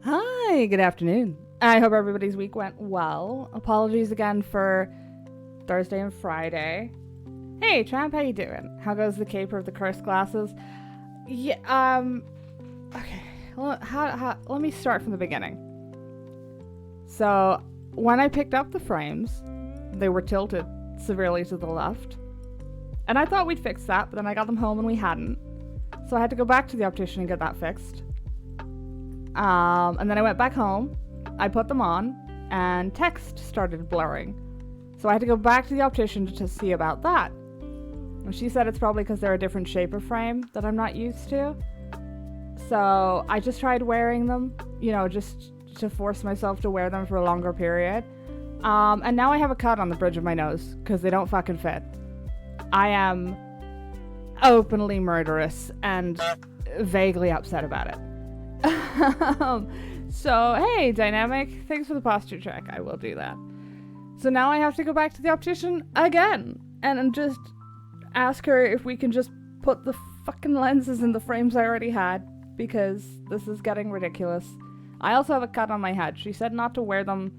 Hi, good afternoon. I hope everybody's week went well. Apologies again for Thursday and Friday. Hey, Tramp, how you doing? How goes the caper of the cursed glasses? Yeah, okay. Let me start from the beginning. So, when I picked up the frames, they were tilted severely to the left. And I thought we'd fix that, but then I got them home and we hadn't. So I had to go back to the optician and get that fixed. And then I went back home, I put them on, and text started blurring. So I had to go back to the optician to see about that. And she said it's probably because they're a different shape of frame that I'm not used to. So I just tried wearing them, just to force myself to wear them for a longer period. And now I have a cut on the bridge of my nose because they don't fucking fit. I am openly murderous and vaguely upset about it. So, hey, Dynamic, thanks for the posture check. I will do that. So now I have to go back to the optician again and just ask her if we can just put the fucking lenses in the frames I already had, because this is getting ridiculous. I also have a cut on my head. She said not to wear them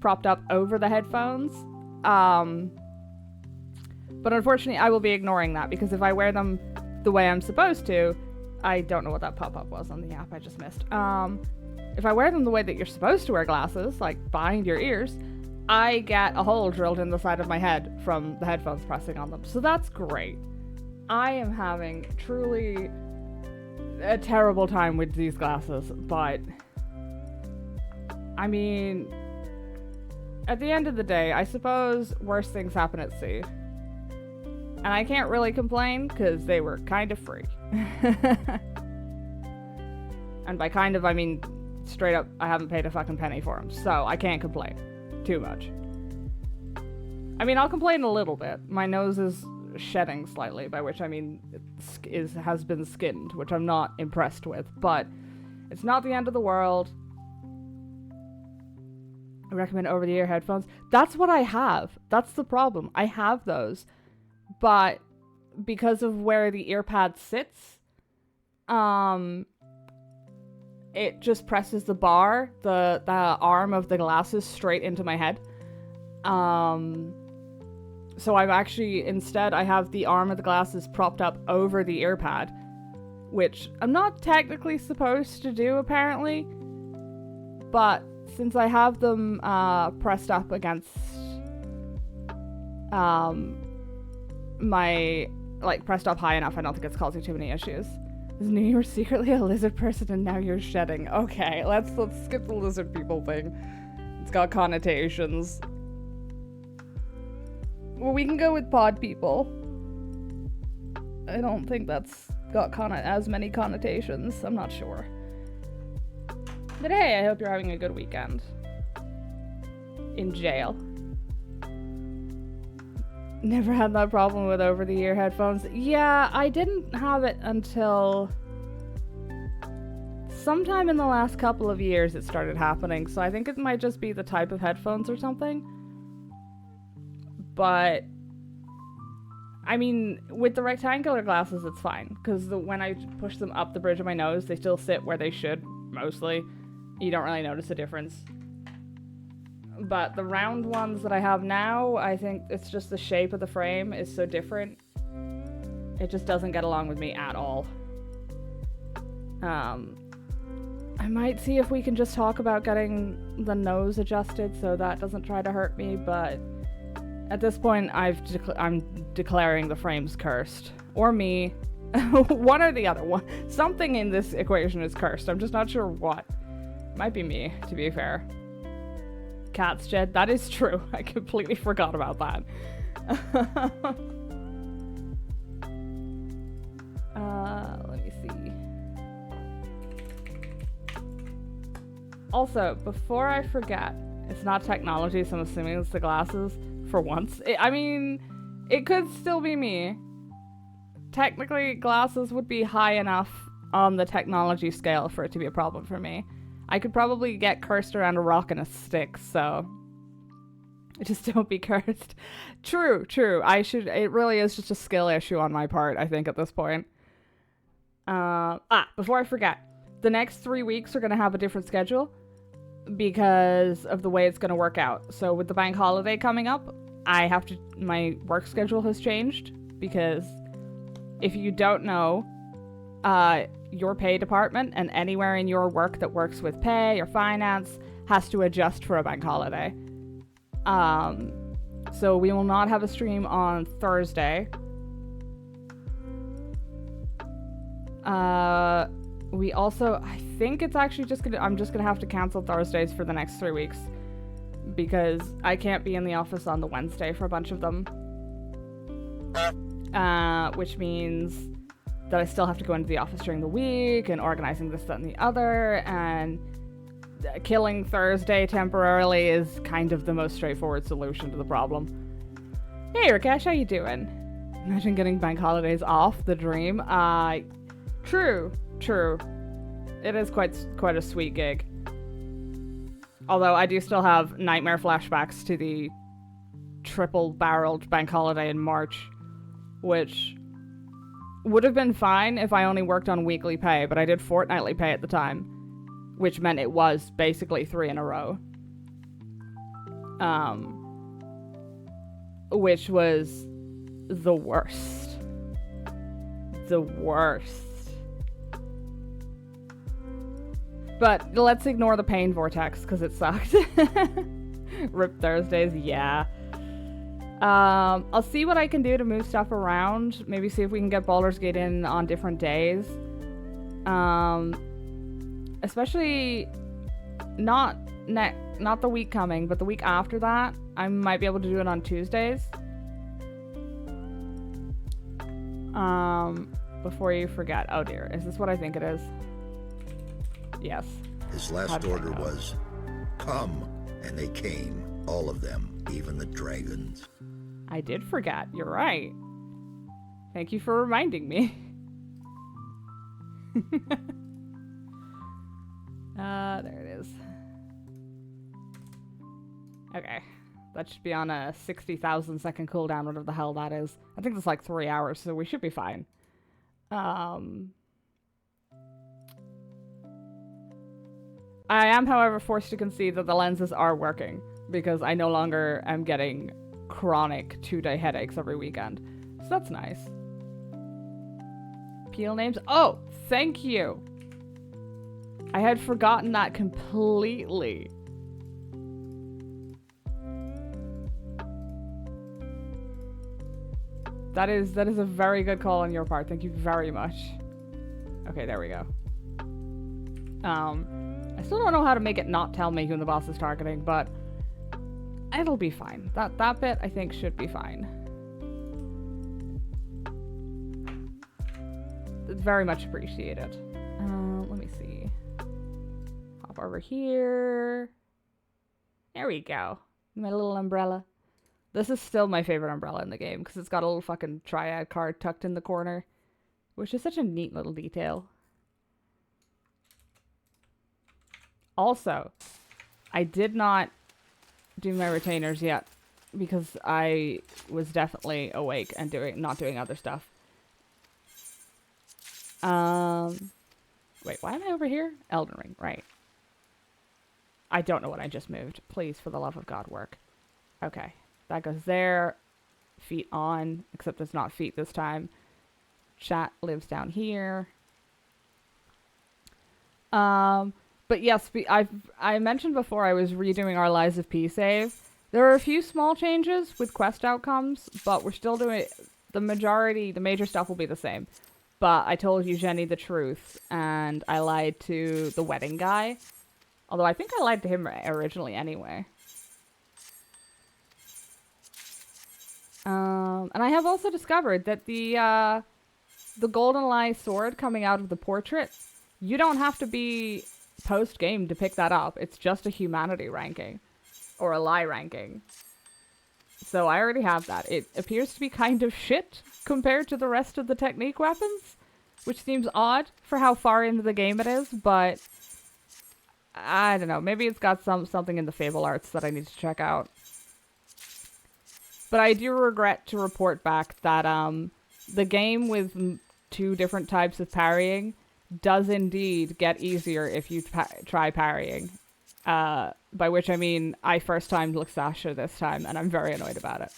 propped up over the headphones. But unfortunately, I will be ignoring that, because if I wear them the way I'm supposed to, I don't know what that pop-up was on the app I just missed. If I wear them the way that you're supposed to wear glasses, like behind your ears, I get a hole drilled in the side of my head from the headphones pressing on them. So that's great. I am having truly a terrible time with these glasses, but I mean, at the end of the day, I suppose worse things happen at sea. And I can't really complain, because they were kind of free. And by kind of, I mean straight up, I haven't paid a fucking penny for them, so I can't complain too much. I mean, I'll complain a little bit. My nose is shedding slightly, by which I mean it has been skinned, which I'm not impressed with, but it's not the end of the world. I recommend over-the-ear headphones. That's what I have. That's the problem. I have those. But because of where the ear pad sits, it just presses the bar, the arm of the glasses straight into my head. So I'm actually, instead, I have the arm of the glasses propped up over the ear pad, which I'm not technically supposed to do, apparently. But since I have them pressed up against pressed up high enough, I don't think it's causing too many issues. Knew you were secretly a lizard person and now you're shedding. Okay, let's skip the lizard people thing. It's got connotations. Well, we can go with pod people. I don't think that's got as many connotations. I'm not sure. But hey, I hope you're having a good weekend. In jail. Never had that problem with over-the-ear headphones. Yeah, I didn't have it until sometime in the last couple of years it started happening, so I think it might just be the type of headphones or something. But I mean, with the rectangular glasses it's fine, because when I push them up the bridge of my nose, they still sit where they should, mostly. You don't really notice a difference. But the round ones that I have now, I think it's just the shape of the frame is so different. It just doesn't get along with me at all. I might see if we can just talk about getting the nose adjusted so that doesn't try to hurt me, but at this point I'm declaring the frames cursed. Or me. One or the other. One. Something in this equation is cursed. I'm just not sure what. Might be me, to be fair. Cats shed. That is true. I completely forgot about that. Let me see. Also, before I forget, it's not technology, so I'm assuming it's the glasses for once. I mean, it could still be me. Technically, glasses would be high enough on the technology scale for it to be a problem for me. I could probably get cursed around a rock and a stick, so just don't be cursed. True. It really is just a skill issue on my part, I think, at this point. Before I forget, the next 3 weeks are going to have a different schedule because of the way it's going to work out. So with the bank holiday coming up, my work schedule has changed because if you don't know, your pay department and anywhere in your work that works with pay or finance has to adjust for a bank holiday. So we will not have a stream on Thursday. We also, I think it's actually I'm just gonna have to cancel Thursdays for the next 3 weeks because I can't be in the office on the Wednesday for a bunch of them. Which means that I still have to go into the office during the week and organizing this, that, and the other, and killing Thursday temporarily is kind of the most straightforward solution to the problem. Hey Rakesh, how you doing? Imagine getting bank holidays off, the dream. True. It is quite a sweet gig. Although I do still have nightmare flashbacks to the triple-barreled bank holiday in March, which would have been fine if I only worked on weekly pay, but I did fortnightly pay at the time, which meant it was basically 3 in a row. Which was the worst. The worst. But let's ignore the pain vortex, because it sucked. Rip Thursdays, yeah. I'll see what I can do to move stuff around. Maybe see if we can get Baldur's Gate in on different days. Especially not the week coming, but the week after that. I might be able to do it on Tuesdays. Before you forget. Oh dear, is this what I think it is? Yes. His last order was, "Come," and they came, all of them, even the dragons. I did forget, you're right. Thank you for reminding me. There it is. Okay. That should be on a 60,000 second cooldown, whatever the hell that is. I think it's like 3 hours, so we should be fine. I am, however, forced to concede that the lenses are working, because I no longer am getting chronic 2-day headaches every weekend. So that's nice. Peel names? Oh, thank you! I had forgotten that completely. That is a very good call on your part. Thank you very much. Okay, there we go. I still don't know how to make it not tell me who the boss is targeting, but it'll be fine. That bit, I think, should be fine. It's very much appreciated. Let me see. Hop over here. There we go. My little umbrella. This is still my favorite umbrella in the game, because it's got a little fucking triad card tucked in the corner, which is such a neat little detail. Also, I did not do my retainers yet, because I was definitely awake and not doing other stuff. Wait, why am I over here? Elden Ring, right. I don't know what I just moved. Please, for the love of God, work. Okay. That goes there. Feet on, except it's not feet this time. Chat lives down here. But yes, I mentioned before I was redoing our Lies of P save. There are a few small changes with quest outcomes, but we're still doing the major stuff will be the same. But I told you Jenny the truth, and I lied to the wedding guy. Although I think I lied to him originally anyway. And I have also discovered that the Golden Lie sword coming out of the portrait, you don't have to be post-game to pick that up. It's just a humanity ranking. Or a lie ranking. So I already have that. It appears to be kind of shit compared to the rest of the technique weapons, which seems odd for how far into the game it is, but I don't know. Maybe it's got something in the Fable Arts that I need to check out. But I do regret to report back that the game with 2 different types of parrying does indeed get easier if you try parrying. By which I mean I first timed Luxasha this time, and I'm very annoyed about it.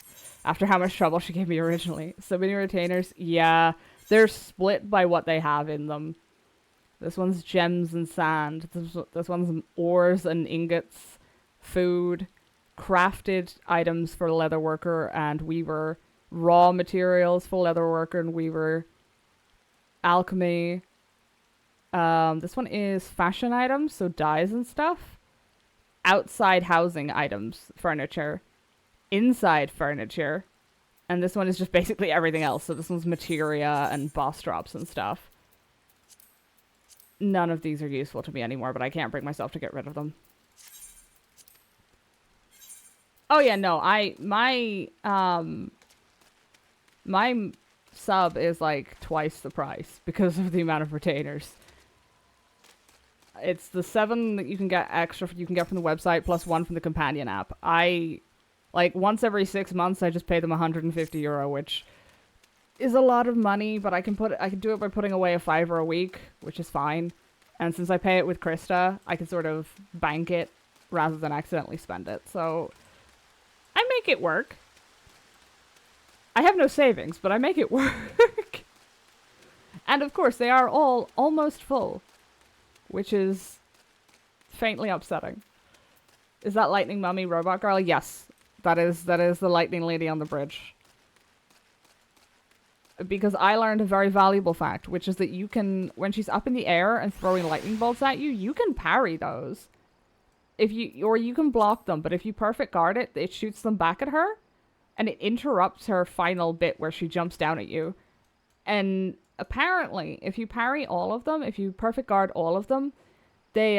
After how much trouble she gave me originally. So many retainers, yeah, they're split by what they have in them. This one's gems and sand. This one's ores and ingots, food, crafted items for leatherworker and weaver, raw materials for leatherworker and weaver, alchemy. This one is fashion items, so dyes and stuff. Outside housing items, furniture. Inside furniture. And this one is just basically everything else. So this one's materia and boss drops and stuff. None of these are useful to me anymore, but I can't bring myself to get rid of them. Oh yeah, no, my sub is like twice the price because of the amount of retainers. It's the 7 that you can get extra you can get from the website plus 1 from the companion app. Like once every 6 months I just pay them €150, which is a lot of money, but I can do it by putting away a $5 a week, which is fine. And since I pay it with Krista, I can sort of bank it rather than accidentally spend it. So I make it work. I have no savings, but I make it work. And of course, they are all almost full, which is faintly upsetting. Is that Lightning Mummy Robot Girl? Yes, that is the Lightning Lady on the bridge. Because I learned a very valuable fact, which is that you can, when she's up in the air and throwing lightning bolts at you, you can parry those. Or you can block them, but if you perfect guard it, it shoots them back at her, and it interrupts her final bit where she jumps down at you. And apparently, if you parry all of them, if you perfect guard all of them, they,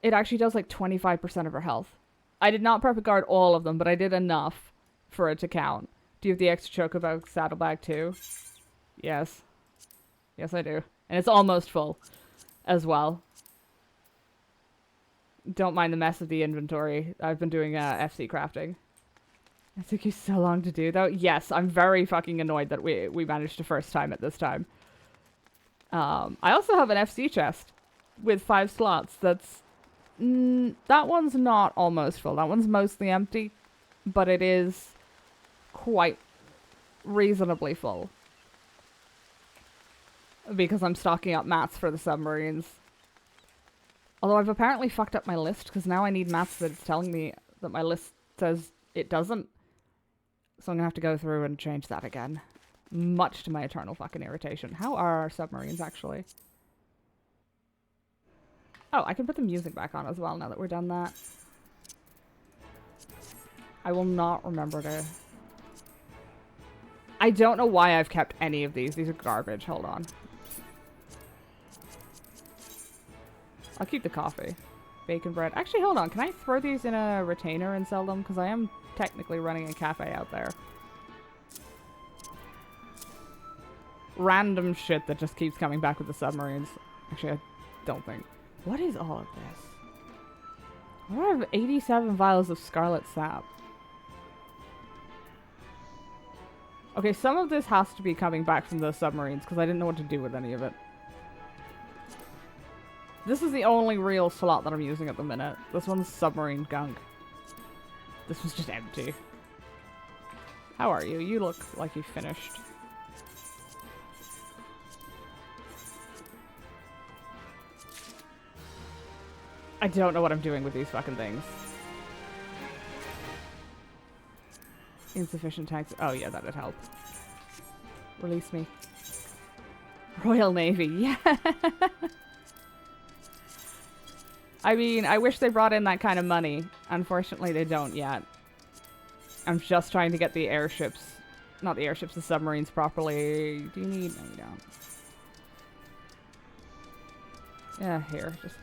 it actually does like 25% of her health. I did not perfect guard all of them, but I did enough for it to count. Do you have the extra chocobo saddlebag too? Yes. Yes, I do. And it's almost full as well. Don't mind the mess of the inventory. I've been doing FC crafting. It took you so long to do, though. Yes, I'm very fucking annoyed that we managed to first time it this time. I also have an FC chest with 5 slots. That's... that one's not almost full. That one's mostly empty. But it is quite reasonably full. Because I'm stocking up mats for the submarines. Although I've apparently fucked up my list, because now I need mats that it's telling me that my list says it doesn't. So I'm going to have to go through and change that again. Much to my eternal fucking irritation. How are our submarines, actually? Oh, I can put the music back on as well now that we're done that. I will not remember to... I don't know why I've kept any of these. These are garbage. Hold on. I'll keep the coffee. Bacon bread. Actually, hold on. Can I throw these in a retainer and sell them? Because I am technically running a cafe out there. Random shit that just keeps coming back with the submarines. Actually, I don't think. What is all of this? What are 87 vials of scarlet sap? Okay, some of this has to be coming back from the submarines because I didn't know what to do with any of it. This is the only real slot that I'm using at the minute. This one's submarine gunk. This was just empty. How are you? You look like you finished. I don't know what I'm doing with these fucking things. Insufficient tanks. Oh yeah, that'd help. Release me. Royal Navy. Yeah. I mean, I wish they brought in that kind of money. Unfortunately, they don't yet. I'm just trying to get the airships... Not the airships, the submarines properly. Do you need... No, you don't. Yeah, here. Just...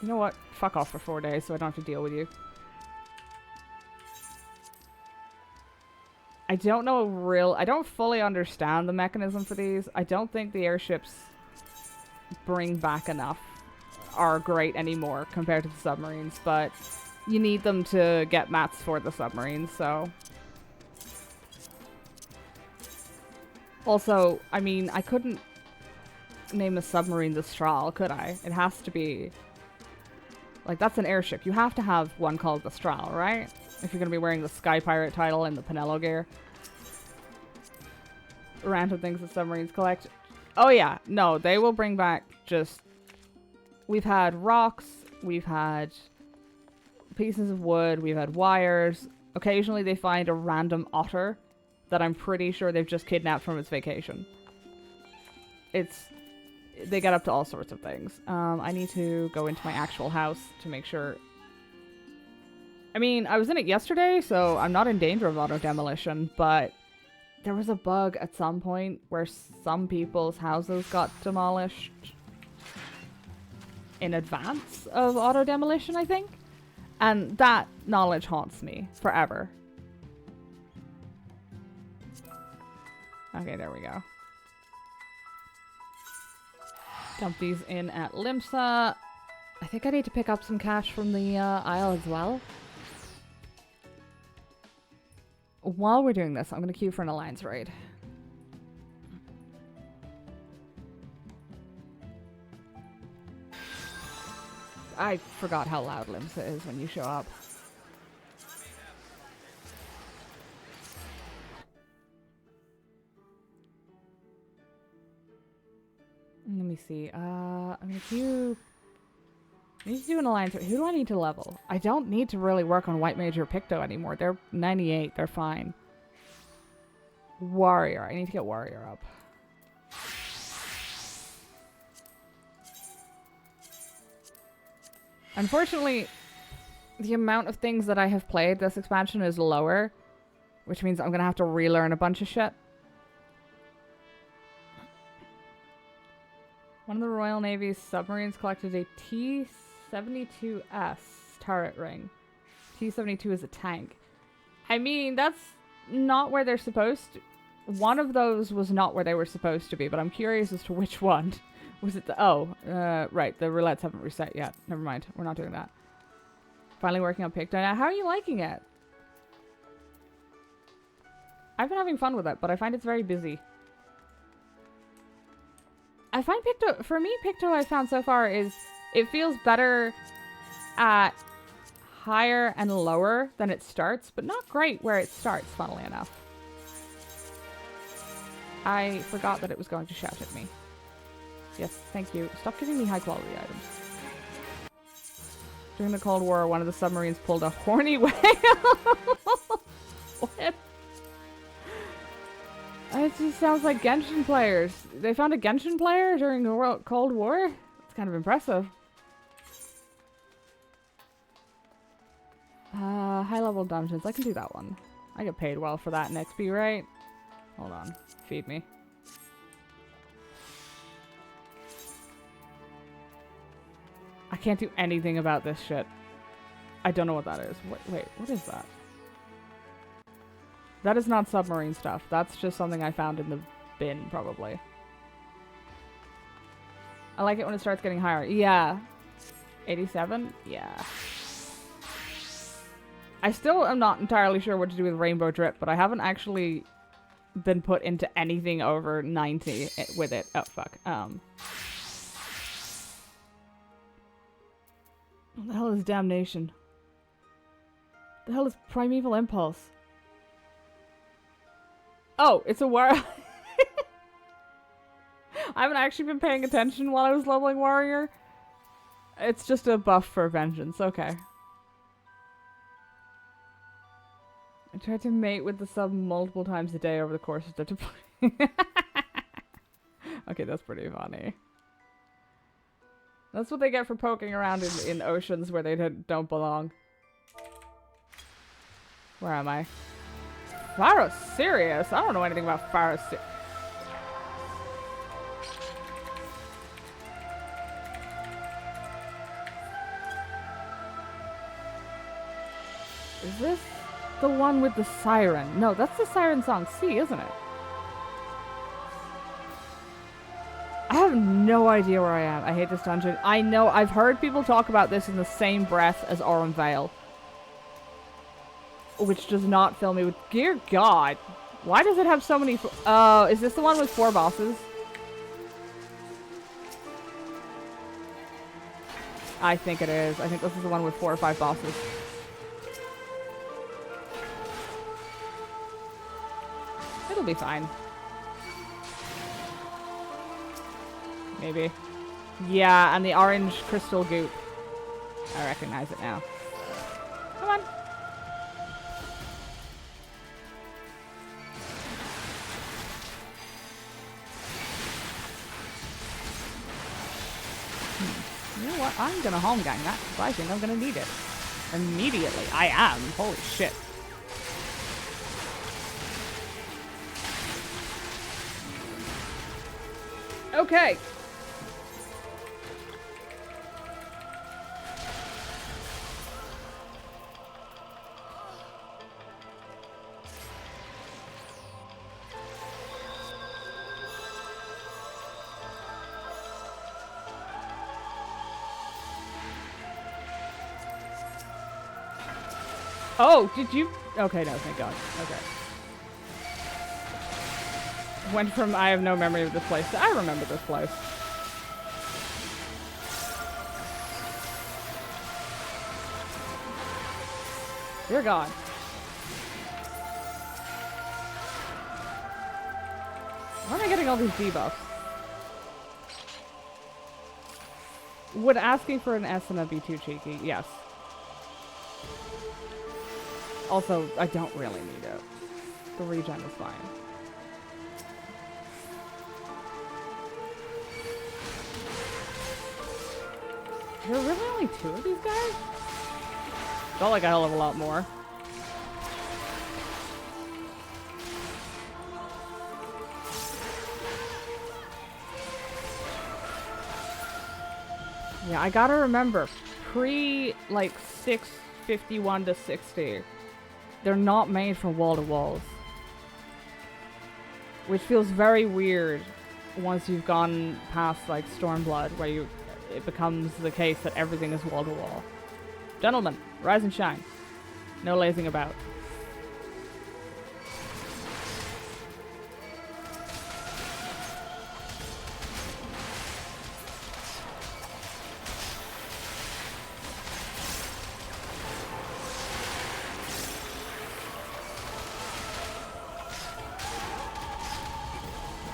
You know what? Fuck off for 4 days so I don't have to deal with you. I don't know I don't fully understand the mechanism for these. I don't think the airships bring back enough. Are great anymore compared to the submarines, but you need them to get mats for the submarines, so Also, I mean, I couldn't name a submarine the Strahl, could I? It has to be... Like, that's an airship. You have to have one called the Strahl, right? If you're going to be wearing the Sky Pirate title and the Pinello gear. Random things that submarines collect. Oh, yeah. No, they will bring back just... We've had rocks. We've had pieces of wood. We've had wires. Occasionally they find a random otter that I'm pretty sure they've just kidnapped from its vacation. They get up to all sorts of things. I need to go into my actual house to make sure. I mean, I was in it yesterday, so I'm not in danger of auto demolition, but there was a bug at some point where some people's houses got demolished in advance of auto demolition, I think. And that knowledge haunts me forever. Okay, there we go. Dump these in at Limsa. I think I need to pick up some cash from the aisle as well. While we're doing this, I'm going to queue for an alliance raid. I forgot how loud Limsa is when you show up. Let me see. I'm gonna queue. I need to do an alliance. Who do I need to level? I don't need to really work on White Mage or Picto anymore. They're 98. They're fine. Warrior. I need to get Warrior up. Unfortunately, the amount of things that I have played this expansion is lower, which means I'm gonna have to relearn a bunch of shit. One of the Royal Navy's submarines collected a T-72S turret ring. T-72 is a tank. I mean, that's not where they're supposed to... One of those was not where they were supposed to be, but I'm curious as to which one. Was it the... Oh, right. The roulettes haven't reset yet. Never mind. We're not doing that. Finally working on Picto. Now, how are you liking it? I've been having fun with it, but I find it's very busy. I find Picto... For me, Picto I found so far is... It feels better at higher and lower than it starts, but not great where it starts, funnily enough. I forgot that it was going to shout at me. Yes, thank you. Stop giving me high quality items. During the Cold War, one of the submarines pulled a horny whale. What? It just sounds like Genshin players. They found a Genshin player during the Cold War? It's kind of impressive. High level dungeons. I can do that one. I get paid well for that in XP, right? Hold on. Feed me. I can't do anything about this shit. I don't know what that is. Wait, what is that? That is not submarine stuff. That's just something I found in the bin, probably. I like it when it starts getting higher. Yeah. 87? Yeah. I still am not entirely sure what to do with Rainbow Drip, but I haven't actually been put into anything over 90 with it. Oh, fuck. What the hell is Damnation? The hell is Primeval Impulse? Oh, it's a war. I haven't actually been paying attention while I was leveling Warrior. It's just a buff for Vengeance. Okay. I tried to mate with the sub multiple times a day over the course of the deployment. Okay, that's pretty funny. That's what they get for poking around in oceans where they don't belong. Where am I? Pharos Sirius? I don't know anything about Pharos Sirius. Is this the one with the siren? No, that's the siren song C, isn't it? I have no idea where I am. I hate this dungeon. I know, I've heard people talk about this in the same breath as Aurum Vale. Which does not fill me with... Dear God. Why does it have so many? Oh, is this the one with 4 bosses? I think it is. I think this is the one with 4 or 5 bosses. It'll be fine. Maybe. Yeah, and the orange crystal goop. I recognize it now. Come on. You know what? I'm gonna home gang that because I think I'm gonna need it. Immediately. I am. Holy shit. Okay. Oh, did you? Okay, no, thank God. Okay. Went from I have no memory of this place to I remember this place. You're gone. Why am I getting all these debuffs? Would asking for an Esuna be too cheeky? Yes. Also, I don't really need it. The regen is fine. There are really only 2 of these guys? Felt like a hell of a lot more. Yeah, I gotta remember, like 651 to 60, they're not made from wall to walls. Which feels very weird once you've gone past like Stormblood, where it becomes the case that everything is wall to wall. Gentlemen, rise and shine. No lazing about.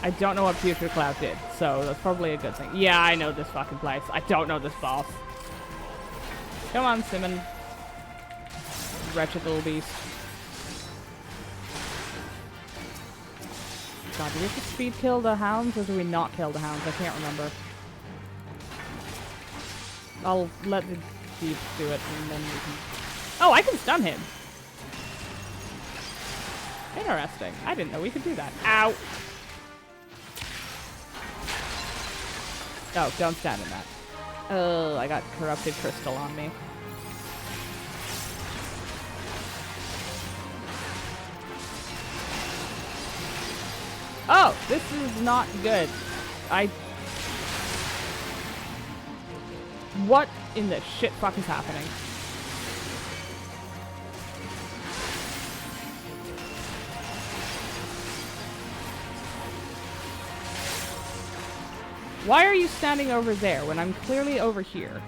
I don't know what Future Cloud did, so that's probably a good thing. Yeah, I know this fucking place. I don't know this boss. Come on, Simon. Wretched little beast. God, do we have to speed kill the hounds, or do we not kill the hounds? I can't remember. I'll let the thieves do it, and then we can... Oh, I can stun him! Interesting. I didn't know we could do that. Ow! Oh, don't stand in that. Oh, I got corrupted crystal on me. Oh, this is not good. What in the shit fuck is happening? Why are you standing over there when I'm clearly over here?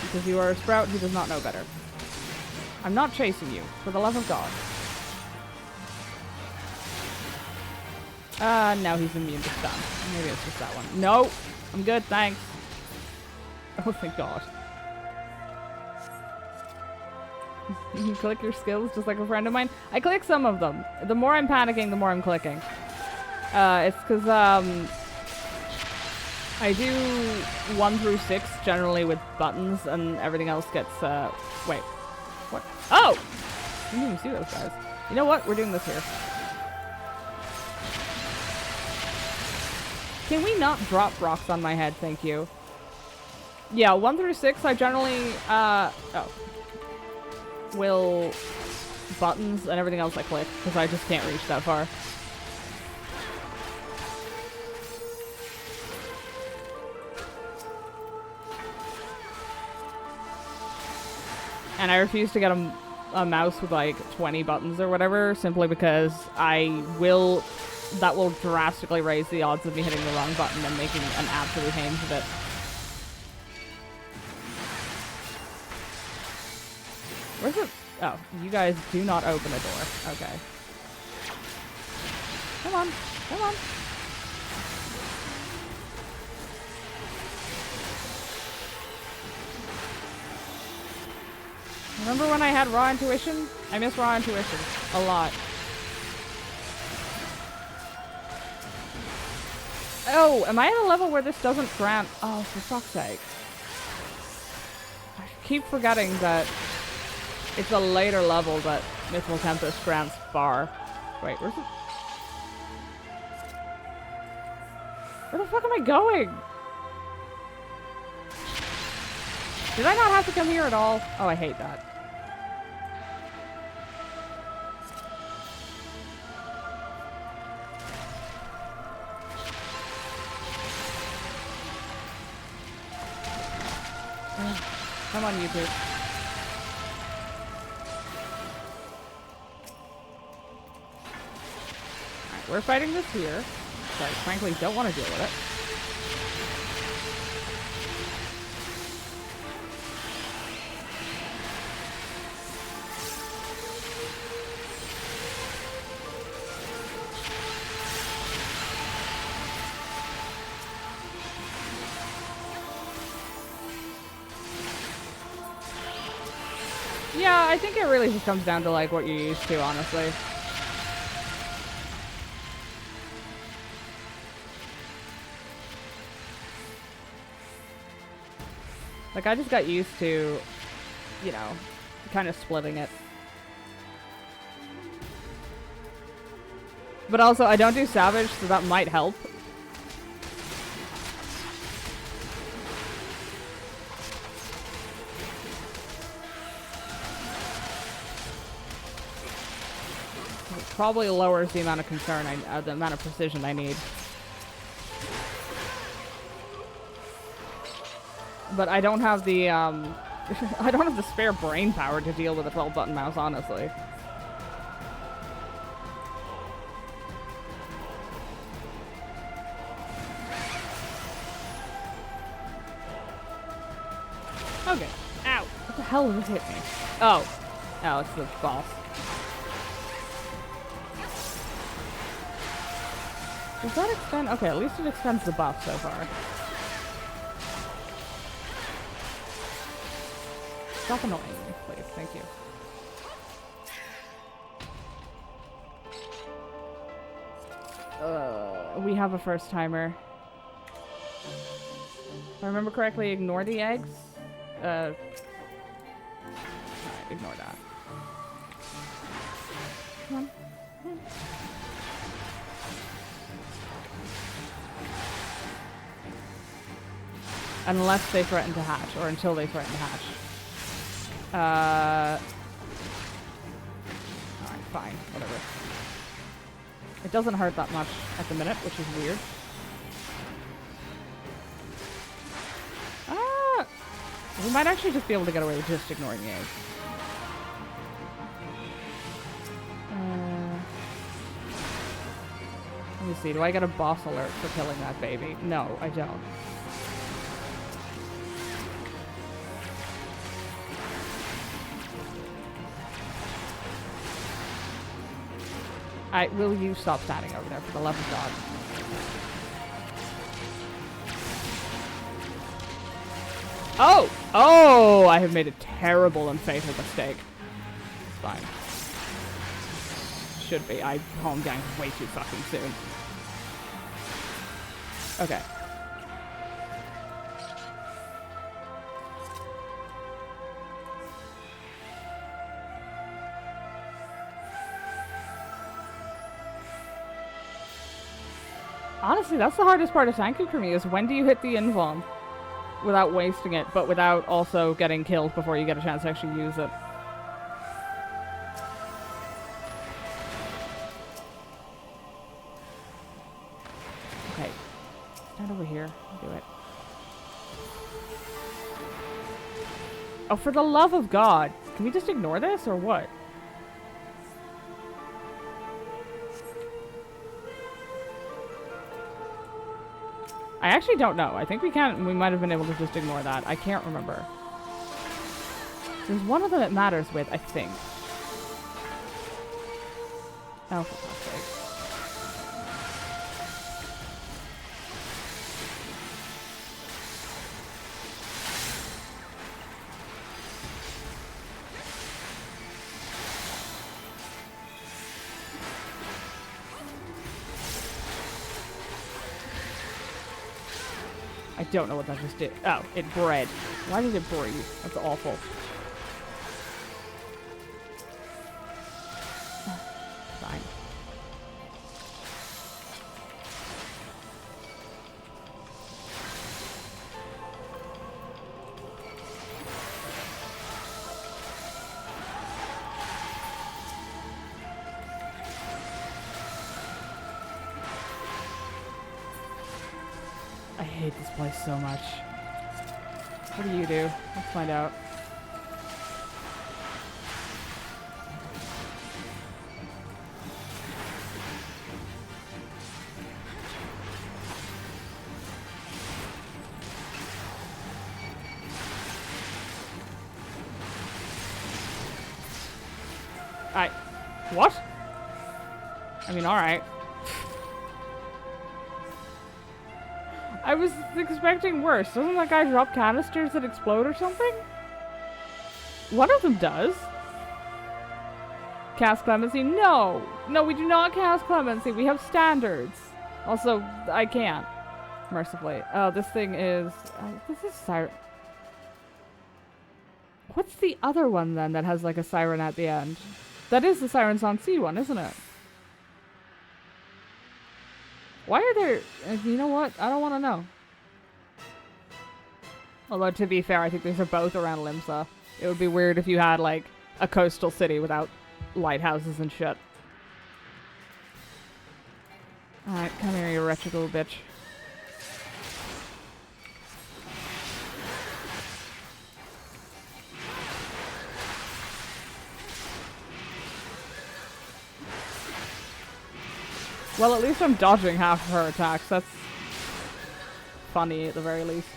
Because you are a sprout who does not know better. I'm not chasing you, for the love of God. Now he's immune to stun. Maybe it's just that one. No! I'm good, thanks. Oh, thank God. You click your skills just like a friend of mine? I click some of them. The more I'm panicking, the more I'm clicking. It's because, I do 1 through 6 generally with buttons, and everything else gets, wait. What? Oh! I didn't even see those guys. You know what? We're doing this here. Can we not drop rocks on my head? Thank you. Yeah, 1 through 6 I generally, will buttons, and everything else I click, because I just can't reach that far. And I refuse to get them a mouse with like 20 buttons or whatever, simply because that will drastically raise the odds of me hitting the wrong button and making an absolute hames of it. Where's it? Oh, you guys do not open a door. Okay. Come on. Come on. Remember when I had raw intuition? I miss raw intuition a lot. Oh, am I at a level where this doesn't grant? Oh, for fuck's sake. I keep forgetting that it's a later level that Mythical Tempest grants bar. Wait, where's it? Where the fuck am I going? Did I not have to come here at all? Oh, I hate that. Come on, YouTube. Alright, we're fighting this here. So I frankly don't want to deal with it. Yeah, I think it really just comes down to like what you're used to, honestly. Like, I just got used to, you know, kind of splitting it. But also, I don't do Savage, so that might help. It probably lowers the amount of concern, the amount of precision I need. But I don't have the, I don't have the spare brain power to deal with a 12-button mouse, honestly. Okay. Ow. What the hell did it hit me? Oh. Oh, it's the boss. Does that extend? Okay, at least it extends the buff so far. Stop annoying me, please. Thank you. We have a first timer. If I remember correctly, ignore the eggs. Alright, ignore that. Come on. Unless they threaten to hatch, or until they threaten to hatch. Alright, fine. Whatever. It doesn't hurt that much at the minute, which is weird. Ah! We might actually just be able to get away with just ignoring the eggs. Let me see. Do I get a boss alert for killing that baby? No, I don't. Will you stop standing over there, for the love of God? Oh! Oh! I have made a terrible and fatal mistake. It's fine. Should be. I home ganked way too fucking soon. Okay. Honestly, that's the hardest part of tanking for me, is when do you hit the invuln without wasting it, but without also getting killed before you get a chance to actually use it. Okay. Stand over here. Do it. Oh, for the love of God. Can we just ignore this or what? I actually don't know. I think we might have been able to just ignore that. I can't remember. There's one of them it matters with, I think. Oh, for fuck's sake. I don't know what that just did. Oh, it bred. Why did it breed? That's awful. Fine. I hate this place so much. What do you do? Let's find out. What? I mean, alright. I was expecting worse. Doesn't that guy drop canisters that explode or something? One of them does. Cast clemency? No! No, we do not cast clemency. We have standards. Also, I can't. Mercifully. Oh, this thing is... this is siren... What's the other one then that has like a siren at the end? That is the Sirens on Sea one, isn't it? Why are there... you know what? I don't want to know. Although, to be fair, I think these are both around Limsa. It would be weird if you had, like, a coastal city without lighthouses and shit. Alright, come here, you wretched little bitch. Well, at least I'm dodging half of her attacks. That's funny at the very least.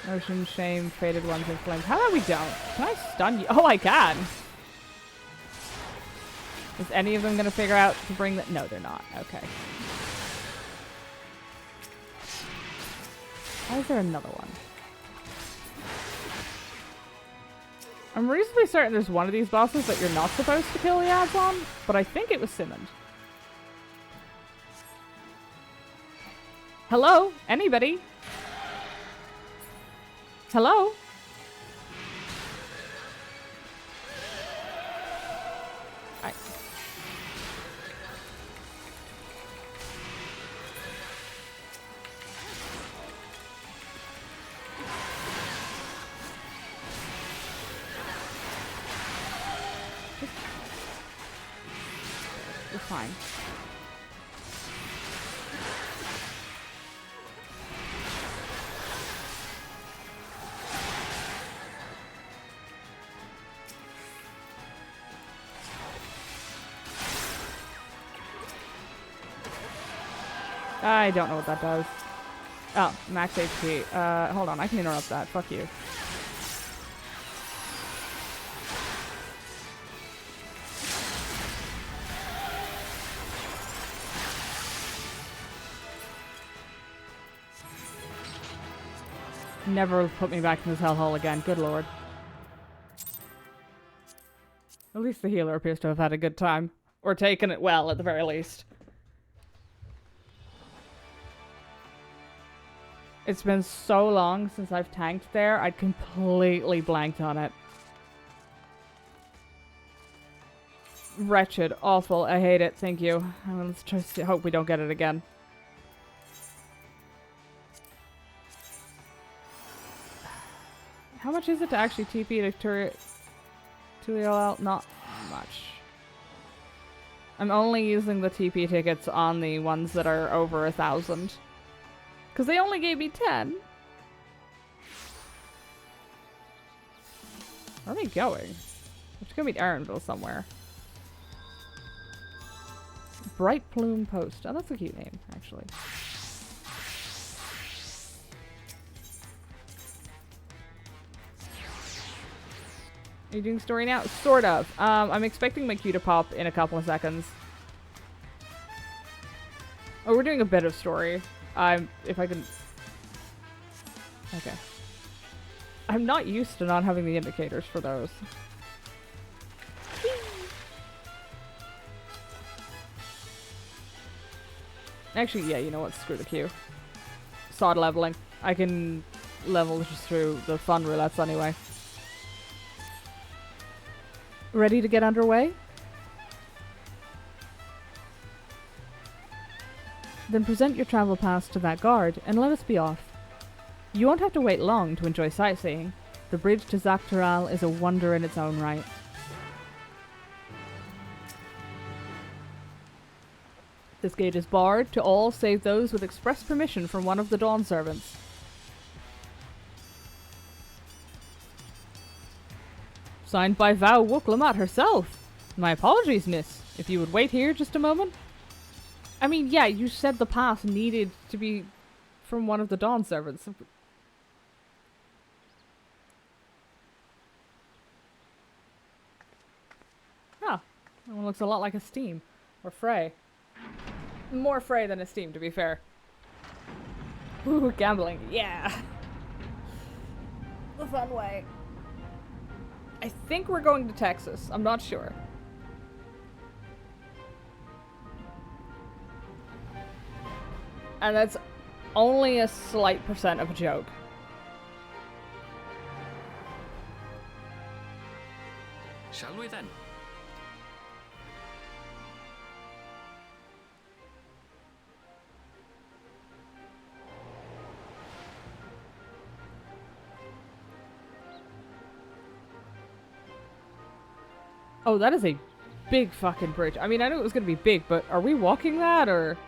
Ocean, shame, faded ones in flames. How about we don't? Can I stun you? Oh, I can! Is any of them going to figure out to bring the... No, they're not. Okay. Why is there another one? I'm reasonably certain there's one of these bosses that you're not supposed to kill the ads on, but I think it was Simmond. Hello? Anybody? Hello? You're fine. I don't know what that does. Oh, max HP. Hold on, I can interrupt that. Fuck you. Never put me back in this hellhole again. Good lord. At least the healer appears to have had a good time. Or taken it well, at the very least. It's been so long since I've tanked there, I'd completely blanked on it. Wretched. Awful. I hate it. Thank you. Let's just hope we don't get it again. How much is it to actually TP to Turiel? Not much. I'm only using the TP tickets on the ones that are over 1,000. Because they only gave me 10. Where are they going? We should go meet Aaronville somewhere. Bright Plume Post. Oh, that's a cute name, actually. Are you doing story now? Sort of. I'm expecting my cue to pop in a couple of seconds. Oh, we're doing a bit of story. If I can... Okay. I'm not used to not having the indicators for those. Actually, yeah, you know what? Screw the queue. Sod leveling. I can level just through the fun roulettes anyway. Ready to get underway? Then present your travel pass to that guard and let us be off. You won't have to wait long to enjoy sightseeing. The bridge to Dawntrail is a wonder in its own right. This gate is barred to all save those with express permission from one of the Dawn servants. Signed by Val Wooklamat herself. My apologies, miss. If you would wait here just a moment. I mean, yeah, you said the pass needed to be from one of the Dawn servants. Oh, that one looks a lot like a Steam. Or Frey. More Frey than a Steam, to be fair. Ooh, gambling. Yeah. The fun way. I think we're going to Texas. I'm not sure. And that's only a slight percent of a joke. Shall we then? Oh, that is a big fucking bridge. I mean, I knew it was gonna be big, but are we walking that, or...?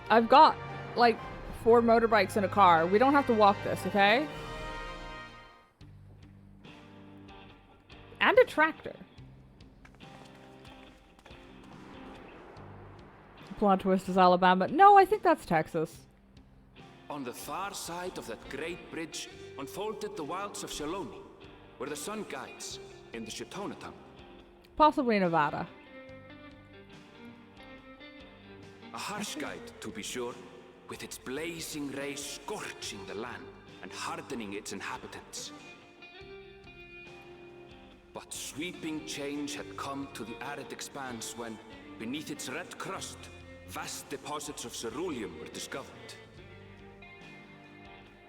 I've got, like, 4 motorbikes in a car. We don't have to walk this, okay? And a tractor. Plot twist is Alabama. No, I think that's Texas. On the far side of that great bridge unfolded the wilds of Shaaloani, where the sun guides in the Shitonatam. Possibly Nevada. A harsh guide, to be sure, with its blazing rays scorching the land and hardening its inhabitants. But sweeping change had come to the arid expanse when, beneath its red crust, vast deposits of ceruleum were discovered.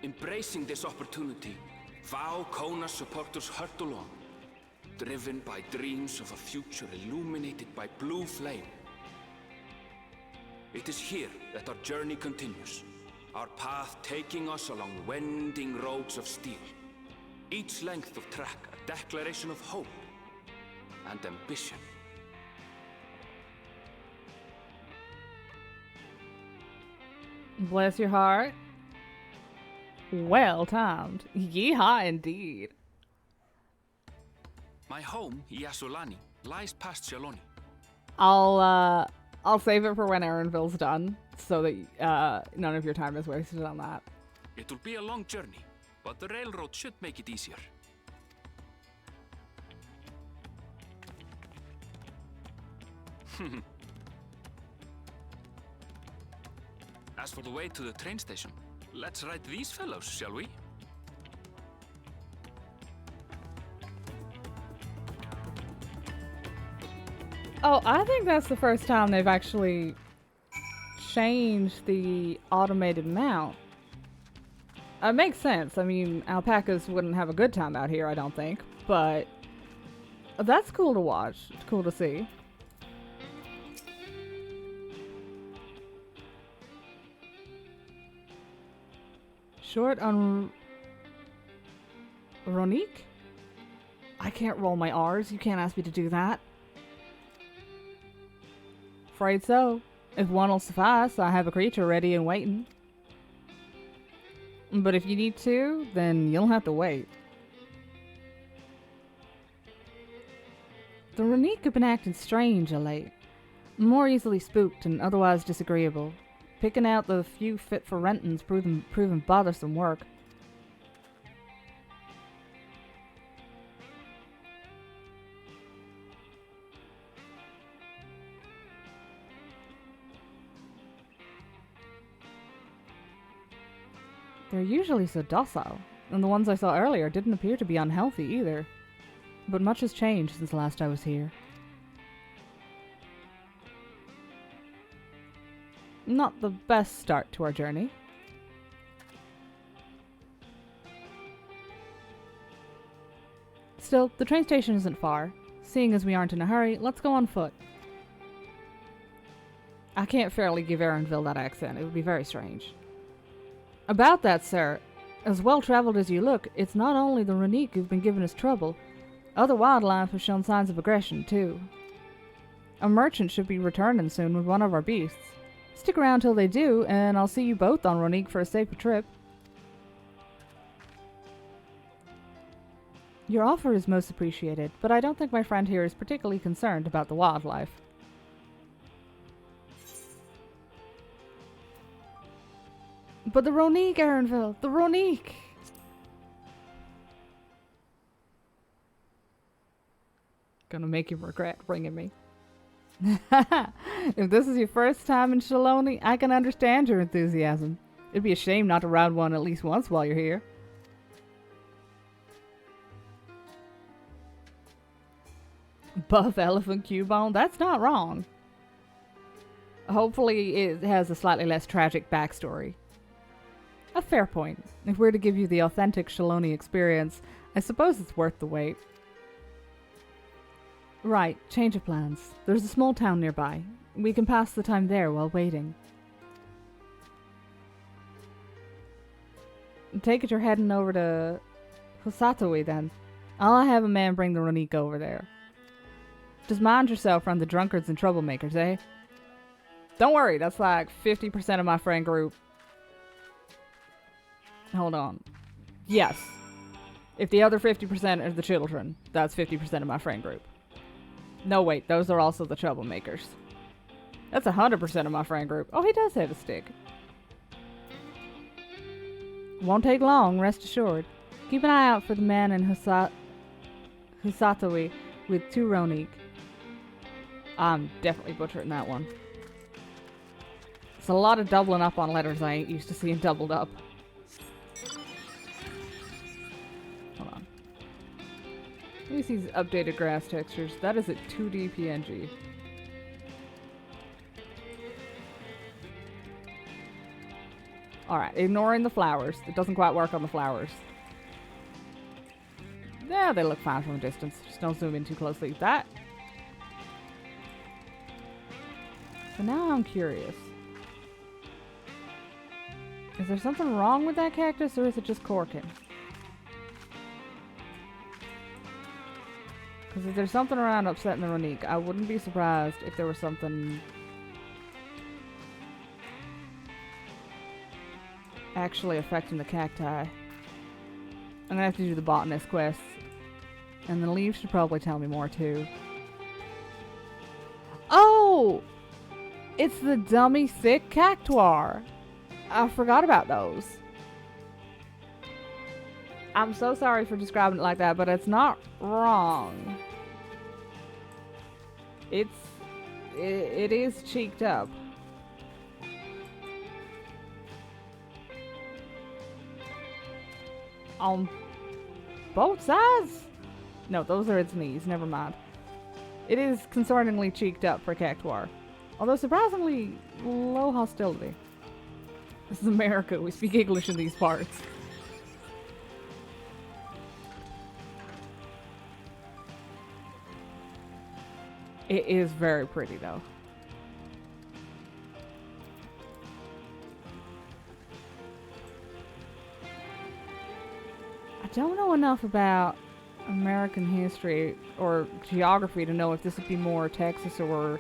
Embracing this opportunity, Vau Kona supporters hurtled along, driven by dreams of a future illuminated by blue flame. It is here that our journey continues, our path taking us along winding roads of steel. Each length of track a declaration of hope and ambition. Bless your heart. Well timed. Yeehaw indeed. My home, Shaaloani, lies past Shaaloani. I'll save it for when Aaronville's done, so that none of your time is wasted on that. It will be a long journey, but the railroad should make it easier. As for the way to the train station, let's ride these fellows, shall we? Oh, I think that's the first time they've actually changed the automated mount. It makes sense. I mean, alpacas wouldn't have a good time out here, I don't think. But that's cool to watch. It's cool to see. Short on Ronique? I can't roll my R's. You can't ask me to do that. Afraid so. If one'll suffice, I have a creature ready and waiting. But if you need to, then you'll have to wait. The Ronique have been acting strange of late. More easily spooked and otherwise disagreeable. Picking out the few fit for rentings proving bothersome work. They're usually so docile, and the ones I saw earlier didn't appear to be unhealthy either. But much has changed since last I was here. Not the best start to our journey. Still, the train station isn't far. Seeing as we aren't in a hurry, let's go on foot. I can't fairly give Aaronville that accent. It would be very strange. About that, sir, as well-traveled as you look, it's not only the Ronique who've been giving us trouble. Other wildlife have shown signs of aggression, too. A merchant should be returning soon with one of our beasts. Stick around till they do, and I'll see you both on Ronique for a safer trip. Your offer is most appreciated, but I don't think my friend here is particularly concerned about the wildlife. But the Ronique, Aaronville! The Ronique! Gonna make you regret bringing me. If this is your first time in Shaaloani, I can understand your enthusiasm. It'd be a shame not to ride one at least once while you're here. Buff elephant Cubone? That's not wrong. Hopefully it has a slightly less tragic backstory. A fair point. If we're to give you the authentic Shaaloani experience, I suppose it's worth the wait. Right, change of plans. There's a small town nearby. We can pass the time there while waiting. Take it you're heading over to Hosatoe then. I'll have a man bring the Ronique over there. Just mind yourself around the drunkards and troublemakers, eh? Don't worry, that's like 50% of my friend group. Hold on. Yes. If the other 50% are the children, that's 50% of my friend group. No, wait, those are also the troublemakers. That's 100% of my friend group. Oh, he does have a stick. Won't take long, rest assured. Keep an eye out for the man in Hosatoe with 2 Ronique. I'm definitely butchering that one. It's a lot of doubling up on letters I ain't used to seeing doubled up. Hold on. Let me see these updated grass textures. That is a 2D PNG. Alright, ignoring the flowers. It doesn't quite work on the flowers. Yeah, they look fine from a distance. Just don't zoom in too closely. That. So now I'm curious. Is there something wrong with that cactus, or is it just corking? Because if there's something around upsetting the Ronique, I wouldn't be surprised if there was something actually affecting the cacti. I'm gonna have to do the botanist quests. And the leaves should probably tell me more too. Oh! It's the dummy thick cactuar. I forgot about those. I'm so sorry for describing it like that, but it's not wrong. It is cheeked up. On both sides? No, those are its knees. Never mind. It is concerningly cheeked up for cactuar. Although surprisingly low hostility. This is America. We speak English in these parts. It is very pretty though. I don't know enough about American history or geography to know if this would be more Texas or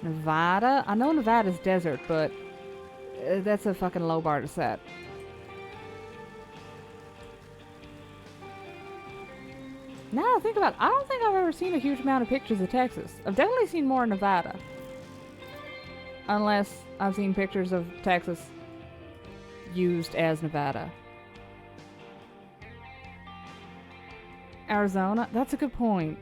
Nevada. I know Nevada's desert, but that's a fucking low bar to set. Now that I think about it, I don't think I've ever seen a huge amount of pictures of Texas. I've definitely seen more in Nevada. Unless I've seen pictures of Texas used as Nevada. Arizona? That's a good point.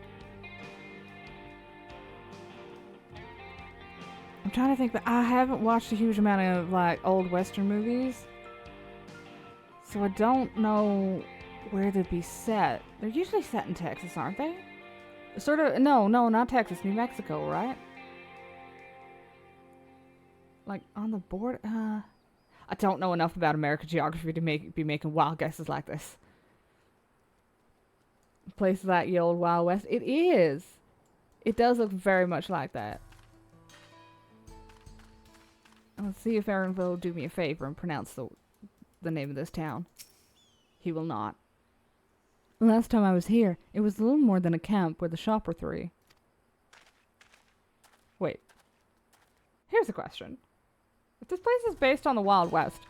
I'm trying to think, but I haven't watched a huge amount of, like, old Western movies. So I don't know where they'd be set. They're usually set in Texas, aren't they? Sort of, no, not Texas, New Mexico, right? Like, on the border, I don't know enough about American geography to be making wild guesses like this. Places like the old Wild West. It is. It does look very much like that. Let's see if Aaron will do me a favor and pronounce the name of this town. He will not. Last time I was here, it was a little more than a camp with a shop or three. Wait. Here's a question. If this place is based on the Wild West,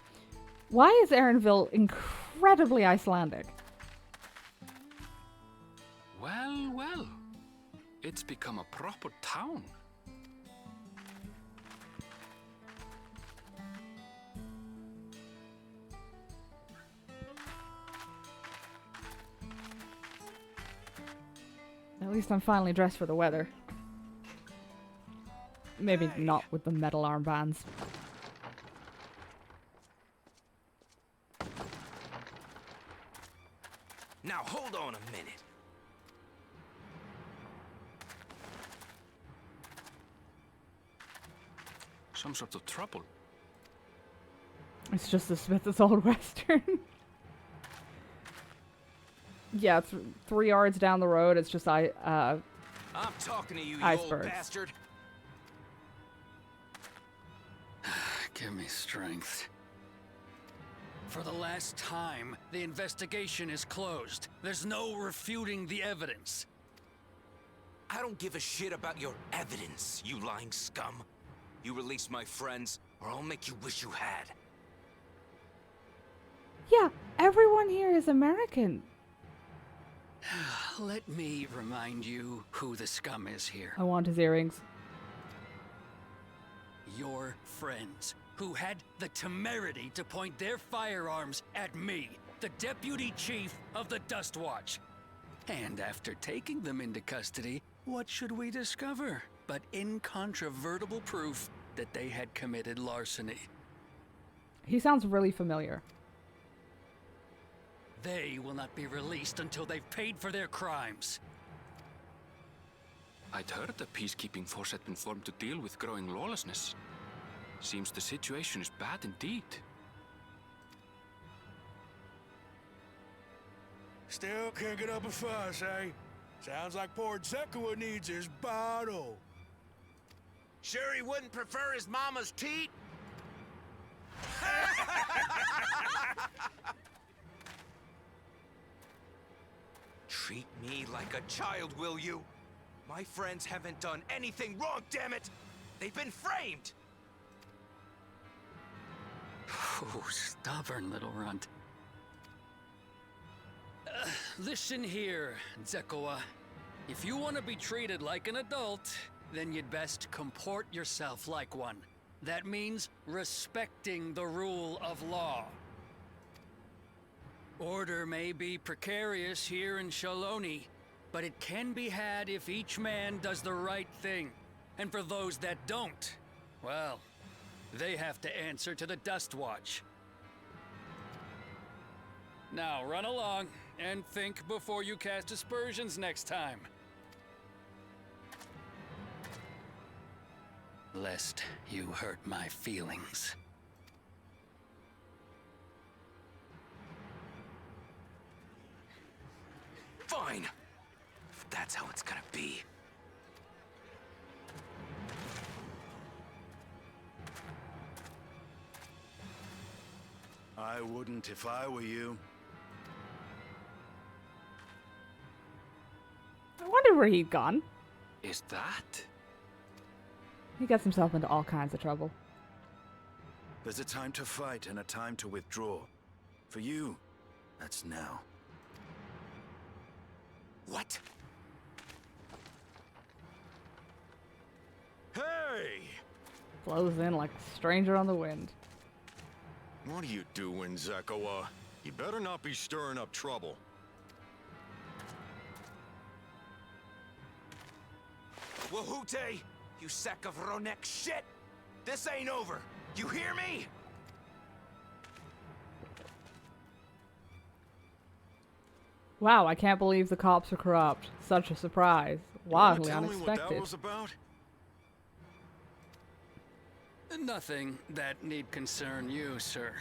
why is Aaronville incredibly Icelandic? Well, well. It's become a proper town. At least I'm finally dressed for the weather. Maybe not with the metal armbands. Now hold on a minute. Some sort of trouble. It's just the Smith's Old Western. Yeah, it's 3 yards down the road. It's just I'm talking to you, you old icebergs. bastard. Give me strength. For the last time, the investigation is closed. There's no refuting the evidence. I don't give a shit about your evidence, you lying scum. You release my friends, or I'll make you wish you had. Yeah, everyone here is American. Let me remind you who the scum is here. I want his earrings. Your friends, who had the temerity to point their firearms at me, the deputy chief of the Dust Watch. And after taking them into custody, what should we discover but incontrovertible proof that they had committed larceny? He sounds really familiar. They will not be released until they've paid for their crimes. I'd heard the peacekeeping force had been formed to deal with growing lawlessness. Seems the situation is bad indeed. Still can't get up a fuss, eh? Sounds like poor Zekua needs his bottle. Sure he wouldn't prefer his mama's teat? Treat me like a child, will you? My friends haven't done anything wrong, damn it! They've been framed! Oh, stubborn little runt. Listen here, Zekua. If you want to be treated like an adult, then you'd best comport yourself like one. That means respecting the rule of law. Order may be precarious here in Shaaloani, but it can be had if each man does the right thing. And for those that don't, well, they have to answer to the Dust Watch. Now run along and think before you cast aspersions next time. Lest you hurt my feelings. Fine! If that's how it's gonna be. I wouldn't if I were you. I wonder where he'd gone. Is that? He gets himself into all kinds of trouble. There's a time to fight and a time to withdraw. For you, that's now. What? Hey! Blows in like a stranger on the wind. What are you doing, Zekoa? You better not be stirring up trouble. Wahute! You sack of Ronek shit! This ain't over! You hear me? Wow, I can't believe the cops are corrupt. Such a surprise. Wildly Tell me what that unexpected. was about? Nothing that need concern you, sir.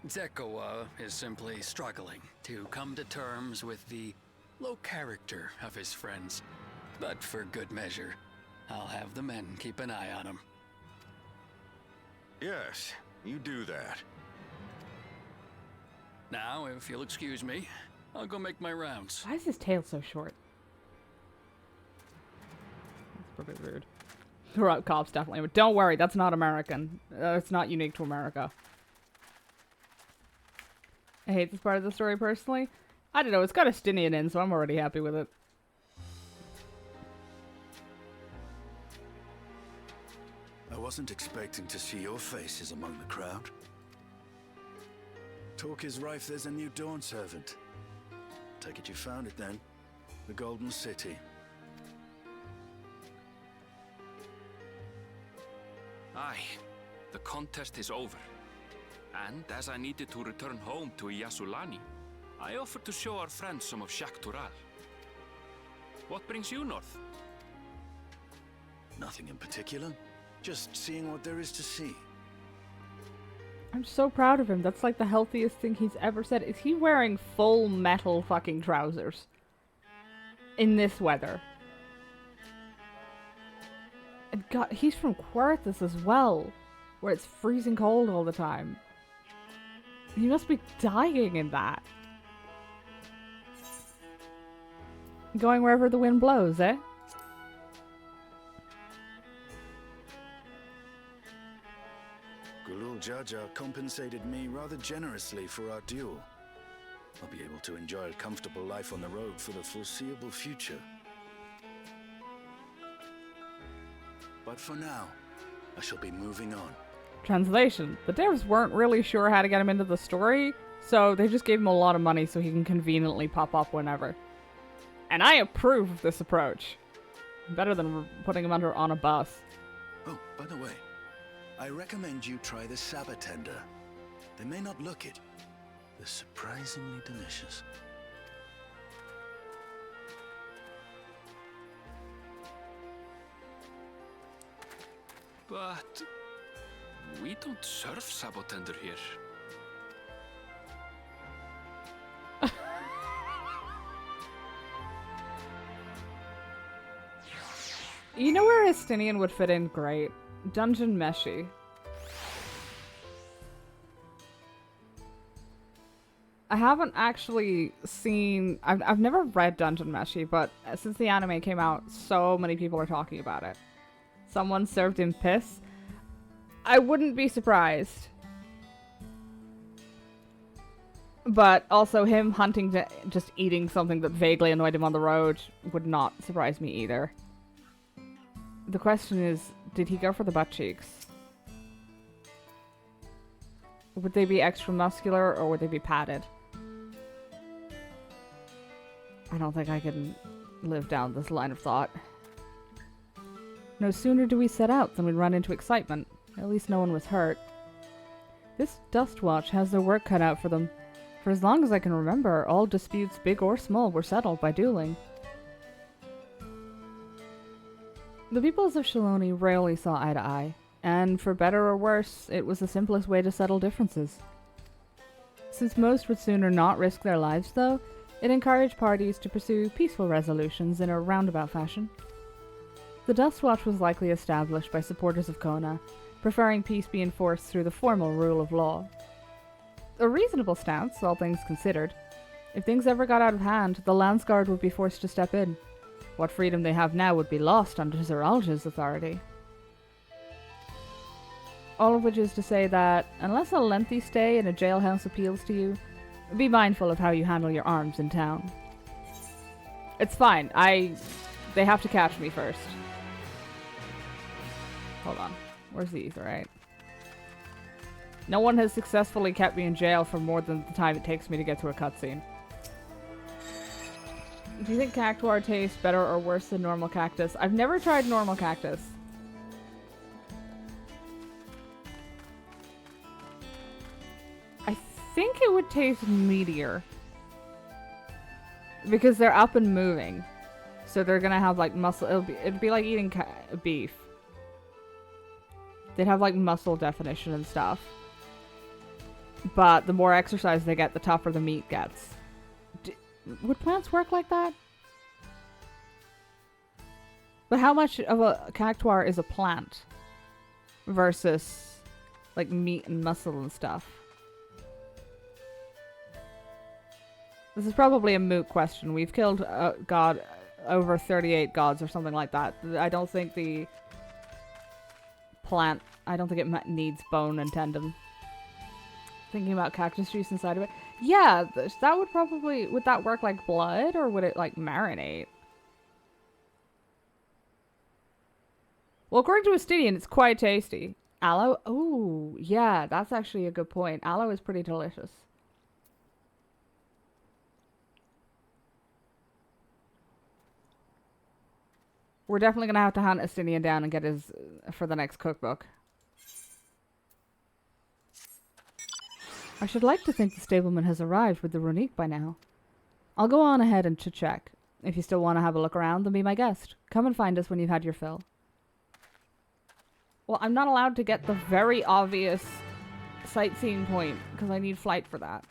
Zekoa is simply struggling to come to terms with the low character of his friends. But for good measure, I'll have the men keep an eye on him. Yes, you do that. Now, if you'll excuse me, I'll go make my rounds. Why is his tail so short? That's pretty rude. Corrupt cops, definitely. But don't worry, that's not American. It's not unique to America. I hate this part of the story personally. I don't know, it's got Estinian in, so I'm already happy with it. I wasn't expecting to see your faces among the crowd. Talk is rife there's a new Dawn servant. Take it you found it then. The Golden City. Aye, the contest is over. And as I needed to return home to Shaaloani, I offered to show our friends some of Shaaloani. What brings you north? Nothing in particular. Just seeing what there is to see. I'm so proud of him. That's like the healthiest thing he's ever said. Is he wearing full metal fucking trousers? In this weather? And God, he's from Querthus as well, where it's freezing cold all the time. He must be dying in that. Going wherever the wind blows, eh? Gulul Jaja compensated me rather generously for our duel. I'll be able to enjoy a comfortable life on the road for the foreseeable future. But for now, I shall be moving on. Translation. The devs weren't really sure how to get him into the story, so they just gave him a lot of money so he can conveniently pop up whenever. And I approve of this approach. Better than putting him on a bus. Oh, by the way, I recommend you try the Sabatender. They may not look it. They're surprisingly delicious. But we don't serve Sabotender here. You know where Estinian would fit in great? Dungeon Meshi. I haven't actually seen... I've never read Dungeon Meshi, but since the anime came out, so many people are talking about it. Someone served him piss. I wouldn't be surprised. But also him hunting to just eating something that vaguely annoyed him on the road would not surprise me either. The question is, did he go for the butt cheeks? Would they be extra muscular or would they be padded? I don't think I can live down this line of thought. No sooner do we set out than we run into excitement. At least no one was hurt. This Dust Watch has their work cut out for them. For as long as I can remember, all disputes, big or small, were settled by dueling. The peoples of Shaaloani rarely saw eye to eye, and for better or worse, it was the simplest way to settle differences. Since most would sooner not risk their lives, though, it encouraged parties to pursue peaceful resolutions in a roundabout fashion. The Dust Watch was likely established by supporters of Kona, preferring peace be enforced through the formal rule of law. A reasonable stance, all things considered. If things ever got out of hand, the Landsguard would be forced to step in. What freedom they have now would be lost under Zeralja's authority. All of which is to say that, unless a lengthy stay in a jailhouse appeals to you, be mindful of how you handle your arms in town. It's fine. They have to catch me first. Hold on. Where's the etherite? No one has successfully kept me in jail for more than the time it takes me to get to a cutscene. Do you think cactuar tastes better or worse than normal cactus? I've never tried normal cactus. I think it would taste meatier. Because they're up and moving. So they're gonna have like muscle. It'd be like eating beef. They'd have like muscle definition and stuff. But the more exercise they get, the tougher the meat gets. Would plants work like that? But how much of a cactuar is a plant versus like meat and muscle and stuff? This is probably a moot question. We've killed God over 38 gods or something like that. I don't think the plant, I don't think it needs bone and tendon. Thinking about cactus juice inside of it. Yeah, that would probably, would that work like blood or would it like marinate? Well, according to Estinian, it's quite tasty. Aloe? Oh, yeah, that's actually a good point. Aloe is pretty delicious. We're definitely going to have to hunt Estinian down and get his, for the next cookbook. I should like to think the stableman has arrived with the Runique by now. I'll go on ahead and to check. If you still want to have a look around, then be my guest. Come and find us when you've had your fill. Well, I'm not allowed to get the very obvious sightseeing point, because I need flight for that.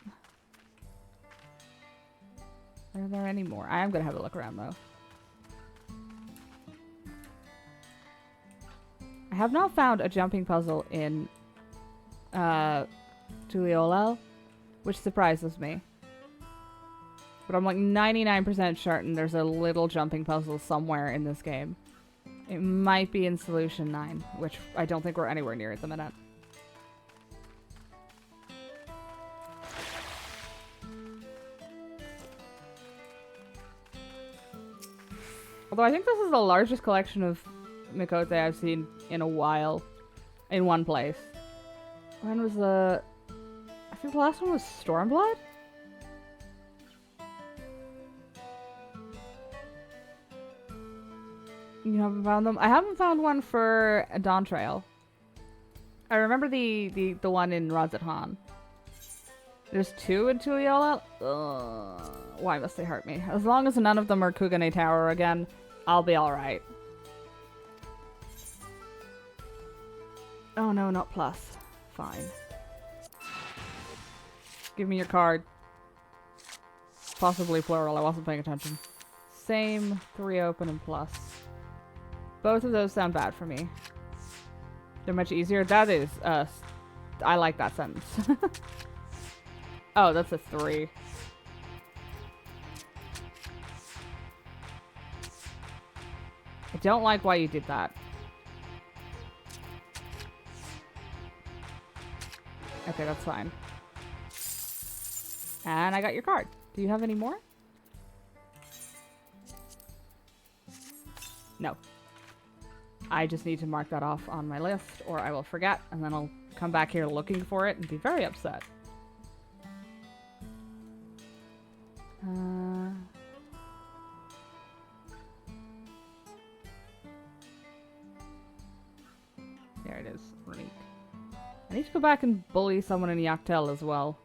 Are there any more? I am going to have a look around, though. I have not found a jumping puzzle in Tuliolel, which surprises me. But I'm like 99% certain there's a little jumping puzzle somewhere in this game. It might be in Solution 9, which I don't think we're anywhere near at the minute. Although I think this is the largest collection of Mikote I've seen in a while. In one place. When was the... I think the last one was Stormblood? You haven't found them? I haven't found one for a Dawntrail. I remember the one in Radz-at-Han. There's two in Tuliolel? Why must they hurt me? As long as none of them are Kugane Tower again, I'll be alright. Oh no, not plus. Fine. Give me your card. Possibly plural, I wasn't paying attention. Same, 3 open and plus. Both of those sound bad for me. They're much easier. That is, I like that sentence. Oh, that's a 3. I don't like why you did that. Okay, that's fine. And I got your card. Do you have any more? No. I just need to mark that off on my list, or I will forget, and then I'll come back here looking for it and be very upset. There it is. Runique. I need to go back and bully someone in Yaktel as well.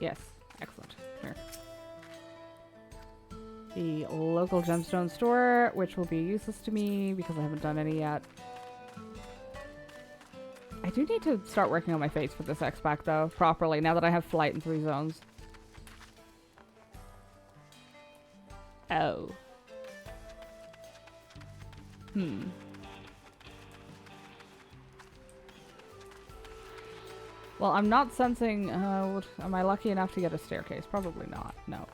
Yes. Excellent. Come here. The local gemstone store, which will be useless to me because I haven't done any yet. I do need to start working on my face for this X-Pack, though, properly, now that I have flight in 3 zones. Oh. Well, I'm not sensing... am I lucky enough to get a staircase? Probably not. No.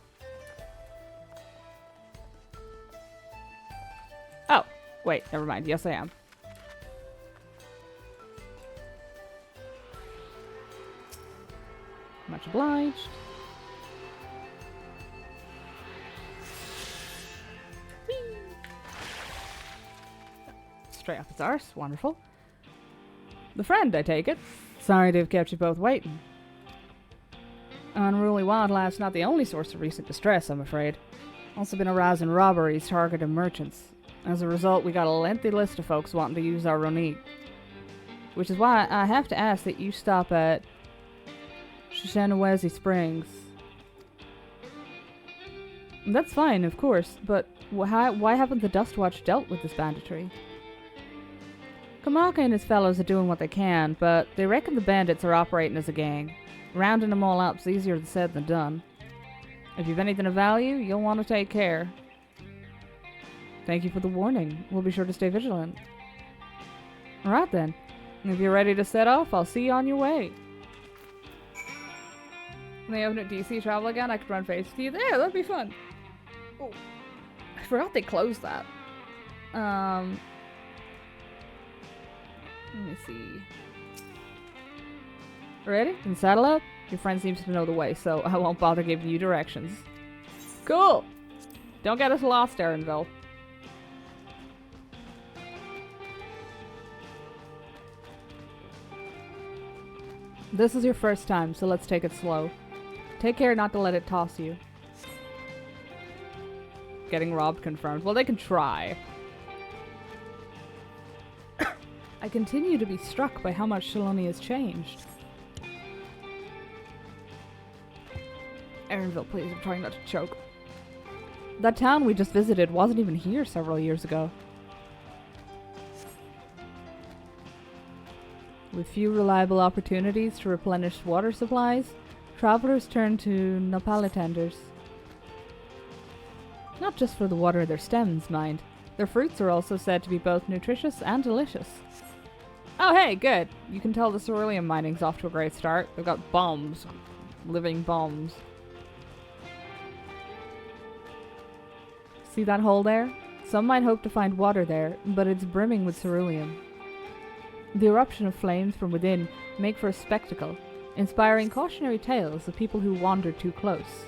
Oh. Wait, never mind. Yes, I am. Much obliged. Whee! Straight up its arse. Wonderful. The friend, I take it. Sorry to have kept you both waiting. Unruly wildlife's not the only source of recent distress, I'm afraid. Also been a rise in robberies targeting merchants. As a result, we got a lengthy list of folks wanting to use our Ronique. Which is why I have to ask that you stop at Shaaloani Springs. That's fine, of course, but why haven't the Dustwatch dealt with this banditry? Kamaka and his fellows are doing what they can, but they reckon the bandits are operating as a gang. Rounding them all up's easier said than done. If you've anything of value, you'll want to take care. Thank you for the warning. We'll be sure to stay vigilant. Alright then. If you're ready to set off, I'll see you on your way. When they open at DC travel again, I could run face with you there. That'd be fun. Oh, I forgot they closed that. Let me see. Ready? Then saddle up. Your friend seems to know the way, so I won't bother giving you directions. Cool! Don't get us lost, Erenville. This is your first time, so let's take it slow. Take care not to let it toss you. Getting robbed confirmed. Well, they can try. I continue to be struck by how much Shaaloani has changed. Erenville, please, I'm trying not to choke. That town we just visited wasn't even here several years ago. With few reliable opportunities to replenish water supplies, travelers turn to Nopala tenders. Not just for the water of their stems, mind. Their fruits are also said to be both nutritious and delicious. Oh hey, good. You can tell the cerulean mining's off to a great start. They've got bombs. Living bombs. See that hole there? Some might hope to find water there, but it's brimming with cerulean. The eruption of flames from within make for a spectacle, inspiring cautionary tales of people who wander too close.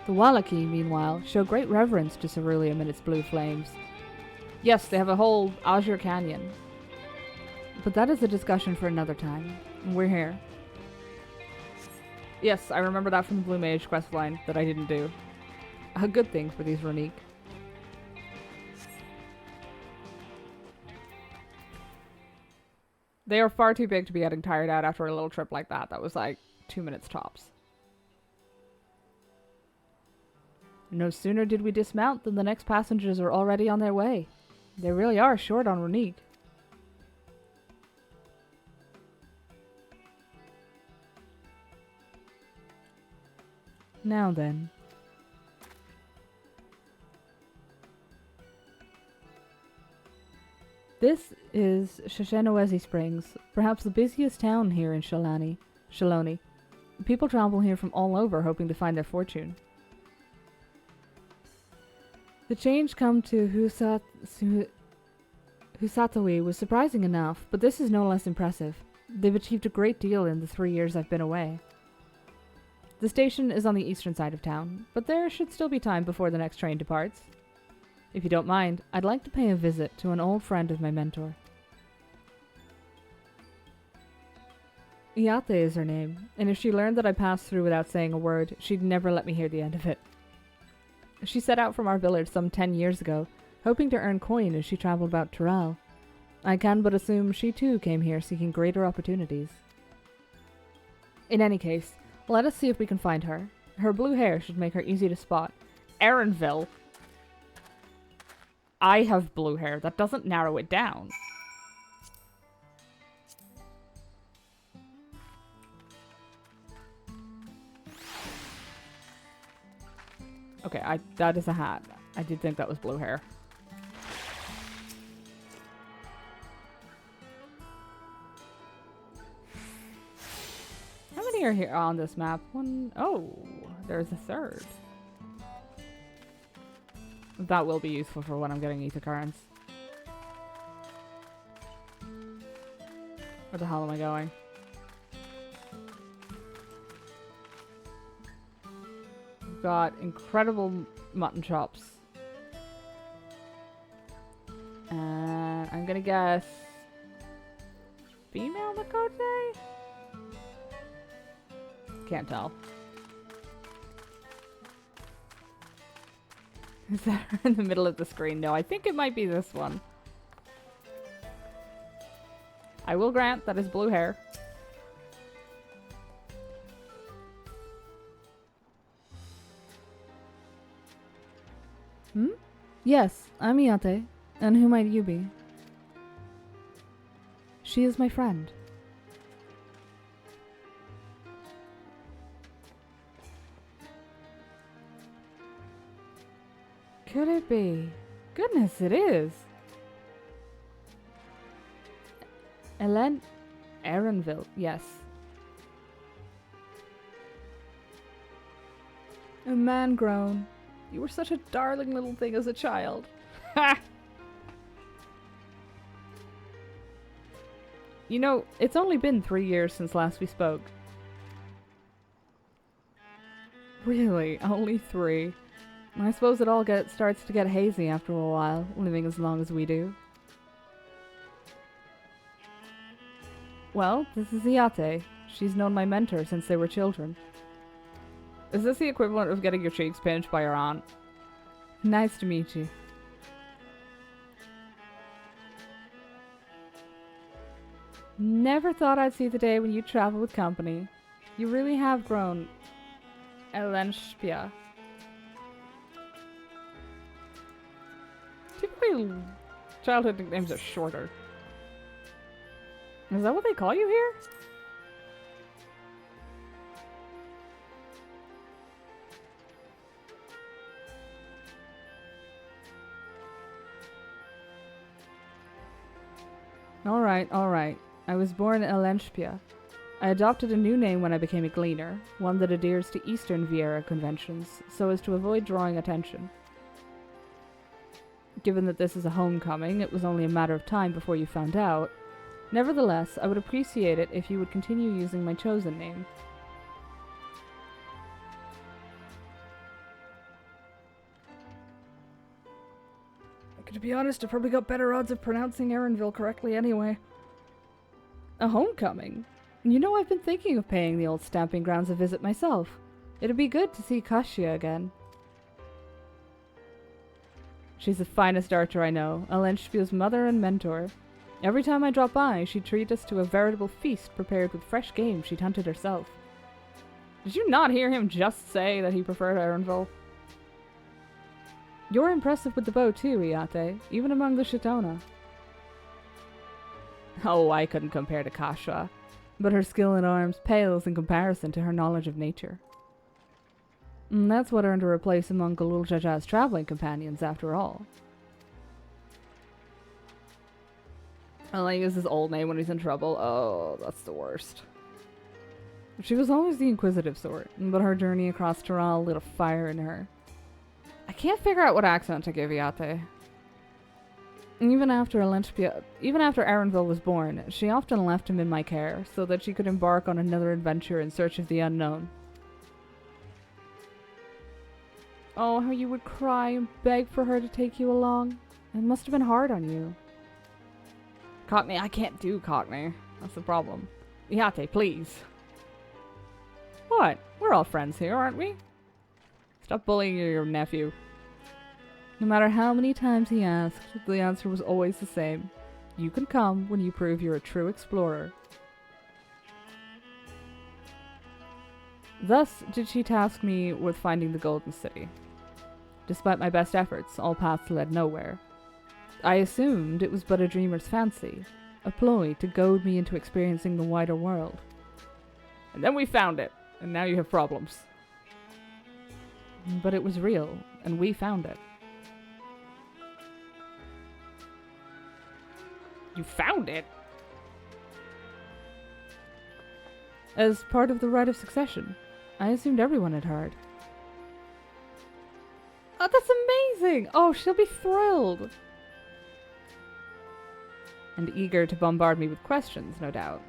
The Wallaki, meanwhile, show great reverence to ceruleum and its blue flames. Yes, they have a whole azure canyon. But that is a discussion for another time. We're here. Yes, I remember that from the Blue Mage questline that I didn't do. A good thing for these Ronique. They are far too big to be getting tired out after a little trip like that. That was like 2 minutes tops. No sooner did we dismount than the next passengers are already on their way. They really are short on Ronique. Now then. This is Shaaloani Springs, perhaps the busiest town here in Shaaloani. People travel here from all over hoping to find their fortune. The change come to Husatawi was surprising enough, but this is no less impressive. They've achieved a great deal in the 3 years I've been away. The station is on the eastern side of town, but there should still be time before the next train departs. If you don't mind, I'd like to pay a visit to an old friend of my mentor. Iate is her name, and if she learned that I passed through without saying a word, she'd never let me hear the end of it. She set out from our village some 10 years ago, hoping to earn coin as she traveled about Tural. I can but assume she too came here seeking greater opportunities. In any case, let us see if we can find her. Her blue hair should make her easy to spot. Erenville! I have blue hair. That doesn't narrow it down. Okay, that is a hat. I did think that was blue hair. How many are here on this map? One. Oh, there's a third. That will be useful for when I'm getting ether currents. Where the hell am I going? We've got incredible mutton chops. And I'm gonna guess... female Makote? Can't tell. Is that her in the middle of the screen? No, I think it might be this one. I will grant that is blue hair. Hmm? Yes, I'm Iate. And who might you be? She is my friend. Could it be? Goodness, it is. Erenville, yes. A man grown. You were such a darling little thing as a child. Ha! You know, it's only been 3 years since last we spoke. Really, only 3. I suppose it all starts to get hazy after a while, living as long as we do. Well, this is Iate. She's known my mentor since they were children. Is this the equivalent of getting your cheeks pinched by your aunt? Nice to meet you. Never thought I'd see the day when you travel with company. You really have grown. Elenspia. Typically, childhood nicknames are shorter. Is that what they call you here? Alright. I was born in Elenspia. I adopted a new name when I became a gleaner, one that adheres to Eastern Viera conventions, so as to avoid drawing attention. Given that this is a homecoming, it was only a matter of time before you found out. Nevertheless, I would appreciate it if you would continue using my chosen name. To be honest, I probably got better odds of pronouncing Erenville correctly anyway. A homecoming? You know, I've been thinking of paying the old stamping grounds a visit myself. It'd be good to see Kashia again. She's the finest archer I know, Elenspia's mother and mentor. Every time I drop by, she'd treat us to a veritable feast prepared with fresh game she'd hunted herself. Did you not hear him just say that he preferred Erenville? You're impressive with the bow too, Iate, even among the Shitona. Oh, I couldn't compare to Kashua, but her skill in arms pales in comparison to her knowledge of nature. And that's what earned her a place among Galul Jaja's traveling companions, after all. I like his old name when he's in trouble. Oh, that's the worst. She was always the inquisitive sort, but her journey across Taral lit a fire in her. I can't figure out what accent to give Iate. Even after Erenville was born, she often left him in my care, so that she could embark on another adventure in search of the unknown. Oh, how you would cry and beg for her to take you along. It must have been hard on you. Cockney, I can't do Cockney. That's the problem. Iate, please. What? We're all friends here, aren't we? Stop bullying your nephew. No matter how many times he asked, the answer was always the same. You can come when you prove you're a true explorer. Thus did she task me with finding the Golden City. Despite my best efforts, all paths led nowhere. I assumed it was but a dreamer's fancy, a ploy to goad me into experiencing the wider world. And then we found it, and now you have problems. But it was real, and we found it. You found it? As part of the rite of succession. I assumed everyone had heard. Oh, that's amazing! Oh, she'll be thrilled! And eager to bombard me with questions, no doubt.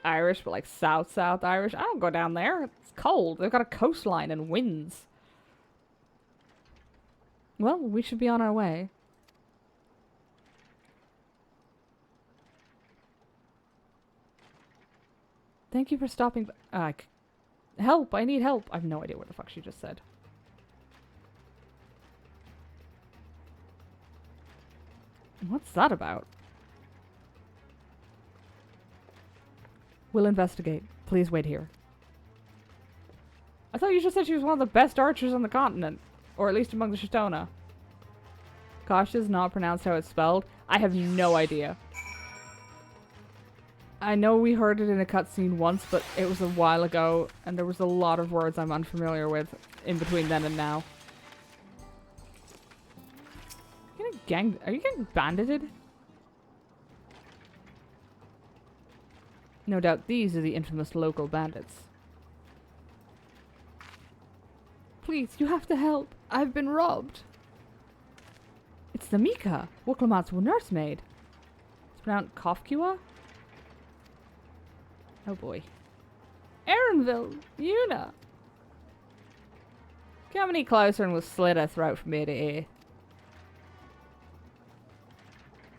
Irish, but like South Irish. I don't go down there. It's cold. They've got a coastline and winds. Well, we should be on our way. Thank you for stopping by. Help! I need help! I have no idea what the fuck she just said. What's that about? We'll investigate. Please wait here. I thought you just said she was one of the best archers on the continent. Or at least among the Shaaloani. Kosh is not pronounced how it's spelled. I have no idea. I know we heard it in a cutscene once, but it was a while ago, and there was a lot of words I'm unfamiliar with in between then and now. Are you getting bandited? No doubt these are the infamous local bandits. Please, you have to help. I've been robbed. It's the Mika, Wuklamat's nursemaid. It's pronounced Kofkua? Oh boy. Erinville, Una. Come any closer and we'll slit her throat from ear to ear.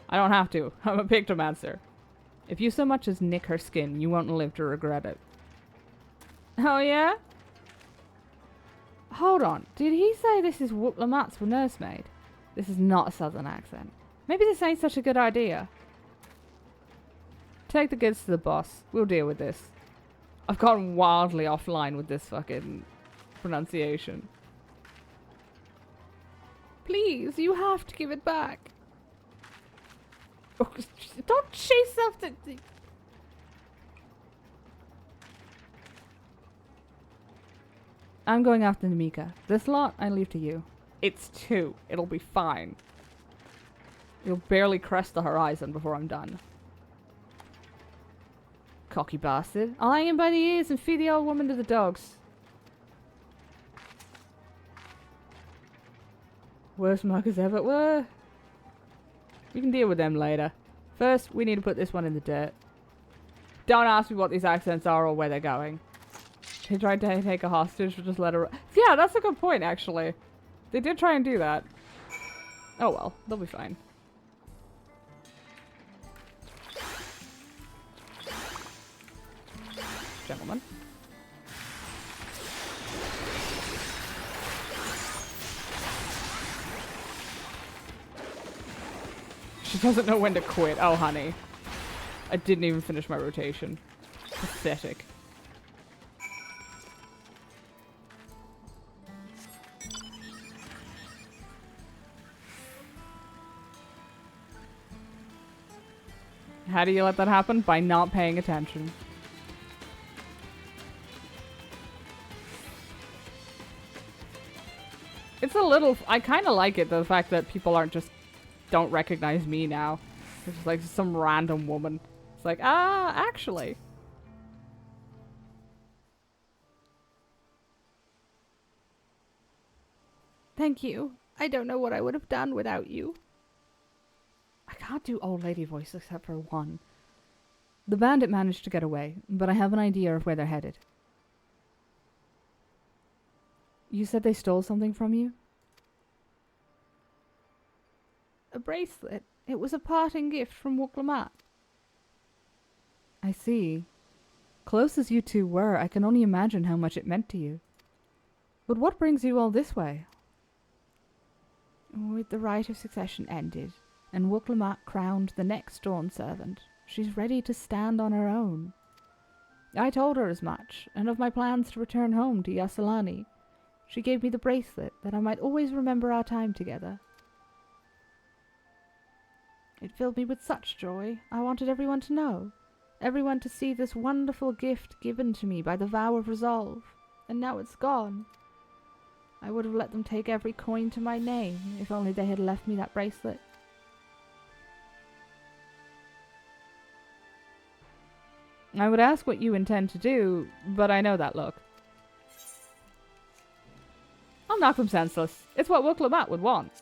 I don't have to. I'm a pictomancer. If you so much as nick her skin, you won't live to regret it. Oh yeah? Hold on. Did he say this is Wuklamat's nursemaid? This is not a southern accent. Maybe this ain't such a good idea. Take the goods to the boss. We'll deal with this. I've gone wildly offline with this fucking pronunciation. Please, you have to give it back. Oh, don't chase after... I'm going after Namika. This lot, I leave to you. It's 2. It'll be fine. You'll barely crest the horizon before I'm done. Cocky bastard. I'll hang him by the ears and feed the old woman to the dogs. Worst muggers ever were. We can deal with them later. First, we need to put this one in the dirt. Don't ask me what these accents are or where they're going. They tried to take a hostage, but just let her... Yeah, that's a good point, actually. They did try and do that. Oh well, they'll be fine. Gentlemen. She doesn't know when to quit. Oh, honey. I didn't even finish my rotation. Pathetic. How do you let that happen? By not paying attention. It's a little... I kind of like it, the fact that people aren't just... don't recognize me now. It's just like some random woman. It's like, actually. Thank you. I don't know what I would have done without you. I can't do old lady voice except for one. The bandit managed to get away, but I have an idea of where they're headed. You said they stole something from you? A bracelet. It was a parting gift from Wuklamat. I see. Close as you two were, I can only imagine how much it meant to you. But what brings you all this way? With the right of succession ended, and Wuklamat crowned the next Dawn servant, she's ready to stand on her own. I told her as much, and of my plans to return home to Shaaloani. She gave me the bracelet that I might always remember our time together. It filled me with such joy. I wanted everyone to know. Everyone to see this wonderful gift given to me by the vow of resolve. And now it's gone. I would have let them take every coin to my name, if only they had left me that bracelet. I would ask what you intend to do, but I know that look. I'll knock them senseless. It's what Wuklomat would want.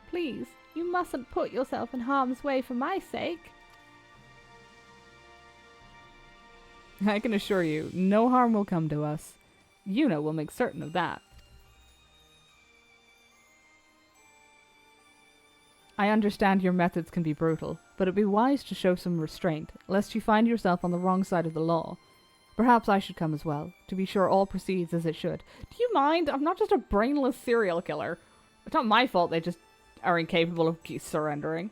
Please, you mustn't put yourself in harm's way for my sake. I can assure you, no harm will come to us. Yuna will make certain of that. I understand your methods can be brutal, but it'd be wise to show some restraint, lest you find yourself on the wrong side of the law. Perhaps I should come as well, to be sure all proceeds as it should. Do you mind? I'm not just a brainless serial killer. It's not my fault they just are incapable of surrendering.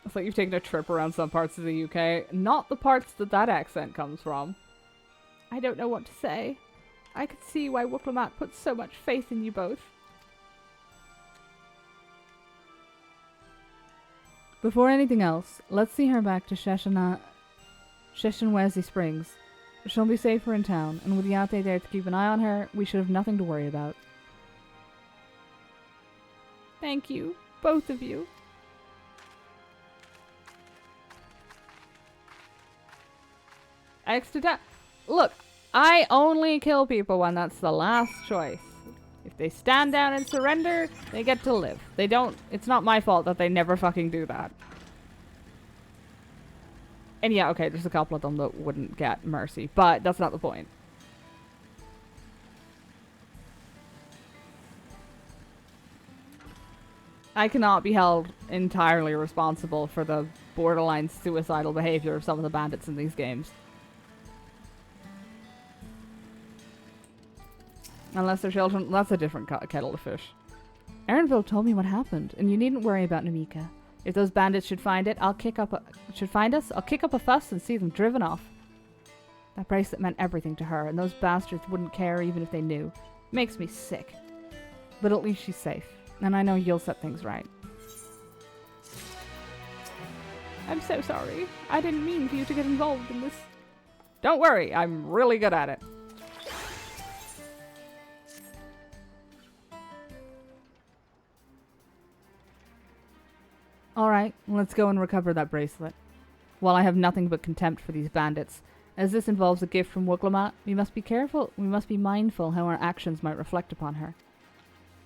It's like you've taken a trip around some parts of the UK, not the parts that that accent comes from. I don't know what to say. I could see why Wuklomat put so much faith in you both. Before anything else, let's see her back to Sheshenwezi Springs. She'll be safer in town, and with Yate there to keep an eye on her, we should have nothing to worry about. Thank you, both of you. Look, I only kill people when that's the last choice. If they stand down and surrender, they get to live. They don't... It's not my fault that they never fucking do that. And yeah, okay, there's a couple of them that wouldn't get mercy, but that's not the point. I cannot be held entirely responsible for the borderline suicidal behavior of some of the bandits in these games. Unless they're children, that's a different kettle of fish. Erinville told me what happened, and you needn't worry about Namika. If those bandits should find it, I'll kick up a fuss and see them driven off. That bracelet meant everything to her, and those bastards wouldn't care even if they knew. Makes me sick. But at least she's safe, and I know you'll set things right. I'm so sorry. I didn't mean for you to get involved in this. Don't worry, I'm really good at it. Alright, let's go and recover that bracelet. While I have nothing but contempt for these bandits, as this involves a gift from Wuklomat, we must be careful, we must be mindful how our actions might reflect upon her.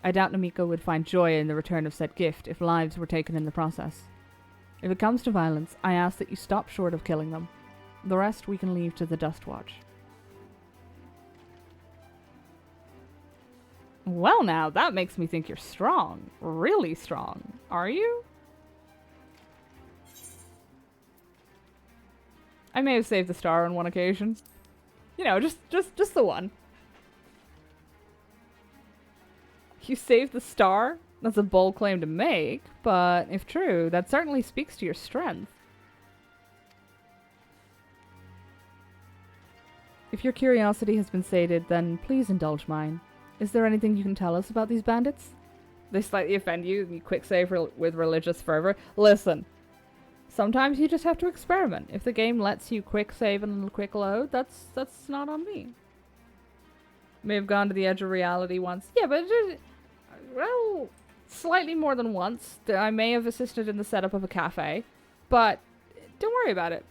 I doubt Namiko would find joy in the return of said gift if lives were taken in the process. If it comes to violence, I ask that you stop short of killing them. The rest we can leave to the Dust Watch. Well now, that makes me think you're strong. Really strong. Are you? I may have saved the star on one occasion. You know, just the one. You saved the star? That's a bold claim to make, but if true, that certainly speaks to your strength. If your curiosity has been sated, then please indulge mine. Is there anything you can tell us about these bandits? They slightly offend you, and you quick save with religious fervor. Listen. Sometimes you just have to experiment. If the game lets you quick save and quick load, that's not on me. May have gone to the edge of reality once. Yeah, but well, slightly more than once. I may have assisted in the setup of a cafe, but don't worry about it.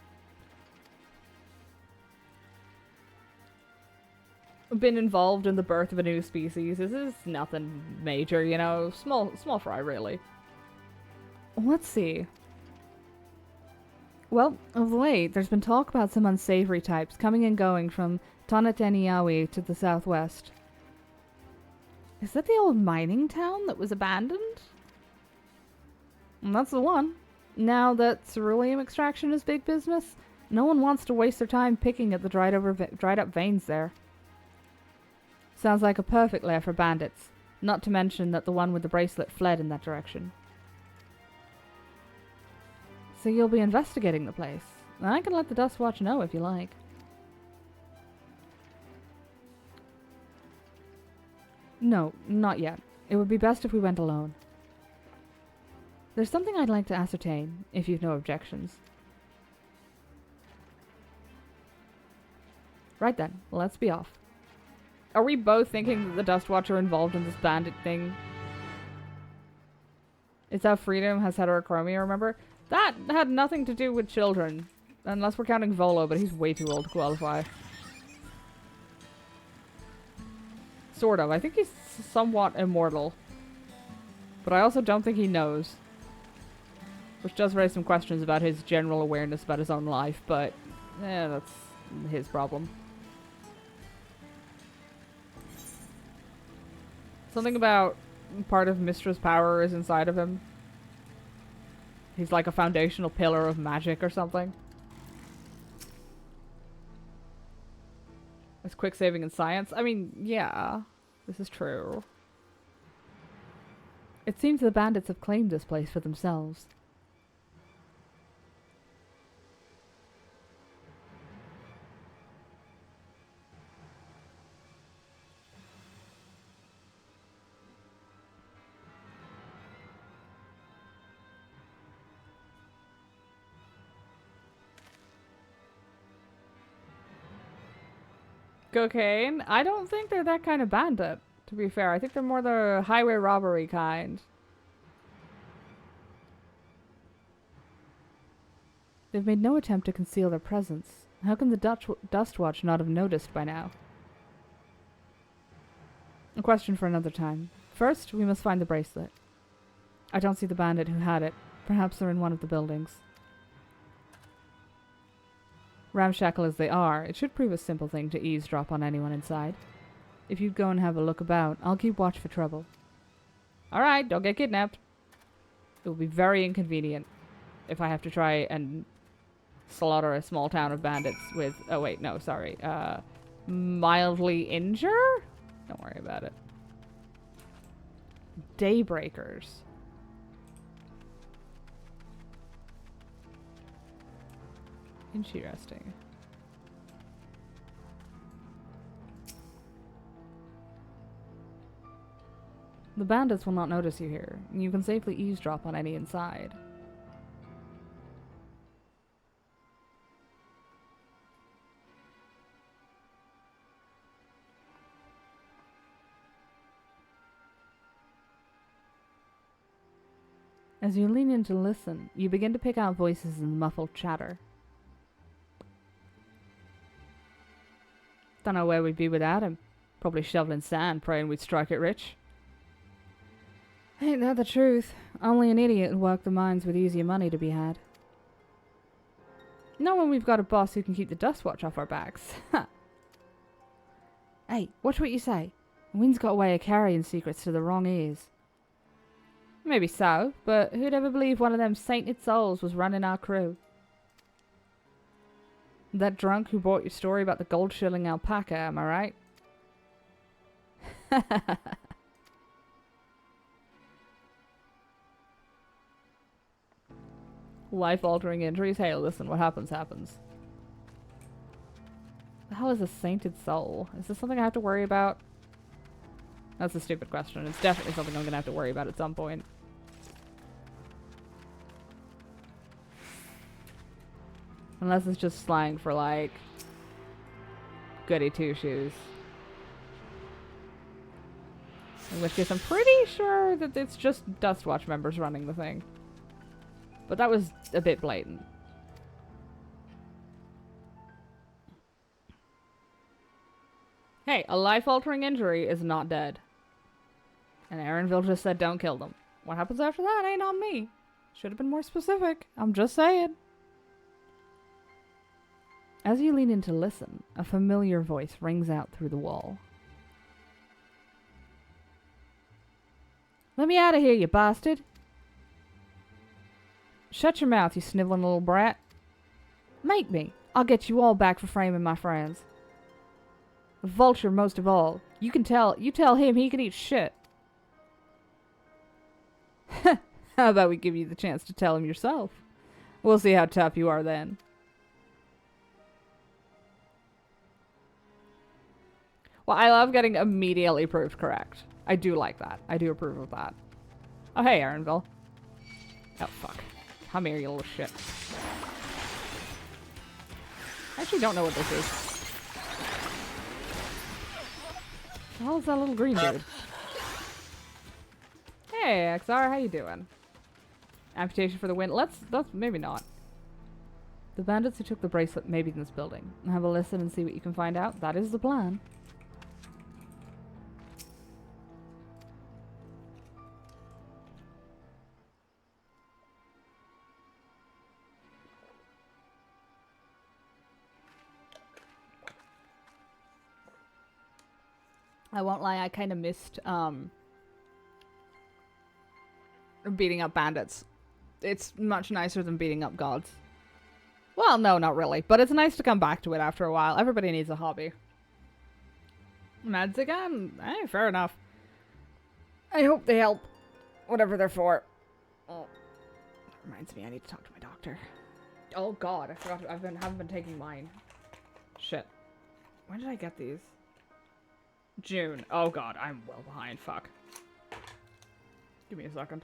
Been involved in the birth of a new species. This is nothing major, you know, small fry really. Let's see. Well, of late, there's been talk about some unsavory types coming and going from Tonateniawi to the southwest. Is that the old mining town that was abandoned? That's the one. Now that ceruleum extraction is big business, no one wants to waste their time picking at the dried up veins there. Sounds like a perfect lair for bandits, not to mention that the one with the bracelet fled in that direction. So you'll be investigating the place. I can let the Dust Watch know if you like. No, not yet. It would be best if we went alone. There's something I'd like to ascertain, if you've no objections. Right then, let's be off. Are we both thinking that the Dust Watch are involved in this bandit thing? It's how freedom has heterochromia, remember? That had nothing to do with children. Unless we're counting Volo, but he's way too old to qualify. Sort of. I think he's somewhat immortal. But I also don't think he knows. Which does raise some questions about his general awareness about his own life, but that's his problem. Something about part of Mystra's power is inside of him. He's like a foundational pillar of magic or something. It's quick saving in science. I mean, yeah, this is true. It seems the bandits have claimed this place for themselves. Cocaine? I don't think they're that kind of bandit, to be fair. I think they're more the highway robbery kind. They've made no attempt to conceal their presence. How can the Dustwatch not have noticed by now? A question for another time. First, we must find the bracelet. I don't see the bandit who had it. Perhaps they're in one of the buildings. Ramshackle as they are, it should prove a simple thing to eavesdrop on anyone inside. If you'd go and have a look about, I'll keep watch for trouble. Alright, don't get kidnapped. It will be very inconvenient if I have to try and slaughter a small town of bandits with... Oh wait, no, sorry. Mildly injure? Don't worry about it. Daybreakers. Interesting. The bandits will not notice you here, and you can safely eavesdrop on any inside. As you lean in to listen, you begin to pick out voices in the muffled chatter. Don't know where we'd be without him. Probably shoveling sand, praying we'd strike it rich. Ain't that the truth? Only an idiot would work the mines with easier money to be had. Not when we've got a boss who can keep the Dustwatch off our backs. Hey, watch what you say. The wind's got a way of carrying secrets to the wrong ears. Maybe so, but who'd ever believe one of them sainted souls was running our crew? That drunk who bought your story about the gold shilling alpaca, am I right? Life-altering injuries? Hey, listen, what happens, happens. The hell is a sainted soul? Is this something I have to worry about? That's a stupid question. It's definitely something I'm gonna have to worry about at some point. Unless it's just slang for, like, goody two-shoes. In which case I'm pretty sure that it's just Dustwatch members running the thing. But that was a bit blatant. Hey, a life-altering injury is not dead. And Aaronville just said don't kill them. What happens after that ain't on me. Should have been more specific. I'm just saying. As you lean in to listen, a familiar voice rings out through the wall. Let me out of here, you bastard! Shut your mouth, you sniveling little brat. Make me. I'll get you all back for framing my friends. The vulture most of all. You tell him he can eat shit. How about we give you the chance to tell him yourself? We'll see how tough you are then. Well, I love getting immediately proved correct. I do like that. I do approve of that. Oh, hey, Aaronville. Oh, fuck. Come here, you little shit. I actually don't know what this is. The hell is that little green dude? Hey, XR, how you doing? Amputation for the win. Let's maybe not. The bandits who took the bracelet may be in this building. Have a listen and see what you can find out. That is the plan. I won't lie, I kind of missed beating up bandits. It's much nicer than beating up gods. Well, no, not really. But it's nice to come back to it after a while. Everybody needs a hobby. Meds again? Eh, fair enough. I hope they help. Whatever they're for. Oh, that reminds me, I need to talk to my doctor. Oh god, I forgot. Haven't been taking mine. Shit. When did I get these? June. Oh god, I'm well behind. Fuck. Give me a second.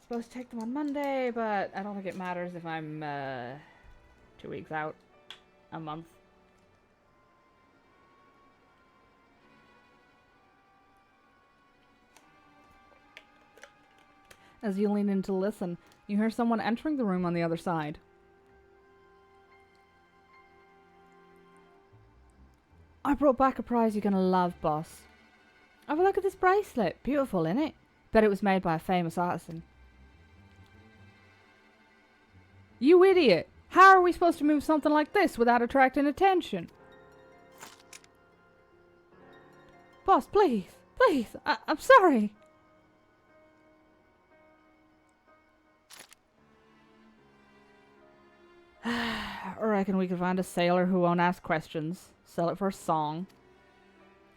Supposed to take them on Monday, but I don't think it matters if I'm 2 weeks out. A month. As you lean in to listen, you hear someone entering the room on the other side. I brought back a prize you're gonna love, boss. Have a look at this bracelet. Beautiful, innit? Bet it was made by a famous artisan. You idiot! How are we supposed to move something like this without attracting attention? Boss, please. Please. I'm sorry. I reckon we could find a sailor who won't ask questions. Sell it for a song.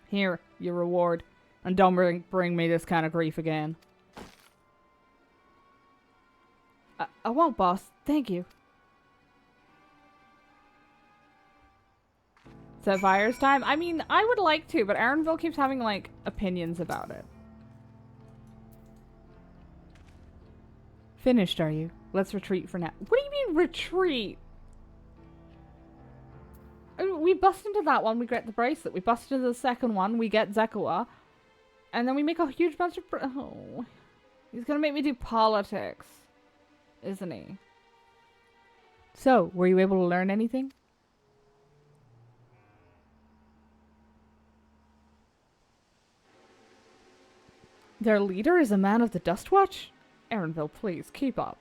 Here, your reward. And don't bring me this kind of grief again. I won't, boss. Thank you. Set fires time? I mean, I would like to, but Aaronville keeps having, like, opinions about it. Finished, are you? Let's retreat for now. What do you mean, retreat? I mean, we bust into that one, we get the bracelet. We bust into the second one, we get Zekawa. And then we make a huge bunch of... Oh. He's gonna make me do politics. Isn't he? So, were you able to learn anything? Their leader is a man of the Dustwatch? Aaronville, please, keep up.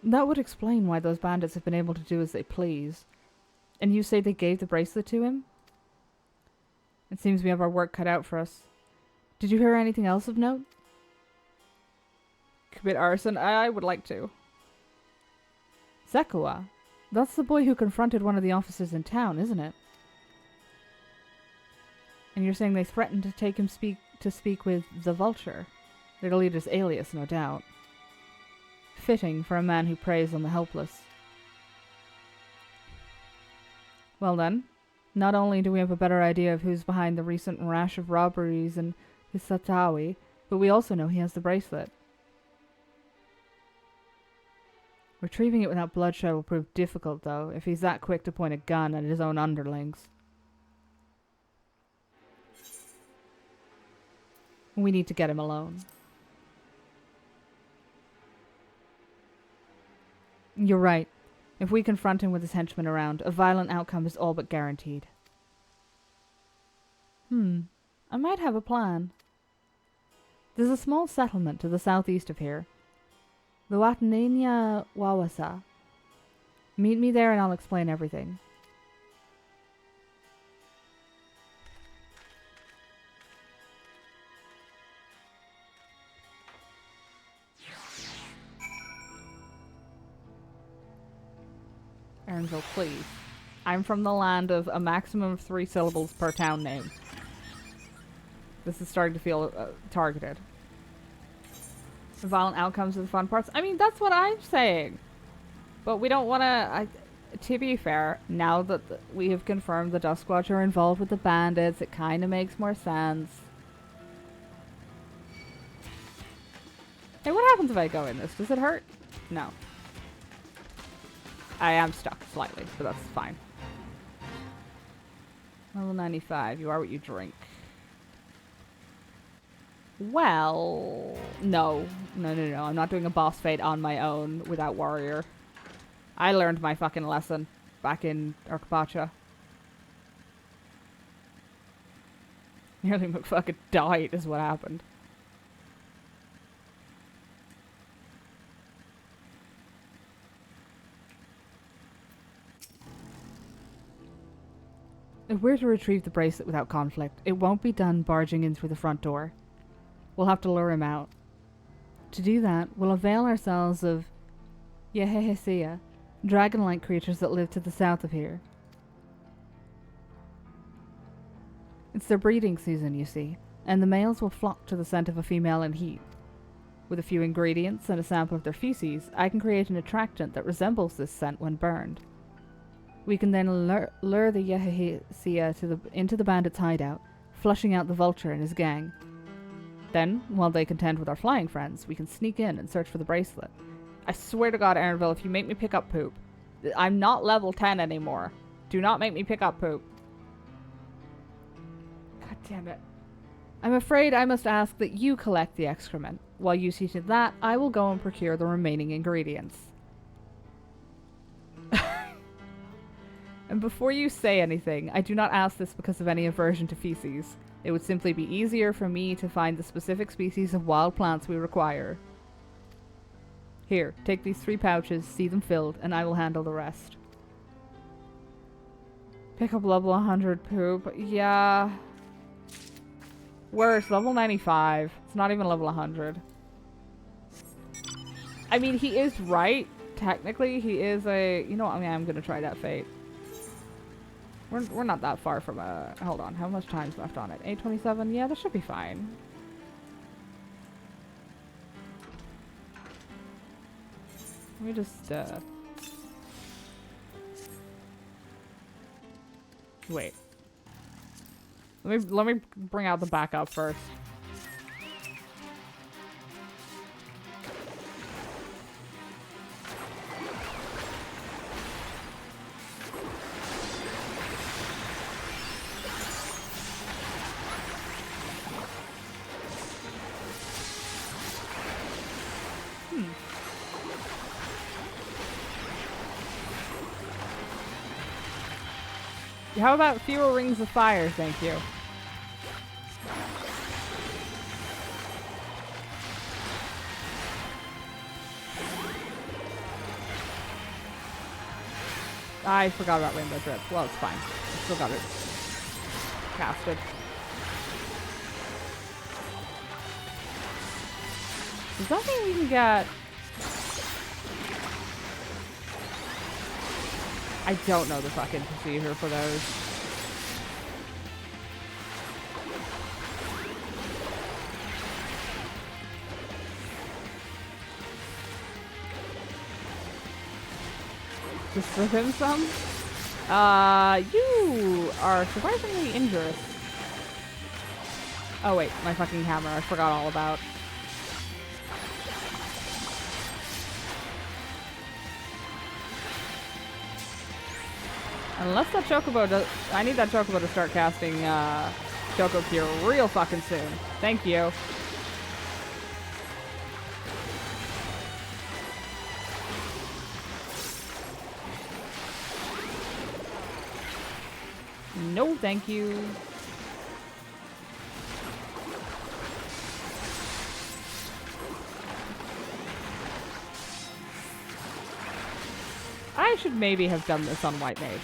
That would explain why those bandits have been able to do as they please. And you say they gave the bracelet to him? It seems we have our work cut out for us. Did you hear anything else of note? Commit arson? I would like to. Zekawa? That's the boy who confronted one of the officers in town, isn't it? And you're saying they threatened to take him to speak with the Vulture? Their leader's alias, no doubt. Fitting for a man who preys on the helpless. Well then, not only do we have a better idea of who's behind the recent rash of robberies in Hisatawi, but we also know he has the bracelet. Retrieving it without bloodshed will prove difficult, though, if he's that quick to point a gun at his own underlings. We need to get him alone. You're right. If we confront him with his henchmen around, a violent outcome is all but guaranteed. I might have a plan. There's a small settlement to the southeast of here. The Watnania Wawasa. Meet me there and I'll explain everything. Aaronville, please. I'm from the land of a maximum of 3 syllables per town name. This is starting to feel targeted. The violent outcomes of the fun parts. I mean, that's what I'm saying. But we don't want to... To be fair, now that we have confirmed the Duskwatch are involved with the bandits, it kind of makes more sense. Hey, what happens if I go in this? Does it hurt? No. I am stuck slightly, but that's fine. Level 95. You are what you drink. Well, no. No, no, no. I'm not doing a boss fight on my own without warrior. I learned my fucking lesson back in Arcapacha. Nearly McFucking died is what happened. If we're to retrieve the bracelet without conflict, it won't be done barging in through the front door. We'll have to lure him out. To do that, we'll avail ourselves of Yehehesia, dragon-like creatures that live to the south of here. It's their breeding season, you see, and the males will flock to the scent of a female in heat. With a few ingredients and a sample of their feces, I can create an attractant that resembles this scent when burned. We can then lure the Yehehesia into the bandit's hideout, flushing out the vulture and his gang. Then, while they contend with our flying friends, we can sneak in and search for the bracelet. I swear to God, Aaronville, if you make me pick up poop, I'm not level 10 anymore. Do not make me pick up poop. God damn it. I'm afraid I must ask that you collect the excrement. While you see to that, I will go and procure the remaining ingredients. And before you say anything, I do not ask this because of any aversion to feces. It would simply be easier for me to find the specific species of wild plants we require. Here, take these 3 pouches, see them filled, and I will handle the rest. Pick up level 100 poop. Yeah. Worse, level 95. It's not even level 100. I mean, he is right. Technically, he is a... You know what? I mean, I'm going to try that fate. We're not that far from a... Hold on. How much time's left on it? 8:27? Yeah, that should be fine. Let me just, wait. Let me bring out the backup first. How about fewer rings of fire, thank you. I forgot about Rainbow Drip. Well, it's fine. I still got it casted. Does that mean we can get... I don't know the fucking procedure for those. Just slip him some? You are surprisingly injurious. Oh wait, my fucking hammer I forgot all about. Unless that Chocobo does... I need that Chocobo to start casting, Choco Cure real fucking soon. Thank you. No, thank you. I should maybe have done this on White Mage.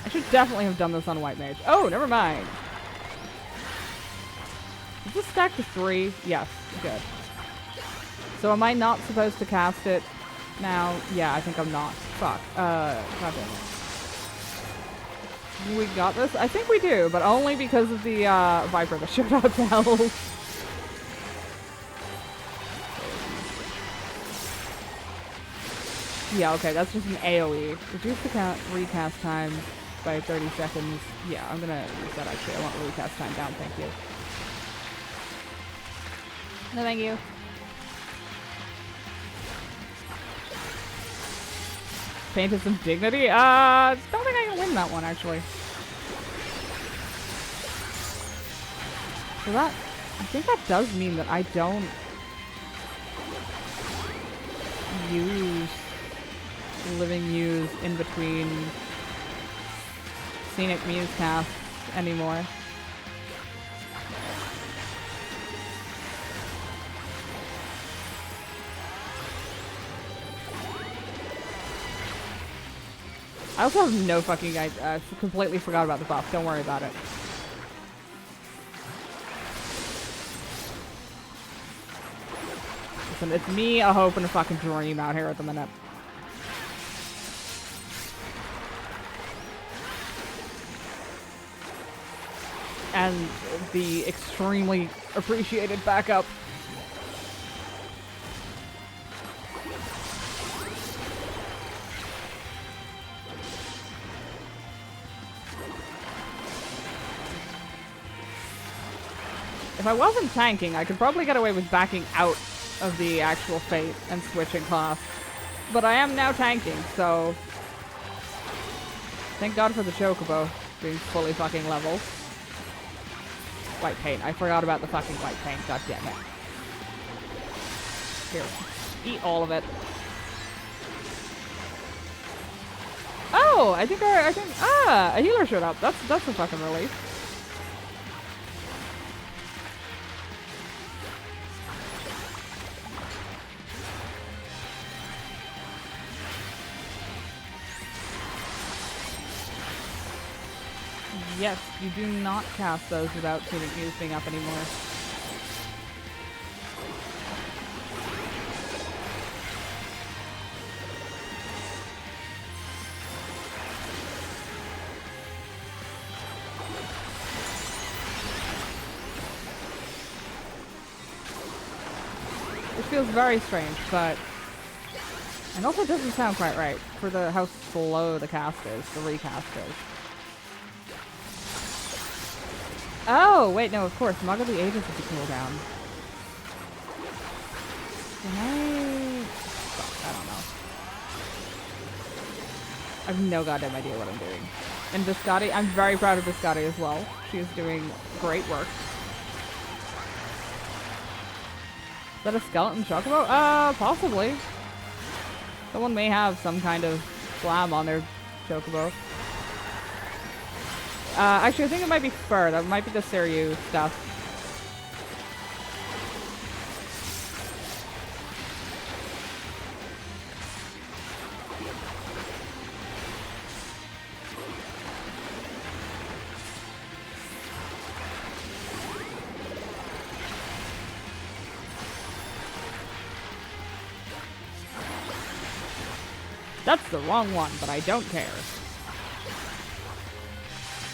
I should definitely have done this on White Mage. Oh, never mind. Is this stack to 3? Yes, good. So am I not supposed to cast it now? Yeah, I think I'm not. Fuck. God damn it. We got this? I think we do, but only because of the Viper that showed up to help. Yeah, okay, that's just an AoE. Reduce the recast time by 30 seconds. Yeah, I'm gonna use that actually. I want the recast time down, thank you. No, thank you. Painted some dignity? Don't think I can win that one, actually. So that, I think that does mean that I don't use Living Muse in between Scenic Muse casts anymore. I also have no fucking idea. I completely forgot about the buff. Don't worry about it. Listen, it's me, a hope, and a fucking dream out here at the minute. And the extremely appreciated backup. If I wasn't tanking, I could probably get away with backing out of the actual Fate and switching class. But I am now tanking, so thank God for the Chocobo being fully fucking level. White paint. I forgot about the fucking white paint. God damn it. Here. Eat all of it. Oh! I think a healer showed up. That's a fucking relief. Yes, you do not cast those without Scenic Muse being up anymore. It feels very strange, but... And also doesn't sound quite right for the how slow the cast is, the recast is. Oh, wait, no, of course. Mug of the Ages is the cooldown. Can I... Fuck, I don't know. I have no goddamn idea what I'm doing. And Biscotti, I'm very proud of Biscotti as well. She is doing great work. Is that a skeleton chocobo? Possibly. Someone may have some kind of slam on their chocobo. Actually, I think it might be fur. That might be the Siryu stuff. That's the wrong one, but I don't care.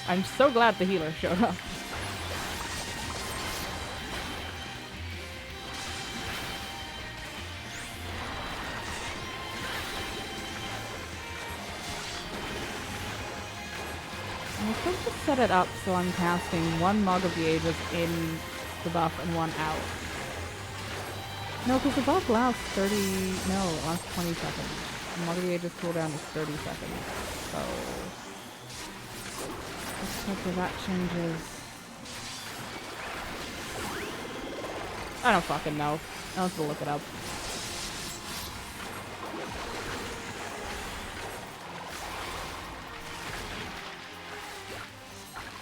I'm so glad the healer showed up. I'm supposed to set it up so I'm casting one Mug of the Ages in the buff and one out. No, because the buff lasts 30... No, it lasts 20 seconds. The Mug of the Ages cooldown is 30 seconds. So... Hopefully that changes. I don't fucking know. I'll have to look it up.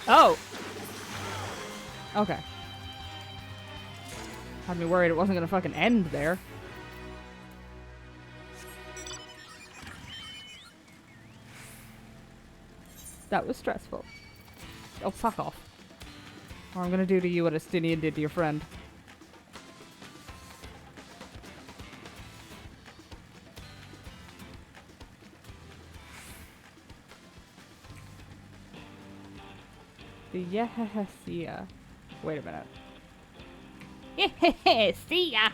Oh! Okay. Had me worried it wasn't gonna fucking end there. That was stressful. Oh, fuck off. Or I'm gonna do to you what Estinian did to your friend. The yeah, wait a minute. See ya!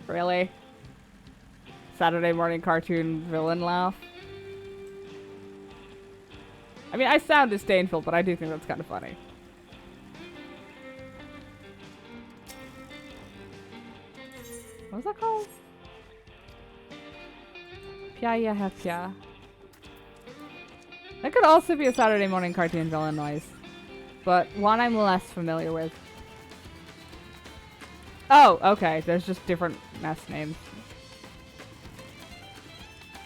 Really? Saturday morning cartoon villain laugh? I mean, I sound disdainful, but I do think that's kind of funny. What was that called? Pya ya ha pya. That could also be a Saturday morning cartoon villain noise. but one I'm less familiar with. Oh, okay. There's just different mess names.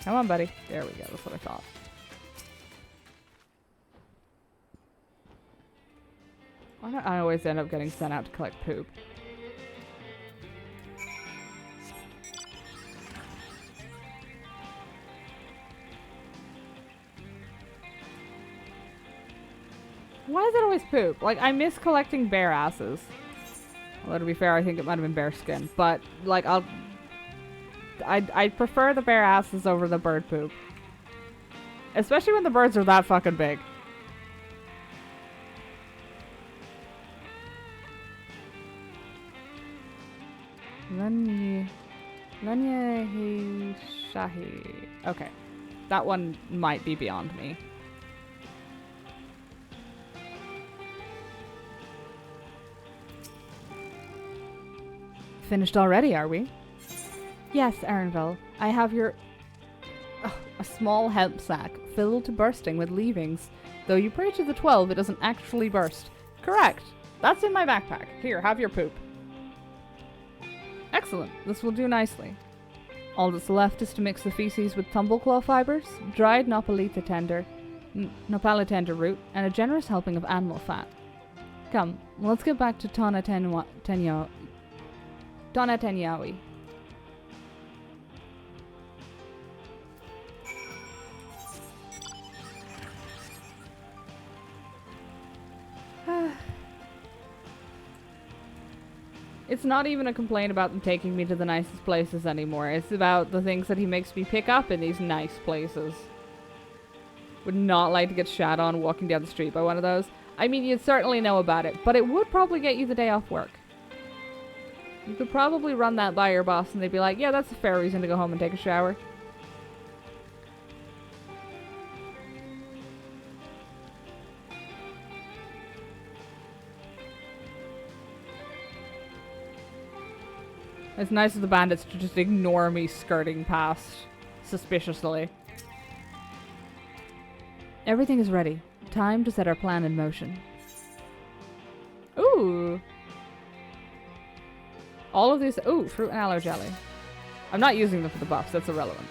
Come on, buddy. There we go. That's what I thought. Why do I always end up getting sent out to collect poop? Why is it always poop? Like, I miss collecting bear asses. Although, to be fair, I think it might have been bear skin. But, like, I'd prefer the bear asses over the bird poop. Especially when the birds are that fucking big. Lanya he Shahi. Okay. That one might be beyond me. Finished already, are we? Yes, Aaronville. I have your... a small hemp sack filled to bursting with leavings. Though you pray to the 12, it doesn't actually burst. Correct. That's in my backpack. Here, have your poop. Excellent. This will do nicely. All that's left is to mix the feces with tumbleclaw fibers, dried nopalita tender root, and a generous helping of animal fat. Come, let's get back to Tana Tenyawi. It's not even a complaint about them taking me to the nicest places anymore. It's about the things that he makes me pick up in these nice places. Would not like to get shat on walking down the street by one of those. I mean, you'd certainly know about it, but it would probably get you the day off work. You could probably run that by your boss and they'd be like, yeah, that's a fair reason to go home and take a shower. It's nice of the bandits to just ignore me skirting past suspiciously. Everything is ready. Time to set our plan in motion. Ooh. All of these... Ooh, fruit and aloe jelly. I'm not using them for the buffs. That's irrelevant.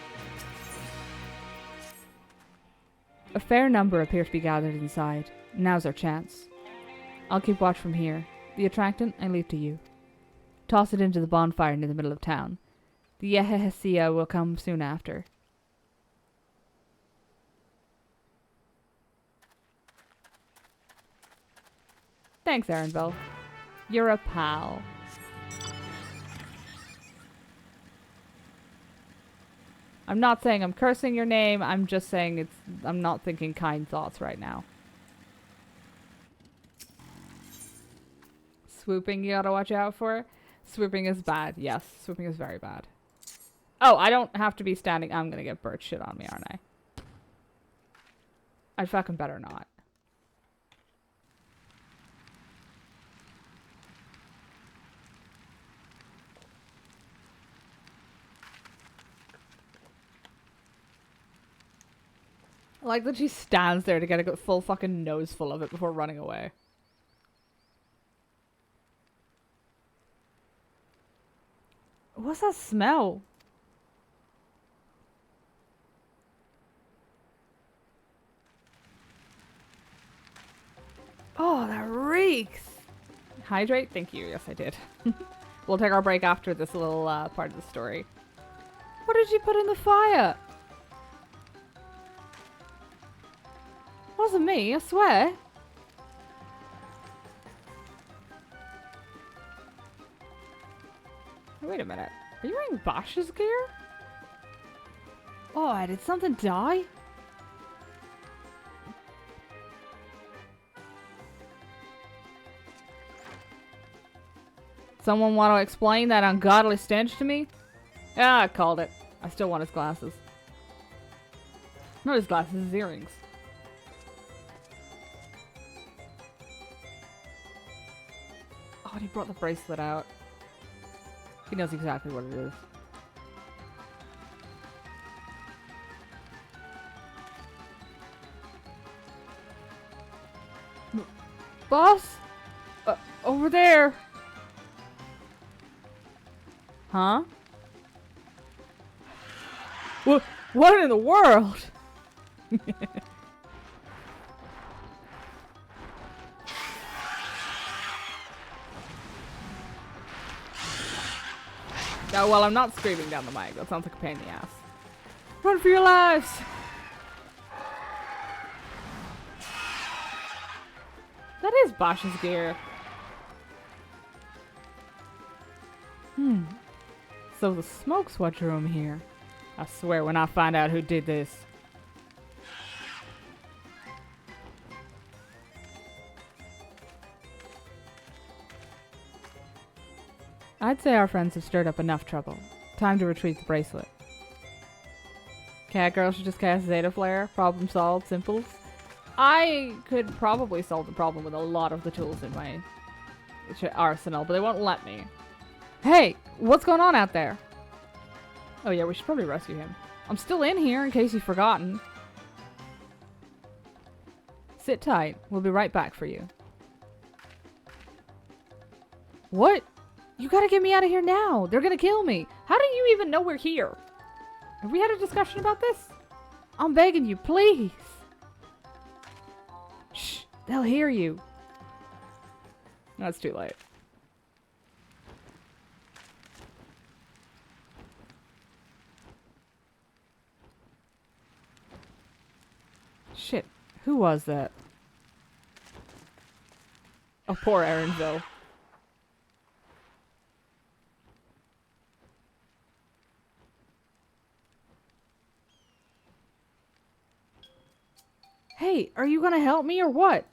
A fair number appear to be gathered inside. Now's our chance. I'll keep watch from here. The attractant, I leave to you. Toss it into the bonfire near the middle of town. The Yehehesia will come soon after. Thanks, Aaronville. You're a pal. I'm not saying I'm cursing your name, I'm just saying I'm not thinking kind thoughts right now. Swooping you gotta watch out for. Swooping is bad. Yes, swooping is very bad. Oh, I don't have to be standing. I'm gonna get bird shit on me, aren't I? I'd fucking better not. I like that she stands there to get a full fucking nose full of it before running away. What's that smell? Oh, that reeks! Hydrate? Thank you. Yes, I did. We'll take our break after this little part of the story. What did you put in the fire? Wasn't me, I swear. Wait a minute. Are you wearing Bosch's gear? Oh, did something die? Someone want to explain that ungodly stench to me? Yeah, I called it. I still want his glasses. Not his glasses, his earrings. Oh, and he brought the bracelet out. He knows exactly what it is. Boss? Over there. Huh? What in the world? Oh, well, I'm not screaming down the mic. That sounds like a pain in the ass. Run for your lives! That is Bosch's gear. So the smoke's what drew him here. I swear when I find out who did this. I'd say our friends have stirred up enough trouble. Time to retrieve the bracelet. Catgirl should just cast Zeta Flare. Problem solved. Simples. I could probably solve the problem with a lot of the tools in my arsenal, but they won't let me. Hey, what's going on out there? Oh yeah, we should probably rescue him. I'm still in here in case you've forgotten. Sit tight. We'll be right back for you. What? You gotta get me out of here now. They're gonna kill me. How do you even know we're here? Have we had a discussion about this? I'm begging you, please. Shh, they'll hear you. That's too late. Shit, who was that? Oh, poor Erenville. Hey, are you gonna help me or what?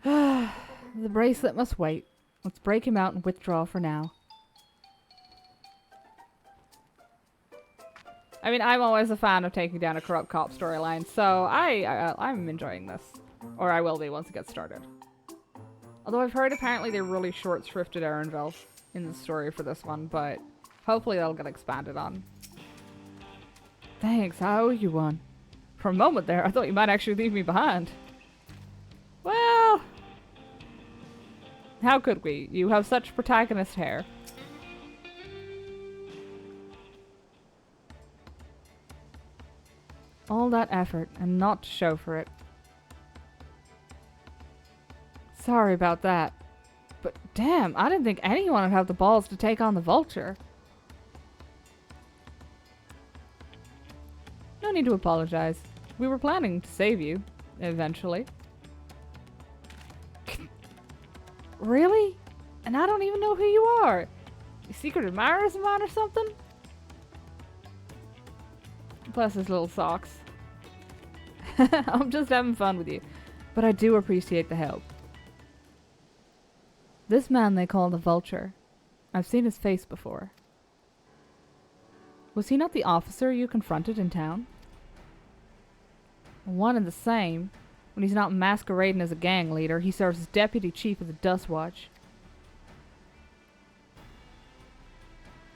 The bracelet must wait. Let's break him out and withdraw for now. I mean, I'm always a fan of taking down a corrupt cop storyline, so I'm enjoying this. Or I will be once it gets started. Although I've heard apparently they really short-shrifted Erenville in the story for this one, but hopefully that'll get expanded on. Thanks, I owe you one. For a moment there, I thought you might actually leave me behind. Well, how could we? You have such protagonist hair. All that effort and not to show for it. Sorry about that. But damn, I didn't think anyone would have the balls to take on the Vulture. No need to apologize. We were planning to save you, eventually. Really? And I don't even know who you are. You secret admirers of mine or something? Bless his little socks. I'm just having fun with you. But I do appreciate the help. This man they call the Vulture. I've seen his face before. Was he not the officer you confronted in town? One and the same. When he's not masquerading as a gang leader, he serves as deputy chief of the Dust Watch.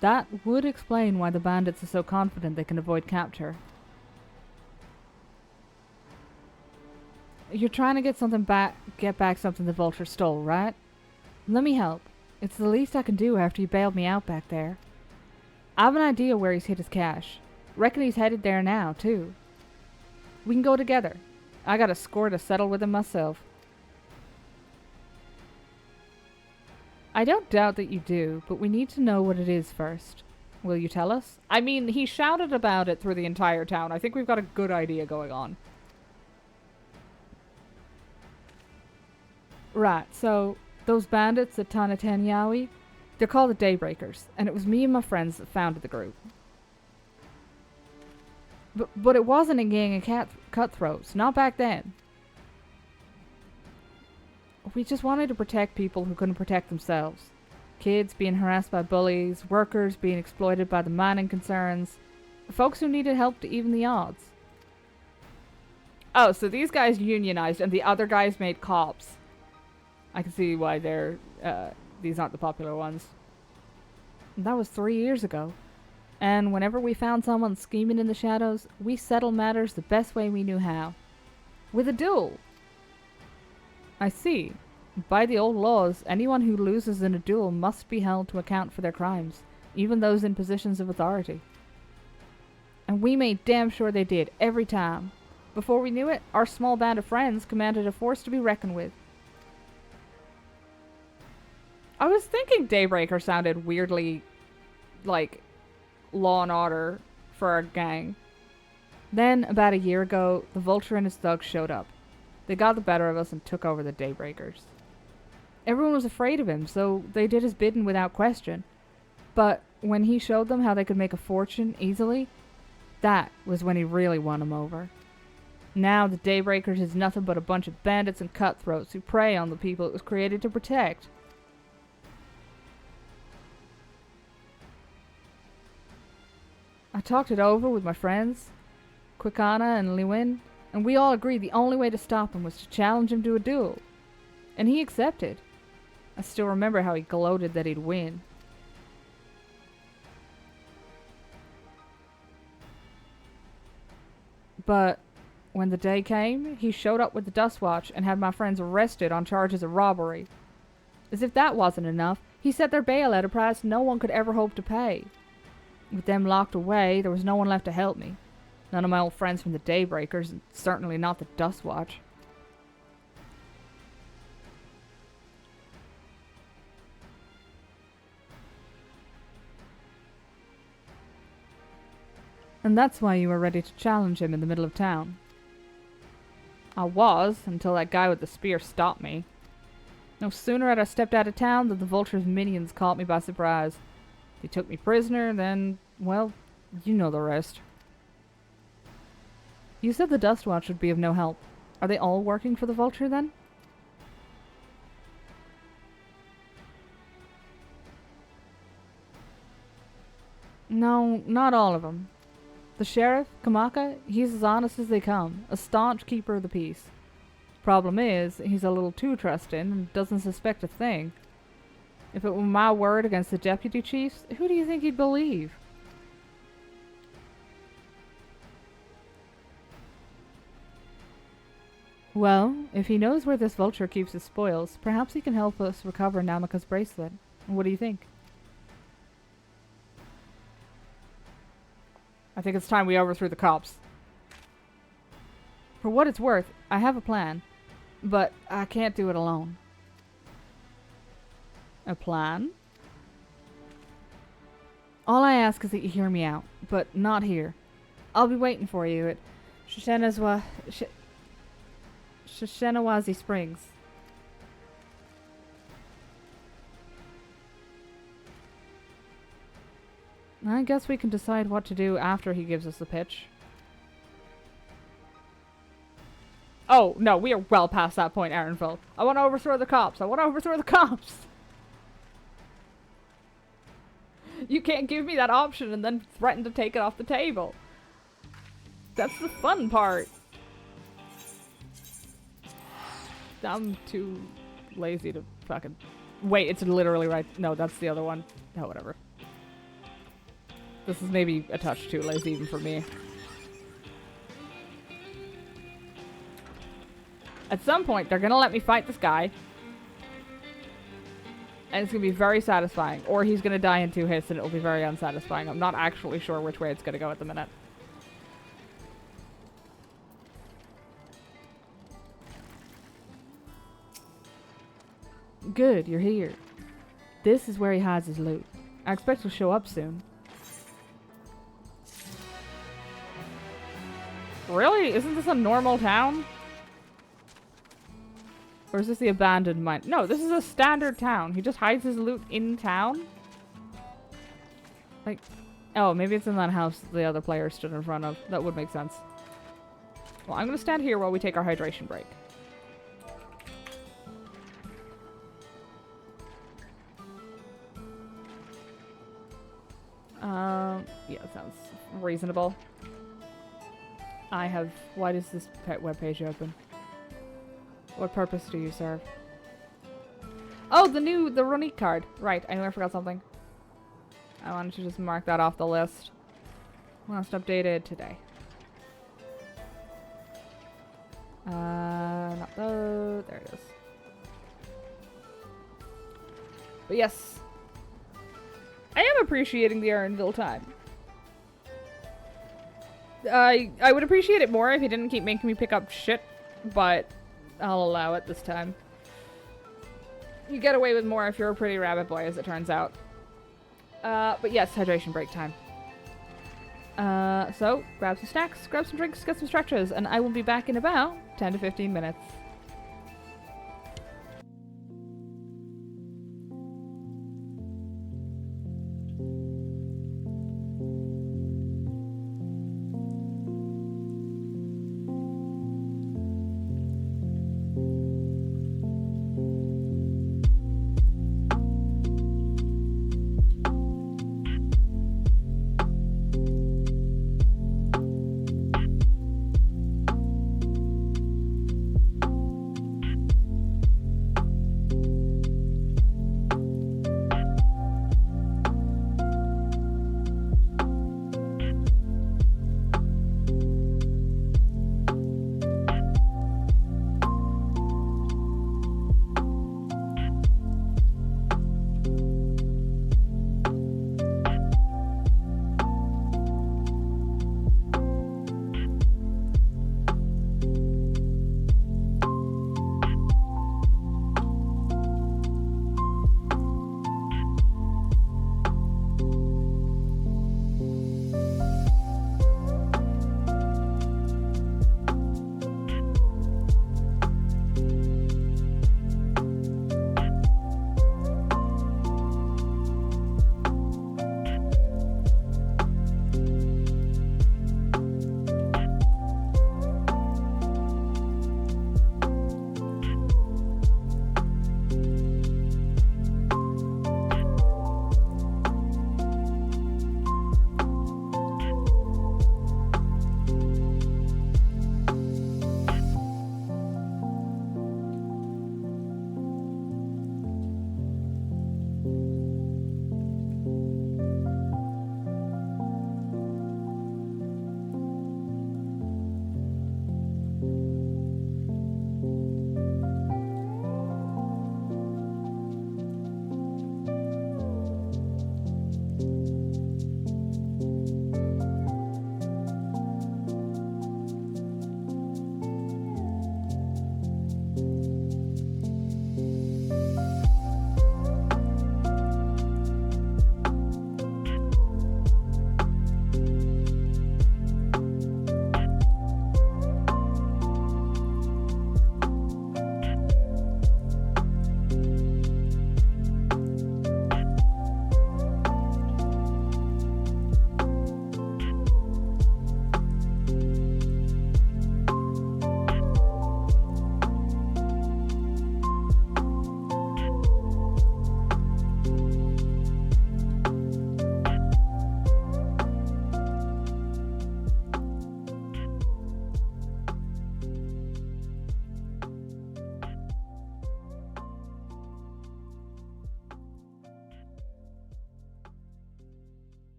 That would explain why the bandits are so confident they can avoid capture. You're trying to get back something the Vulture stole, right? Let me help. It's the least I can do after you bailed me out back there. I have an idea where he's hid his cash. Reckon he's headed there now, too. We can go together. I got a score to settle with him myself. I don't doubt that you do, but we need to know what it is first. Will you tell us? I mean, he shouted about it through the entire town. I think we've got a good idea going on. Right, so those bandits at Tanatanyawi, they're called the Daybreakers, and it was me and my friends that founded the group. But it wasn't a gang of cutthroats, not back then. We just wanted to protect people who couldn't protect themselves. Kids being harassed by bullies, workers being exploited by the mining concerns, folks who needed help to even the odds. Oh, so these guys unionized and the other guys made cops. I can see why these aren't the popular ones. That was 3 years ago. And whenever we found someone scheming in the shadows, we settled matters the best way we knew how. with a duel. I see. By the old laws, anyone who loses in a duel must be held to account for their crimes, even those in positions of authority. And we made damn sure they did, every time. Before we knew it, our small band of friends commanded a force to be reckoned with. I was thinking Daybreaker sounded weirdly like Law and Order for a gang. Then, about a year ago, the Vulture and his thugs showed up. They got the better of us and took over the Daybreakers. Everyone was afraid of him, so they did his bidding without question. But when he showed them how they could make a fortune easily, that was when he really won them over. Now the Daybreakers is nothing but a bunch of bandits and cutthroats who prey on the people it was created to protect. I talked it over with my friends, Quickana and Lewin, and we all agreed the only way to stop him was to challenge him to a duel. And he accepted. I still remember how he gloated that he'd win. But when the day came, he showed up with the Dustwatch and had my friends arrested on charges of robbery. As if that wasn't enough, he set their bail at a price no one could ever hope to pay. With them locked away, there was no one left to help me. None of my old friends from the Daybreakers, and certainly not the Dustwatch. And that's why you were ready to challenge him in the middle of town. I was, until that guy with the spear stopped me. No sooner had I stepped out of town than the Vulture's minions caught me by surprise. They took me prisoner, then, well, you know the rest. You said the Dustwatch would be of no help. Are they all working for the Vulture, then? No, not all of them. The sheriff, Kamaka, he's as honest as they come, a staunch keeper of the peace. Problem is, he's a little too trusting and doesn't suspect a thing. If it were my word against the deputy chiefs, who do you think he'd believe? Well, if he knows where this Vulture keeps his spoils, perhaps he can help us recover Namika's bracelet. What do you think? I think it's time we overthrew the cops. For what it's worth, I have a plan, but I can't do it alone. A plan? All I ask is that you hear me out, but not here. I'll be waiting for you at Shishenawazi Springs. I guess we can decide what to do after he gives us the pitch. Oh, no, we are well past that point, Aaronville. I want to overthrow the cops. I want to overthrow the cops. You can't give me that option and then threaten to take it off the table. That's the fun part. I'm too lazy to fucking... Wait, it's literally right... No, that's the other one. Oh, whatever. This is maybe a touch too lazy even for me. At some point, they're gonna let me fight this guy. And it's gonna be very satisfying. Or he's gonna die in 2 hits and it'll be very unsatisfying. I'm not actually sure which way it's gonna go at the minute. Good, you're here. This is where he hides his loot. I expect he'll show up soon. Really? Isn't this a normal town? Or is this the abandoned mine? No, this is a standard town. He just hides his loot in town? Like, oh, maybe it's in that house the other player stood in front of. That would make sense. Well, I'm gonna stand here while we take our hydration break. Yeah, that sounds reasonable. Why does this pet webpage open? What purpose do you serve? Oh, the Runique card. Right, I knew I forgot something. I wanted to just mark that off the list. Last updated today. Not those. There it is. But yes, I am appreciating the Aaronville time. I would appreciate it more if he didn't keep making me pick up shit, but I'll allow it this time. You get away with more if you're a pretty rabbit boy, as it turns out. But yes, hydration break time. So, grab some snacks, grab some drinks, get some stretches, and I will be back in about 10 to 15 minutes.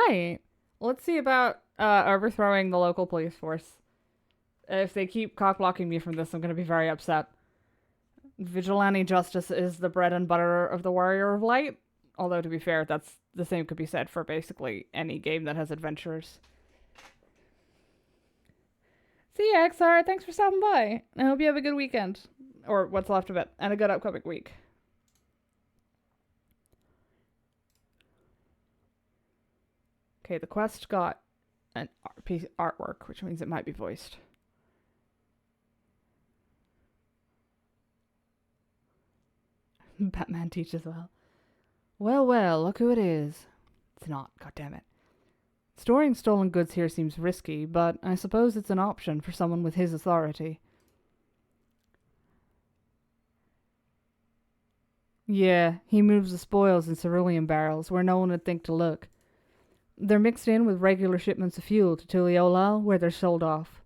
right. Let's see about overthrowing the local police force. If they keep cock-blocking me from this, I'm going to be very upset. Vigilante justice is the bread and butter of the Warrior of Light. Although, to be fair, that's the same could be said for basically any game that has adventures. See ya, XR. Thanks for stopping by. I hope you have a good weekend. Or what's left of it. And a good upcoming week. Okay, the quest got an piece of artwork, which means it might be voiced. Batman teaches well. Well, well, look who it is. It's not, goddammit. Storing stolen goods here seems risky, but I suppose it's an option for someone with his authority. Yeah, he moves the spoils in cerulean barrels where no one would think to look. They're mixed in with regular shipments of fuel to Tuliolal, where they're sold off.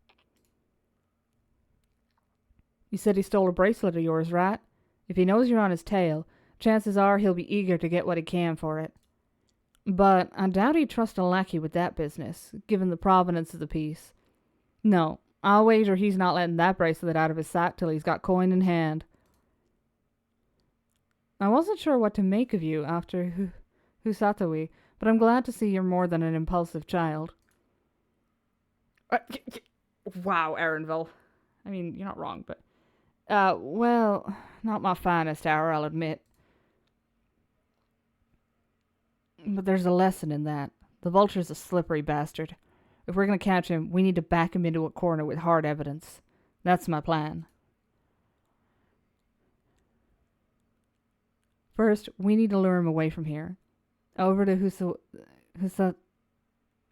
You said he stole a bracelet of yours, right? If he knows you're on his tail, chances are he'll be eager to get what he can for it. But I doubt he'd trust a lackey with that business, given the provenance of the piece. No, I'll wager he's not letting that bracelet out of his sight till he's got coin in hand. I wasn't sure what to make of you after Husatawi, but I'm glad to see you're more than an impulsive child. Wow, Erinville. I mean, you're not wrong, but... well, not my finest hour, I'll admit. But there's a lesson in that. The Vulture's a slippery bastard. If we're gonna catch him, we need to back him into a corner with hard evidence. That's my plan. First, we need to lure him away from here. Over to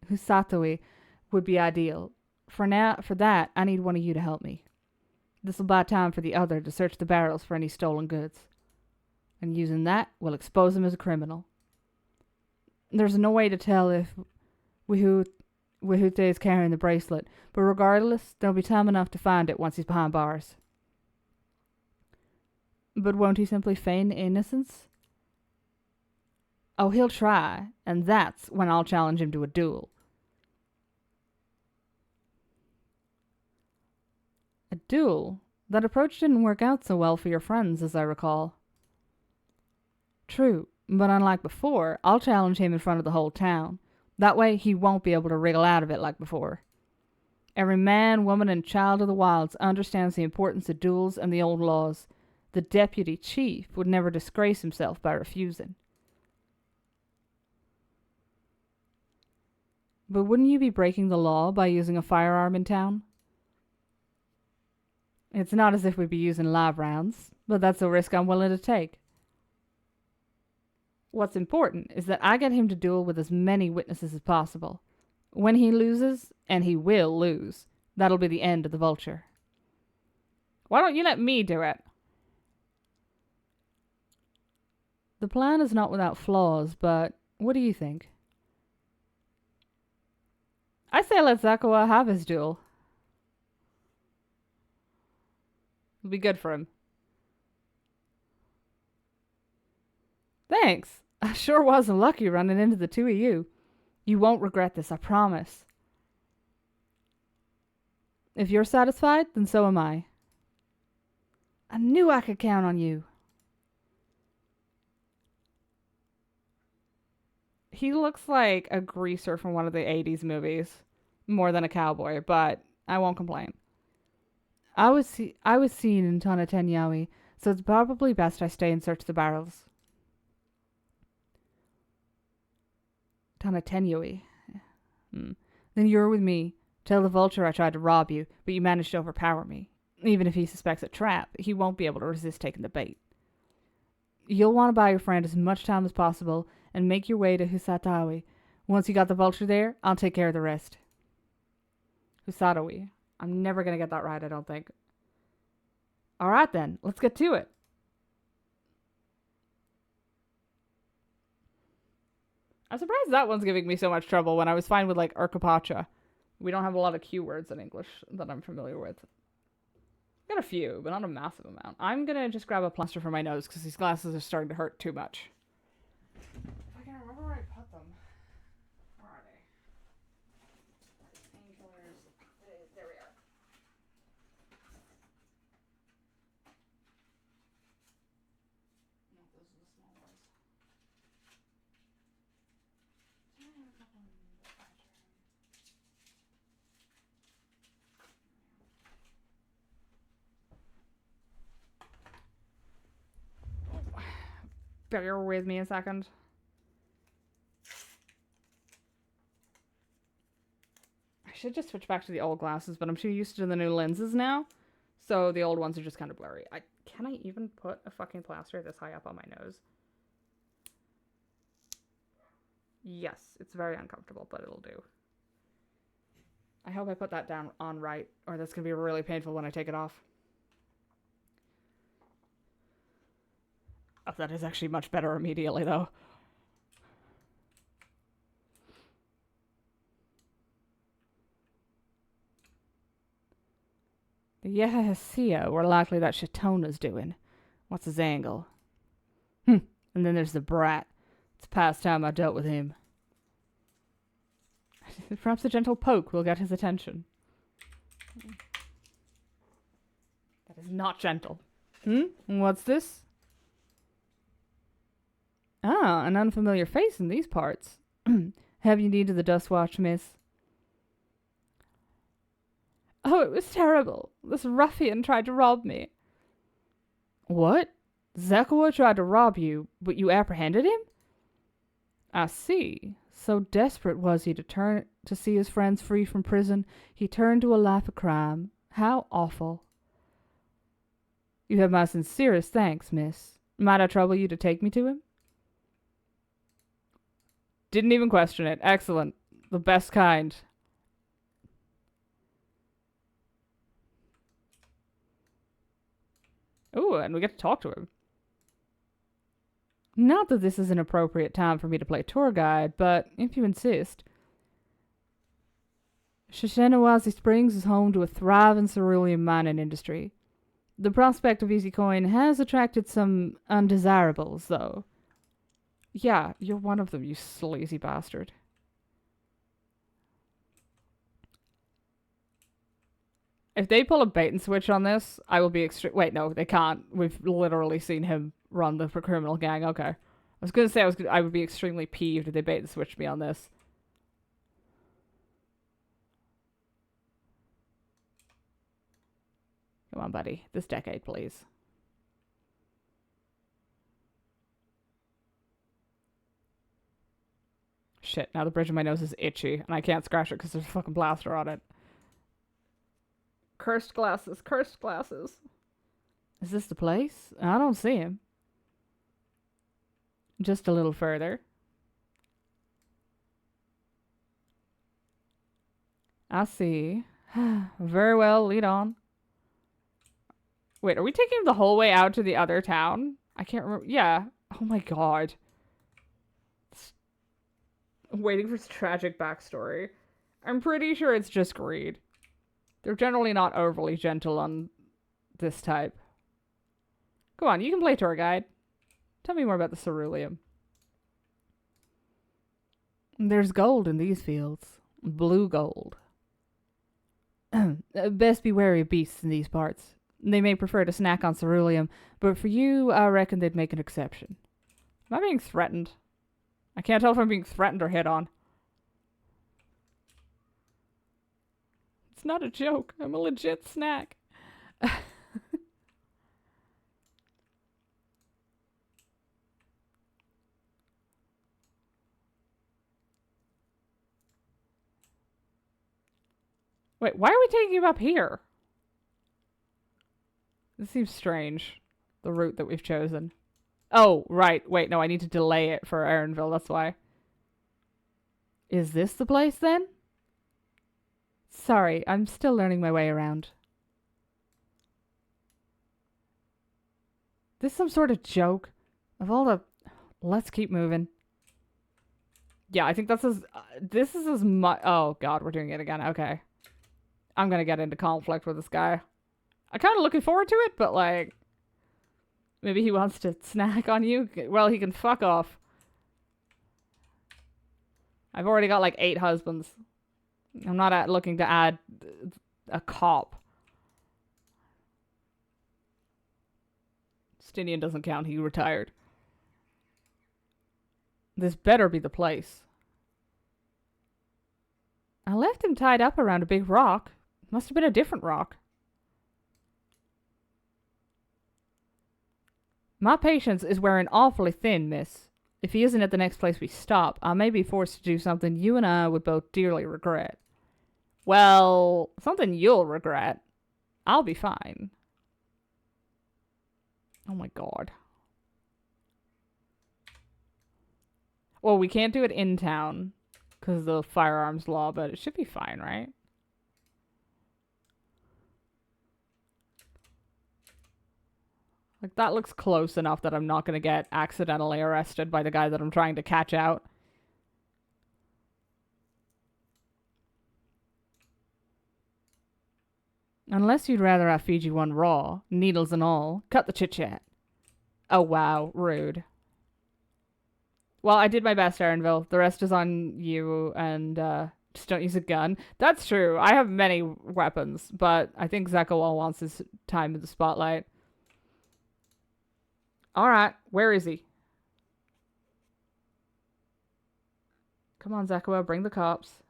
Husatawi would be ideal. For that, I need one of you to help me. This'll buy time for the other to search the barrels for any stolen goods. And using that, we'll expose him as a criminal. There's no way to tell if Wihute is carrying the bracelet, but regardless, there'll be time enough to find it once he's behind bars. But won't he simply feign innocence? Oh, he'll try, and that's when I'll challenge him to a duel. A duel? That approach didn't work out so well for your friends, as I recall. True, but unlike before, I'll challenge him in front of the whole town. That way he won't be able to wriggle out of it like before. Every man, woman, and child of the wilds understands the importance of duels and the old laws. The deputy chief would never disgrace himself by refusing. But wouldn't you be breaking the law by using a firearm in town? It's not as if we'd be using live rounds, but that's a risk I'm willing to take. What's important is that I get him to duel with as many witnesses as possible. When he loses, and he will lose, that'll be the end of the Vulture. Why don't you let me do it? The plan is not without flaws, but what do you think? I say let Zakawa have his duel. It'll be good for him. Thanks. I sure wasn't lucky running into the two of you. You won't regret this, I promise. If you're satisfied, then so am I. I knew I could count on you. He looks like a greaser from one of the 80s movies. More than a cowboy, but I won't complain. I was seen in Tanatenyawi, so it's probably best I stay and search the barrels. Tanatenyawi. Then you're with me. Tell the Vulture I tried to rob you, but you managed to overpower me. Even if he suspects a trap, he won't be able to resist taking the bait. You'll want to buy your friend as much time as possible and make your way to Husatawi. Once you got the Vulture there, I'll take care of the rest. Husatawi. I'm never going to get that right, I don't think. Alright then, let's get to it. I'm surprised that one's giving me so much trouble when I was fine with, like, Urkapacha. We don't have a lot of Q words in English that I'm familiar with. Got a few, but not a massive amount. I'm gonna just grab a plaster for my nose because these glasses are starting to hurt too much. If I can remember where I put them. Where are Bear with me a second. I should just switch back to the old glasses, but I'm too used to the new lenses now. So the old ones are just kind of blurry. Can I even put a fucking plaster this high up on my nose? Yes, it's very uncomfortable, but it'll do. I hope I put that down on right, or that's going to be really painful when I take it off. Oh, that is actually much better immediately, though. Yeah, Sia, we're likely that Shatona's doing. What's his angle? And then there's the brat. It's past time I dealt with him. Perhaps a gentle poke will get his attention. That is not gentle. What's this? Ah, an unfamiliar face in these parts. Have you needed the dust watch, miss? Oh, it was terrible. This ruffian tried to rob me. What? Zekawa tried to rob you, but you apprehended him? I see. So desperate was he to see his friends free from prison, he turned to a life of crime. How awful. You have my sincerest thanks, miss. Might I trouble you to take me to him? Didn't even question it. Excellent. The best kind. Ooh, and we get to talk to him. Not that this is an appropriate time for me to play tour guide, but if you insist. Shishinewazi Springs is home to a thriving cerulean mining industry. The prospect of easy coin has attracted some undesirables, though. Yeah, you're one of them, you sleazy bastard. If they pull a bait and switch on this, I will be wait, no, they can't. We've literally seen him run the criminal gang. Okay. I was going to say I would be extremely peeved if they bait and switched me on this. Come on, buddy. This decade, please. Shit, now the bridge of my nose is itchy, and I can't scratch it because there's a fucking blaster on it. Cursed glasses, cursed glasses. Is this the place? I don't see him. Just a little further. I see. Very well, lead on. Wait, are we taking him the whole way out to the other town? I can't remember. Yeah. Oh my god. I'm waiting for his tragic backstory. I'm pretty sure it's just greed. They're generally not overly gentle on this type. Come on, you can play tour guide. Tell me more about the ceruleum. There's gold in these fields. Blue gold. Best be wary of beasts in these parts. They may prefer to snack on ceruleum, but for you, I reckon they'd make an exception. Am I being threatened? I can't tell if I'm being threatened or hit on. It's not a joke. I'm a legit snack. Wait, why are we taking him up here? This seems strange. The route that we've chosen. Oh, right. Wait, no, I need to delay it for Aaronville. That's why. Is this the place, then? Sorry, I'm still learning my way around. This some sort of joke? Of all the... Let's keep moving. Yeah, I think that's as... this is as much... Oh, God, we're doing it again. Okay. I'm gonna get into conflict with this guy. I'm kind of looking forward to it, but, like... Maybe he wants to snack on you? Well, he can fuck off. I've already got, like, 8 husbands. I'm not looking to add a cop. Stinian doesn't count. He retired. This better be the place. I left him tied up around a big rock. Must have been a different rock. My patience is wearing awfully thin, miss. If he isn't at the next place we stop, I may be forced to do something you and I would both dearly regret. Well, something you'll regret. I'll be fine. Oh my god. Well, we can't do it in town because of the firearms law, but it should be fine, right? Like, that looks close enough that I'm not going to get accidentally arrested by the guy that I'm trying to catch out. Unless you'd rather I feed you one raw, needles and all. Cut the chit-chat. Oh, wow. Rude. Well, I did my best, Aaronville. The rest is on you, and, just don't use a gun. That's true. I have many weapons, but I think Zekawal wants his time in the spotlight. Alright, where is he? Come on, Zekawa, bring the cops.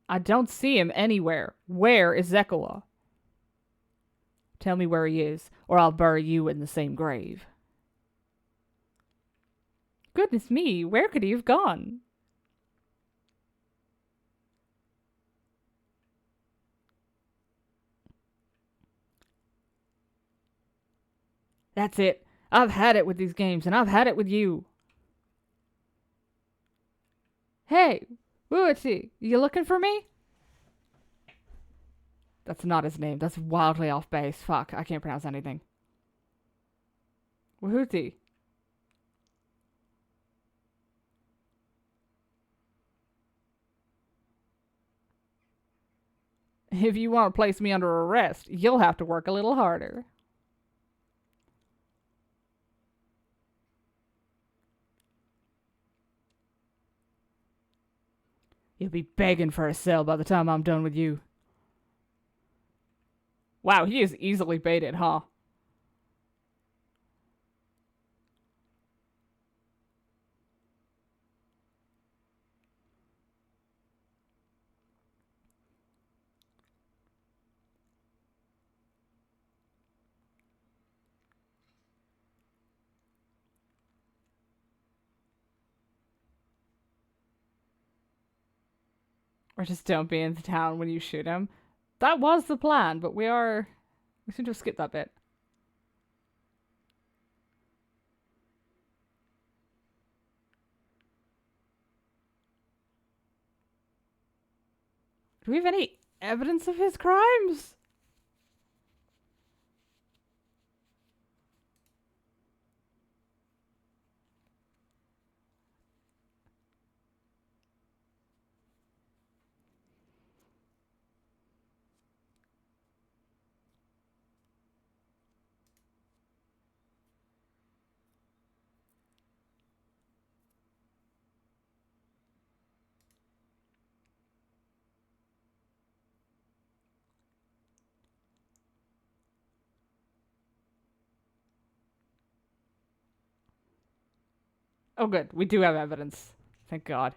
I don't see him anywhere. Where is Zekawa? Tell me where he is, or I'll bury you in the same grave. Goodness me, where could he have gone? That's it. I've had it with these games, and I've had it with you. Hey, Wuichi, you looking for me? That's not his name. That's wildly off base. Fuck, I can't pronounce anything. Wuichi. If you want to place me under arrest, you'll have to work a little harder. You'll be begging for a cell by the time I'm done with you. Wow, he is easily baited, huh? Or just don't be in the town when you shoot him. That was the plan, but we seem to have skipped that bit. Do we have any evidence of his crimes? Oh, good. We do have evidence. Thank God.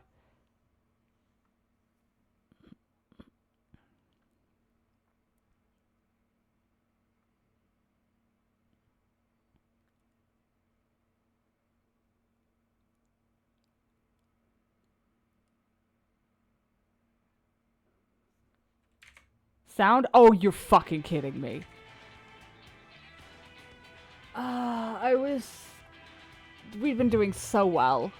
Sound? Oh, you're fucking kidding me. We've been doing so well.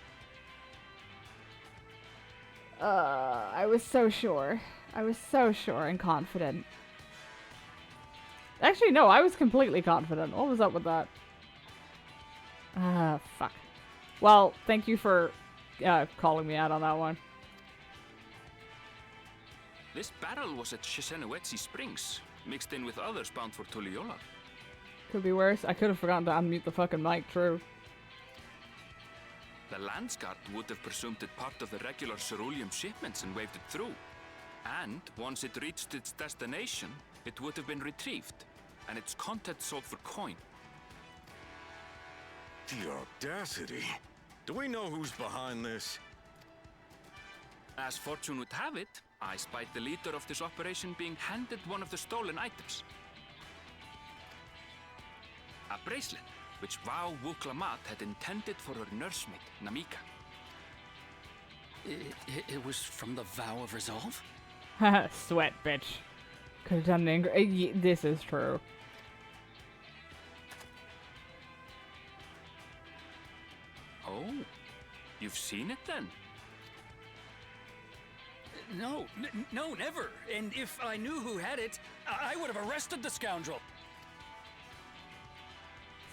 I was so sure. I was so sure and confident. Actually, no, I was completely confident. What was up with that? Fuck. Well, thank you for calling me out on that one. This barrel was at Shisenuetsi Springs, mixed in with others bound for Tuliyola. Could be worse. I could have forgotten to unmute the fucking mic, true. The Landsguard would have presumed it part of the regular ceruleum shipments and waved it through. And once it reached its destination, it would have been retrieved, and its contents sold for coin. The audacity. Do we know who's behind this? As fortune would have it, I spied the leader of this operation being handed one of the stolen items. A bracelet which Vau Wuklamat had intended for her nursemaid, Namika. It was from the Vow of Resolve? Sweat, bitch. Could have done an this is true. Oh, you've seen it then? No, no, never. And if I knew who had it, I would have arrested the scoundrel.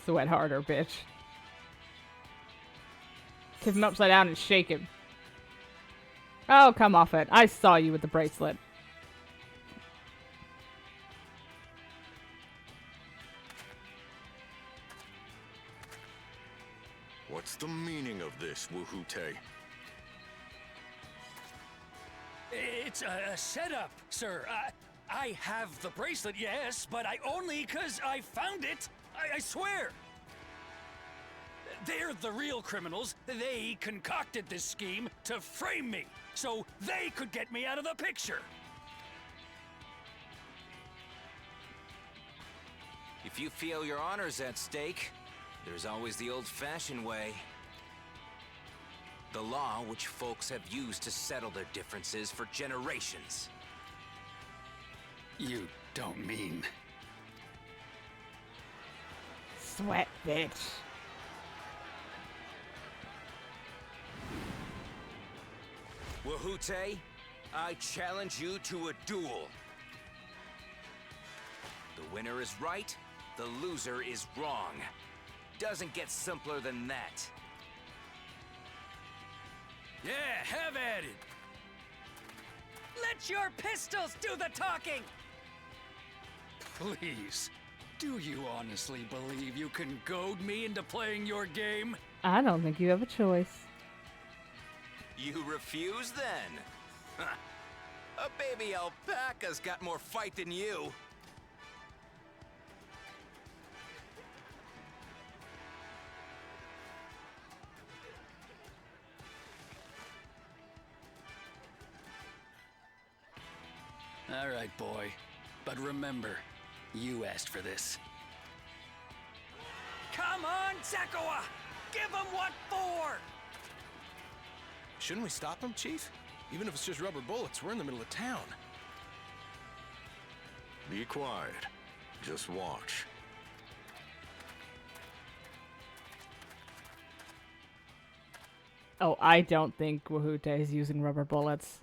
Sweat harder, bitch. Tip him upside down and shake him. Oh, come off it. I saw you with the bracelet. What's the meaning of this, Woohoote? It's a setup, sir. I have the bracelet, yes, but I only 'cause I found it. I swear. They're the real criminals. They concocted this scheme to frame me, so they could get me out of the picture. If you feel your honor's at stake, there's always the old-fashioned way. The law which folks have used to settle their differences for generations. You don't mean... Sweat, bitch. Woohoote, I challenge you to a duel. The winner is right, the loser is wrong. Doesn't get simpler than that. Yeah, have at it. Let your pistols do the talking! Please, do you honestly believe you can goad me into playing your game? I don't think you have a choice. You refuse then? Huh. A baby alpaca's got more fight than you. All right, boy. But remember, you asked for this. Come on, Zakawa! Give him what for! Shouldn't we stop him, Chief? Even if it's just rubber bullets, we're in the middle of town. Be quiet. Just watch. Oh, I don't think Woohoote is using rubber bullets.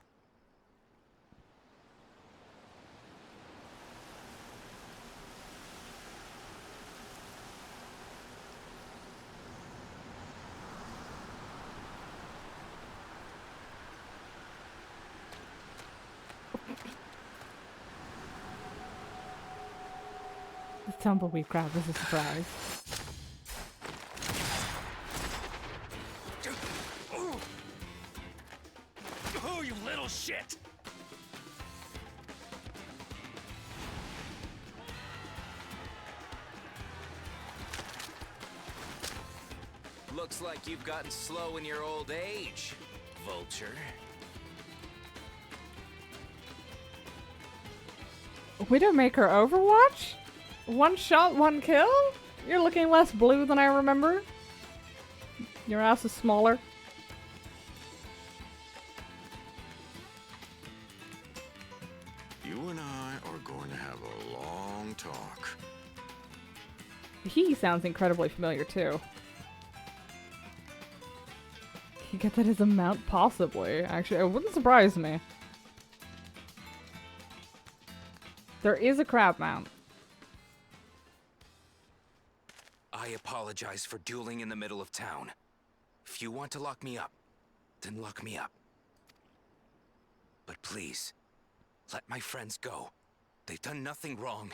The tumbleweed crowd was a surprise. Oh, you little shit! Looks like you've gotten slow in your old age, Vulture. Widowmaker Overwatch? One shot, one kill? You're looking less blue than I remember. Your ass is smaller. You and I are going to have a long talk. He sounds incredibly familiar too. Can you get that as a mount? Possibly. Actually, it wouldn't surprise me. There is a crab mount. I apologize for dueling in the middle of town. If you want to lock me up, then lock me up. But please, let my friends go. They've done nothing wrong.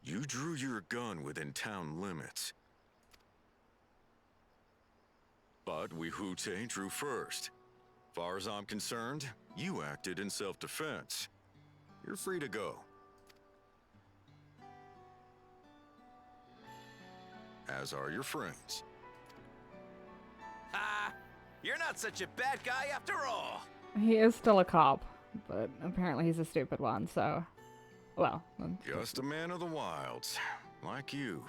You drew your gun within town limits. But Woohoote drew first. Far as I'm concerned, you acted in self-defense. You're free to go. As are your friends. Ha! You're not such a bad guy after all! He is still a cop. but apparently he's a stupid one, so... Well... Just a man of the wilds, like you.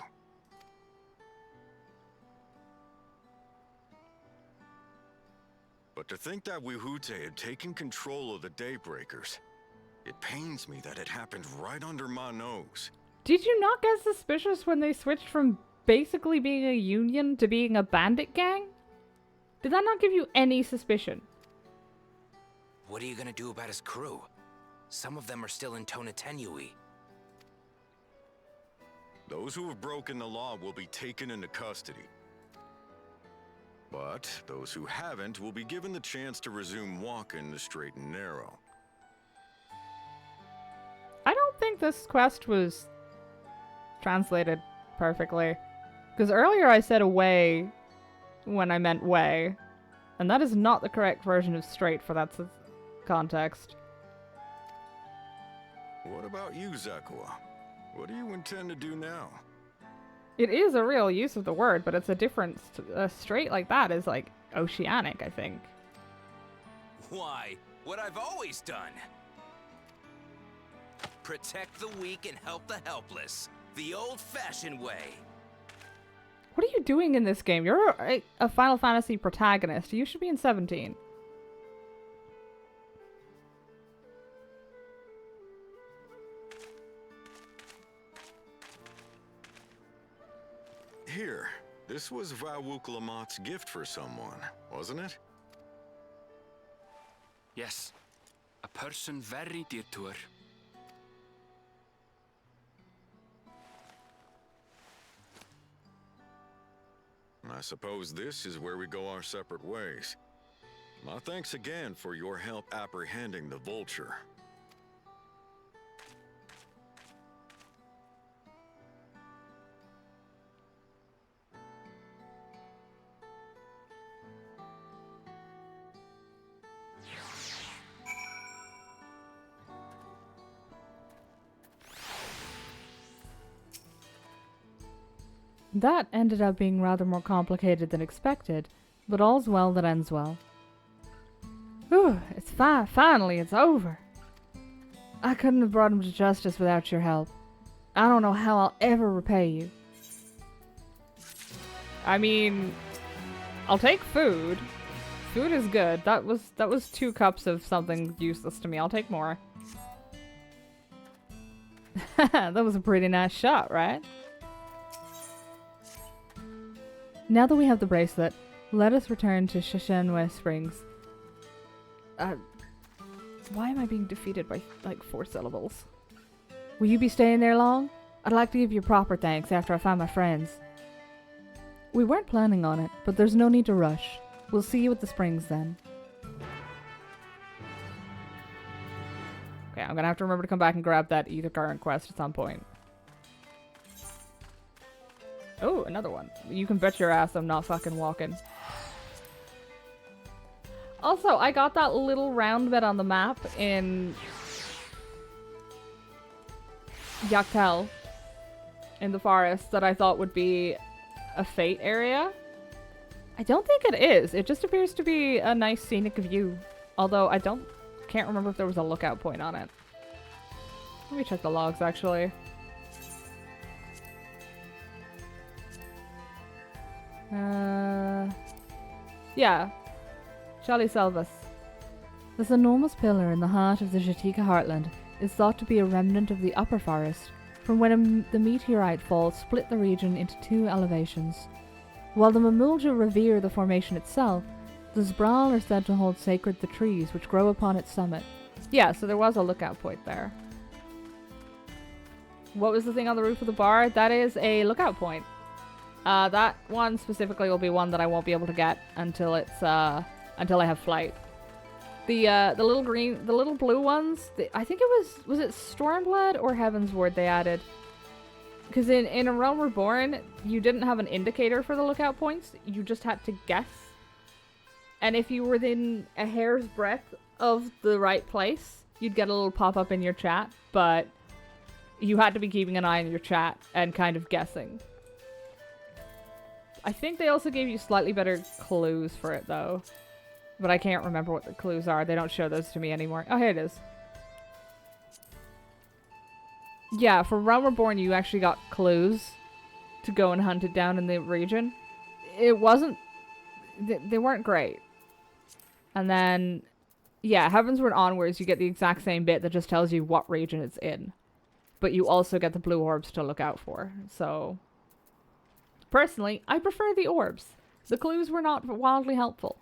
But to think that Wihute had taken control of the Daybreakers, it pains me that it happened right under my nose. Did you not get suspicious when they switched from basically being a union to being a bandit gang? Did that not give you any suspicion? What are you gonna do about his crew? Some of them are still in Tonatenui. Those who have broken the law will be taken into custody. But those who haven't will be given the chance to resume walking the straight and narrow. I don't think this quest was translated perfectly. Because earlier I said away when I meant way. And that is not the correct version of straight for that context. What about you, Zakua? What do you intend to do now? It is a real use of the word, but it's a difference. Straight like that is like oceanic, I think. Why? What I've always done. Protect the weak and help the helpless. The old-fashioned way. What are you doing in this game? You're a Final Fantasy protagonist. You should be in 17. Here, this was Vawuk Lamott's gift for someone, wasn't it? Yes, a person very dear to her. I suppose this is where we go our separate ways. My thanks again for your help apprehending the vulture. That ended up being rather more complicated than expected, but all's well that ends well. Whew, it's finally, it's over. I couldn't have brought him to justice without your help. I don't know how I'll ever repay you. I mean, I'll take food. Food is good. That was 2 cups of something useless to me. I'll take more. That was a pretty nice shot, right? Now that we have the bracelet, let us return to Shishenwe Springs. Why am I being defeated by, like, 4 syllables? Will you be staying there long? I'd like to give you proper thanks after I find my friends. We weren't planning on it, but there's no need to rush. We'll see you at the springs then. Okay, I'm gonna have to remember to come back and grab that Ether Current quest at some point. Oh, another one. You can bet your ass I'm not fucking walking. Also, I got that little round bit on the map in Yaktel in the forest that I thought would be a fate area. I don't think it is. It just appears to be a nice scenic view. Although I can't remember if there was a lookout point on it. Let me check the logs actually. Yeah. Charlie Selvas. This enormous pillar in the heart of the Jatika heartland is thought to be a remnant of the upper forest, from when the meteorite fall split the region into 2 elevations. While the Mamulja revere the formation itself, the Zbral are said to hold sacred the trees which grow upon its summit. Yeah, so there was a lookout point there. What was the thing on the roof of the bar? That is a lookout point. That one specifically will be one that I won't be able to get until it's until I have flight. The little blue ones. I think it was it Stormblood or Heavensward they added. Because in A Realm Reborn, you didn't have an indicator for the lookout points. You just had to guess. And if you were within a hair's breadth of the right place, you'd get a little pop-up in your chat. But you had to be keeping an eye on your chat and kind of guessing. I think they also gave you slightly better clues for it, though. But I can't remember what the clues are. They don't show those to me anymore. Oh, here it is. Yeah, for Realm Reborn, you actually got clues to go and hunt it down in the region. It wasn't... They weren't great. And then, yeah, Heavensward onwards, you get the exact same bit that just tells you what region it's in. But you also get the blue orbs to look out for. So, personally, I prefer the orbs. The clues were not wildly helpful.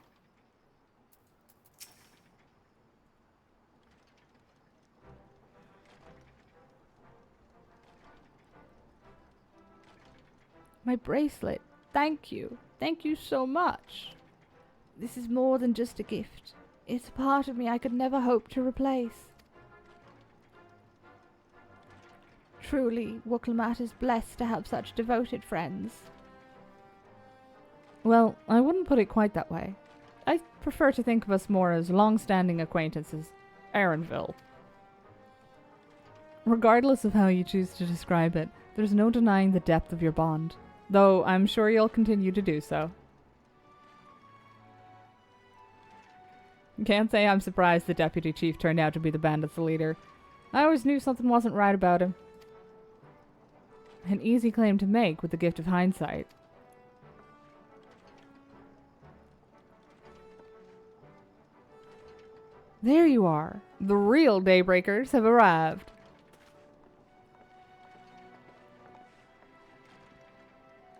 My bracelet. Thank you. Thank you so much. This is more than just a gift. It's a part of me I could never hope to replace. Truly, Woklamat is blessed to have such devoted friends. Well, I wouldn't put it quite that way. I prefer to think of us more as long-standing acquaintances. Aaronville. Regardless of how you choose to describe it, there's no denying the depth of your bond. Though I'm sure you'll continue to do so. Can't say I'm surprised the deputy chief turned out to be the bandit's leader. I always knew something wasn't right about him. An easy claim to make with the gift of hindsight. There you are. The real Daybreakers have arrived.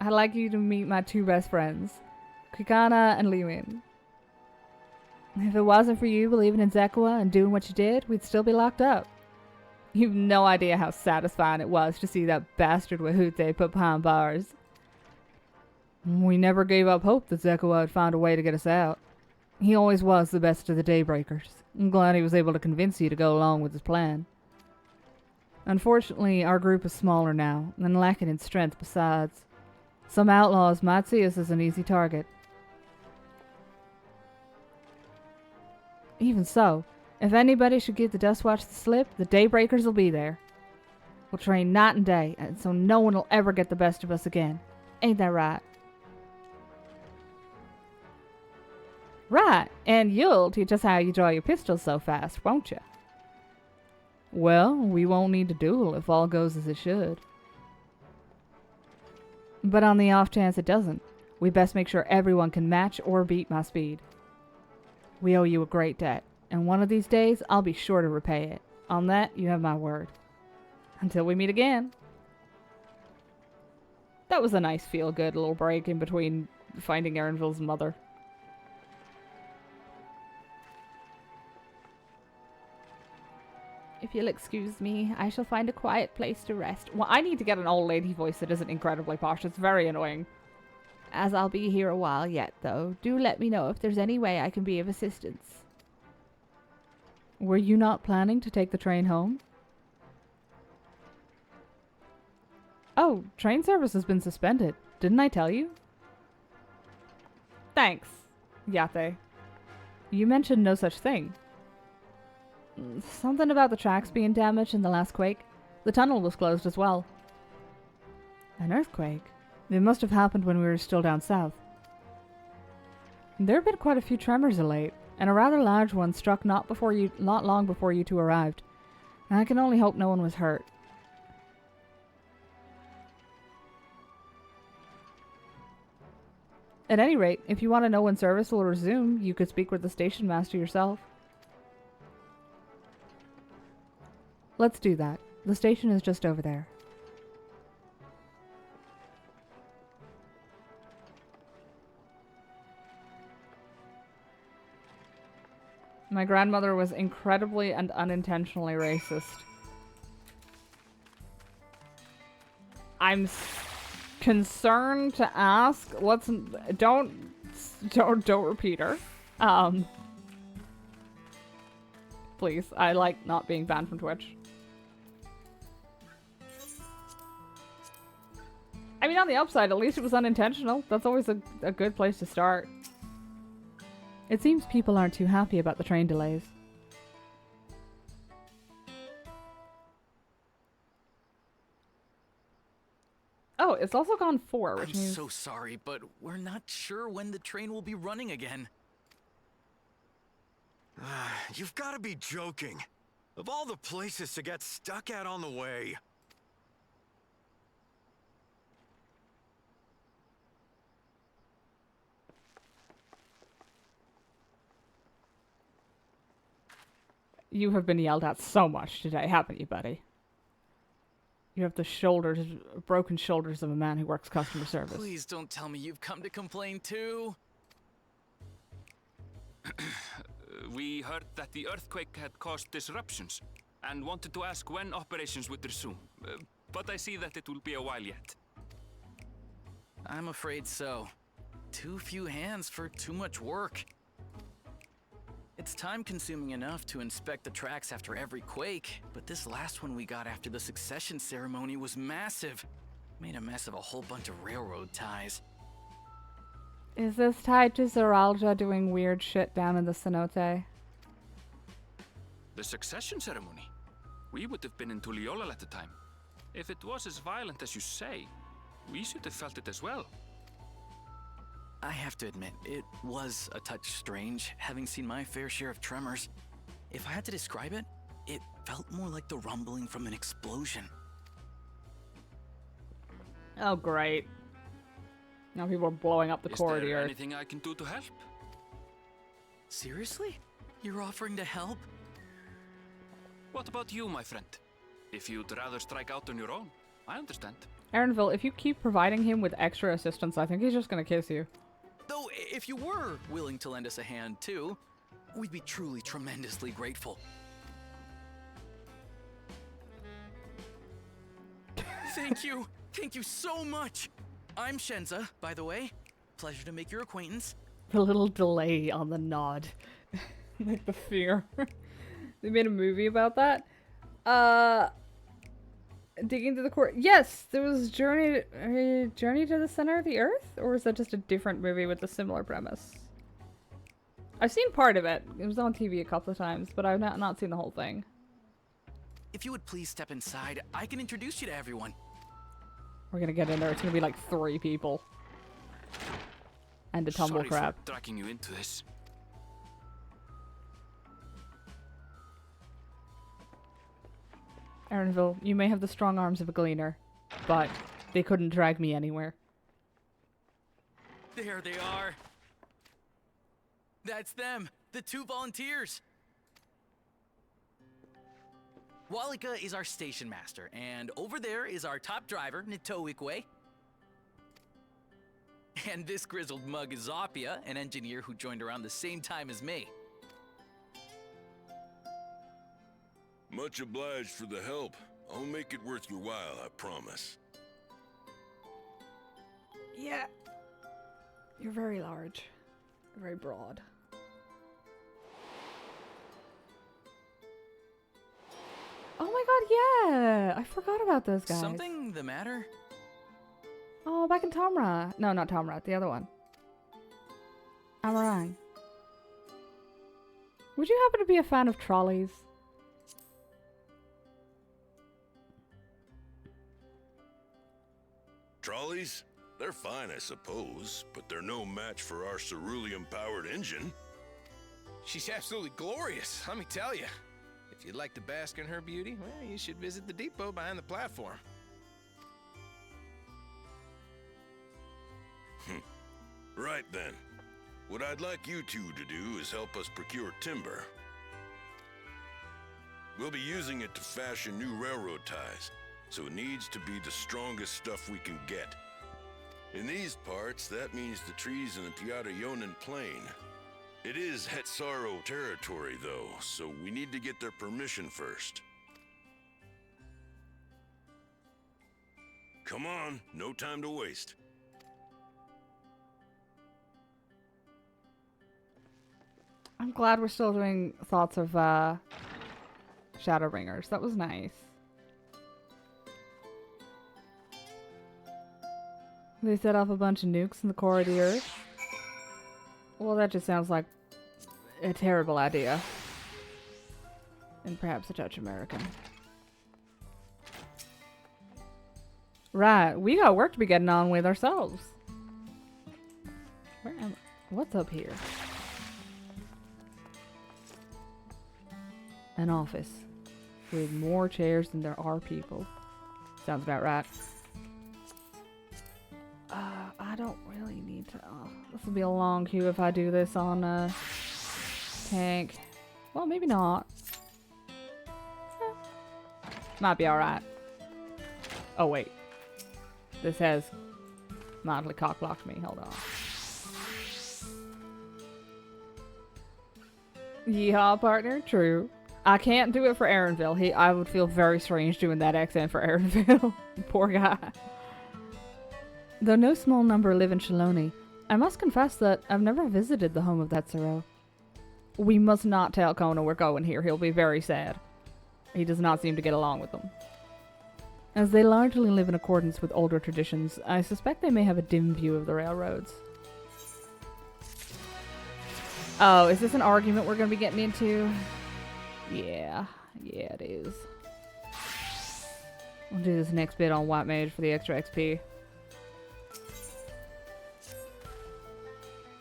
I'd like you to meet my two best friends, Kikana and Liwin. If it wasn't for you believing in Zekwa and doing what you did, we'd still be locked up. You've no idea how satisfying it was to see that bastard Wahute put behind bars. We never gave up hope that Zekwa would find a way to get us out. He always was the best of the Daybreakers. I'm glad he was able to convince you to go along with his plan. Unfortunately, our group is smaller now, and lacking in strength besides. Some outlaws might see us as an easy target. Even so, if anybody should give the Dustwatch the slip, the Daybreakers will be there. We'll train night and day, and so no one will ever get the best of us again. Ain't that right? Right, and you'll teach us how you draw your pistols so fast, won't you? Well, we won't need to duel if all goes as it should. But on the off chance it doesn't, we best make sure everyone can match or beat my speed. We owe you a great debt, and one of these days I'll be sure to repay it. On that, you have my word. Until we meet again. That was a nice feel-good little break in between finding Aaronville's mother. If you'll excuse me, I shall find a quiet place to rest. Well, I need to get an old lady voice that isn't incredibly posh. It's very annoying. As I'll be here a while yet, though, do let me know if there's any way I can be of assistance. Were you not planning to take the train home? Oh, train service has been suspended. Didn't I tell you? Thanks, Yate. You mentioned no such thing. Something about the tracks being damaged in the last quake. The tunnel was closed as well. An earthquake? It must have happened when we were still down south. There have been quite a few tremors of late, and a rather large one struck not long before you two arrived. I can only hope no one was hurt. At any rate, if you want to know when service will resume, you could speak with the station master yourself. Let's do that. The station is just over there. My grandmother was incredibly and unintentionally racist. I'm concerned to ask. Don't repeat her. Please, I like not being banned from Twitch. I mean, on the upside, at least it was unintentional. That's always a good place to start. It seems people aren't too happy about the train delays. Oh, it's also gone 4, which means... I'm so sorry, but we're not sure when the train will be running again. You've got to be joking. Of all the places to get stuck at on the way. You have been yelled at so much today, haven't you, buddy? You have the shoulders, broken shoulders of a man who works customer service. Please don't tell me you've come to complain too. We heard that the earthquake had caused disruptions and wanted to ask when operations would resume. But I see that it will be a while yet. I'm afraid so. Too few hands for too much work. It's time-consuming enough to inspect the tracks after every quake, but this last one we got after the succession ceremony was massive. Made a mess of a whole bunch of railroad ties. Is this tied to Zeralja doing weird shit down in the cenote? The succession ceremony? We would have been in Tuliolal at the time. If it was as violent as you say, we should have felt it as well. I have to admit, it was a touch strange, having seen my fair share of tremors. If I had to describe it, it felt more like the rumbling from an explosion. Oh, great. Now people are blowing up the core of the Is there earth. anything I can do to help? Seriously? You're offering to help? What about you, my friend? If you'd rather strike out on your own, I understand. Aaronville, if you keep providing him with extra assistance, I think he's just gonna kiss you. Though, if you were willing to lend us a hand too, we'd be truly tremendously grateful. Thank you! Thank you so much! I'm Shenza, by the way. Pleasure to make your acquaintance. The little delay on the nod. Like the fear. They made a movie about that. Digging to the core. Yes, there was Journey to the Center of the Earth? Or is that just a different movie with a similar premise? I've seen part of it. It was on TV a couple of times, but I've not seen the whole thing. If you would please step inside, I can introduce you to everyone. We're gonna get in there. It's gonna be like 3 people. And a tumble Sorry crab. for dragging you into this. Aaronville, you may have the strong arms of a gleaner, but they couldn't drag me anywhere. There they are. That's them, the 2 volunteers. Walika is our station master, and over there is our top driver, Nitoikwe. And this grizzled mug is Zopia, an engineer who joined around the same time as me. Much obliged for the help. I'll make it worth your while, I promise. Yeah. You're very large. Very broad. Oh my god, yeah! I forgot about those guys. Something the matter? Oh, back in Tomra. No, not Tomra, the other one. Amarang. Would you happen to be a fan of trolleys? Trolleys? They're fine, I suppose, but they're no match for our cerulean-powered engine. She's absolutely glorious, let me tell you. If you'd like to bask in her beauty, well, you should visit the depot behind the platform. Right then. What I'd like you two to do is help us procure timber. We'll be using it to fashion new railroad ties, so it needs to be the strongest stuff we can get. In these parts, that means the trees in the Piata-Yonan Plain. It is Hetsaro territory, though, so we need to get their permission first. Come on, no time to waste. I'm glad we're still doing thoughts of Shadowbringers. That was nice. They set off a bunch of nukes in the core of the Earth. Well, that just sounds like a terrible idea. And perhaps a touch American. Right, we got work to be getting on with ourselves. Where am I? What's up here? an office with more chairs than there are people. Sounds about right. I don't really need to... this will be a long queue if I do this on tank. Well, maybe not. Might be alright. Oh, wait. This has mildly cock-blocked me. Hold on. Yeehaw, partner. True. I can't do it for Aaronville. I would feel very strange doing that accent for Aaronville. Poor guy. Though no small number live in Shaaloani, I must confess that I've never visited the home of that Zero. We must not tell Kona we're going here. He'll be very sad. He does not seem to get along with them. As they largely live in accordance with older traditions, I suspect they may have a dim view of the railroads. Oh, is this an argument we're going to be getting into? Yeah. Yeah, it is. We'll do this next bit on White Mage for the extra XP.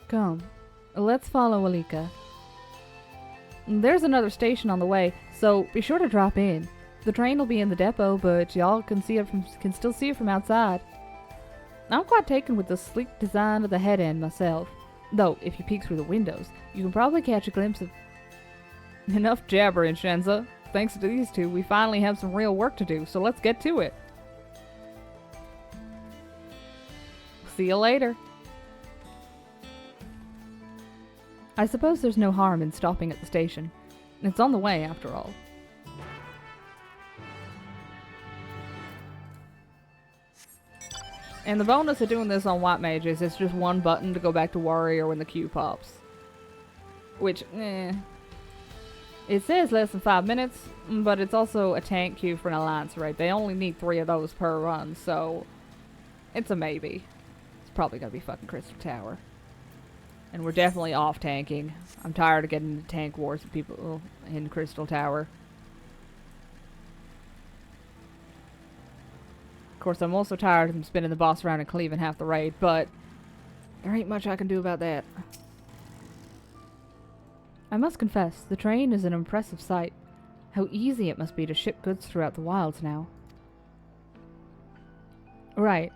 Come, let's follow Alika. There's another station on the way, so be sure to drop in. The train will be in the depot, but y'all can still see it from outside. I'm quite taken with the sleek design of the head end myself. Though, if you peek through the windows, you can probably catch a glimpse of... Enough jabbering, Shenza. Thanks to these two, we finally have some real work to do, so let's get to it. See you later. I suppose there's no harm in stopping at the station. It's on the way, after all. And the bonus of doing this on White Mage is it's just one button to go back to Warrior when the queue pops. Which, It says less than 5 minutes, but it's also a tank queue for an Alliance raid. They only need 3 of those per run, so... It's a maybe. It's probably gonna be fucking Crystal Tower. And we're definitely off tanking. I'm tired of getting into tank wars with people in Crystal Tower. Of course, I'm also tired of them spinning the boss around and cleaving half the raid, but there ain't much I can do about that. I must confess, the train is an impressive sight. How easy it must be to ship goods throughout the wilds now. Right.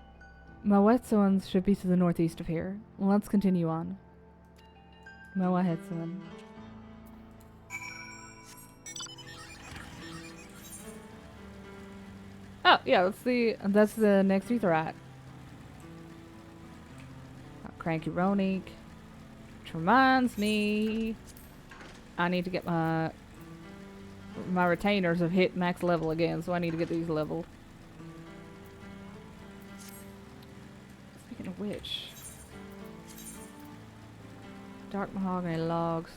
Mawetsuans should be to the northeast of here. Let's continue on. Mawetsuan. Oh, yeah, that's the next Etherite. Cranky Ronique. Which reminds me, I need to get my retainers have hit max level again, so I need to get these leveled. Speaking of which, dark mahogany logs.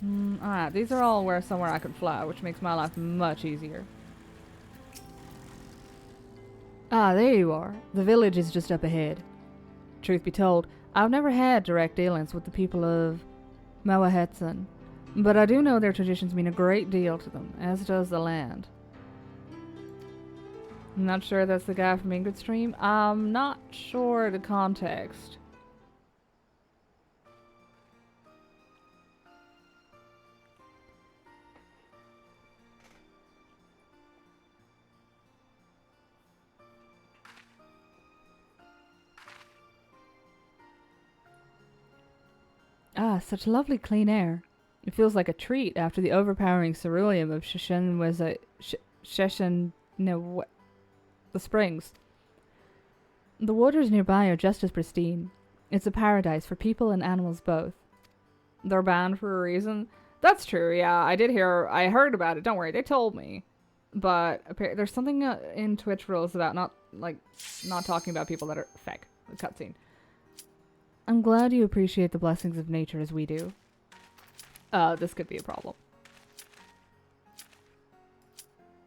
Alright, these are all somewhere I can fly, which makes my life much easier. Ah, there you are. The village is just up ahead. Truth be told, I've never had direct dealings with the people of Mawetsuan, but I do know their traditions mean a great deal to them, as does the land. I'm not sure that's the guy from Ingrid's stream. I'm not sure the context. Ah, such lovely clean air. It feels like a treat after the overpowering ceruleum of the springs. The waters nearby are just as pristine. It's a paradise for people and animals both. They're banned for a reason? That's true, yeah. I heard about it. Don't worry, they told me. But there's something in Twitch rules about not talking about people that are fake. The cutscene. I'm glad you appreciate the blessings of nature as we do. This could be a problem.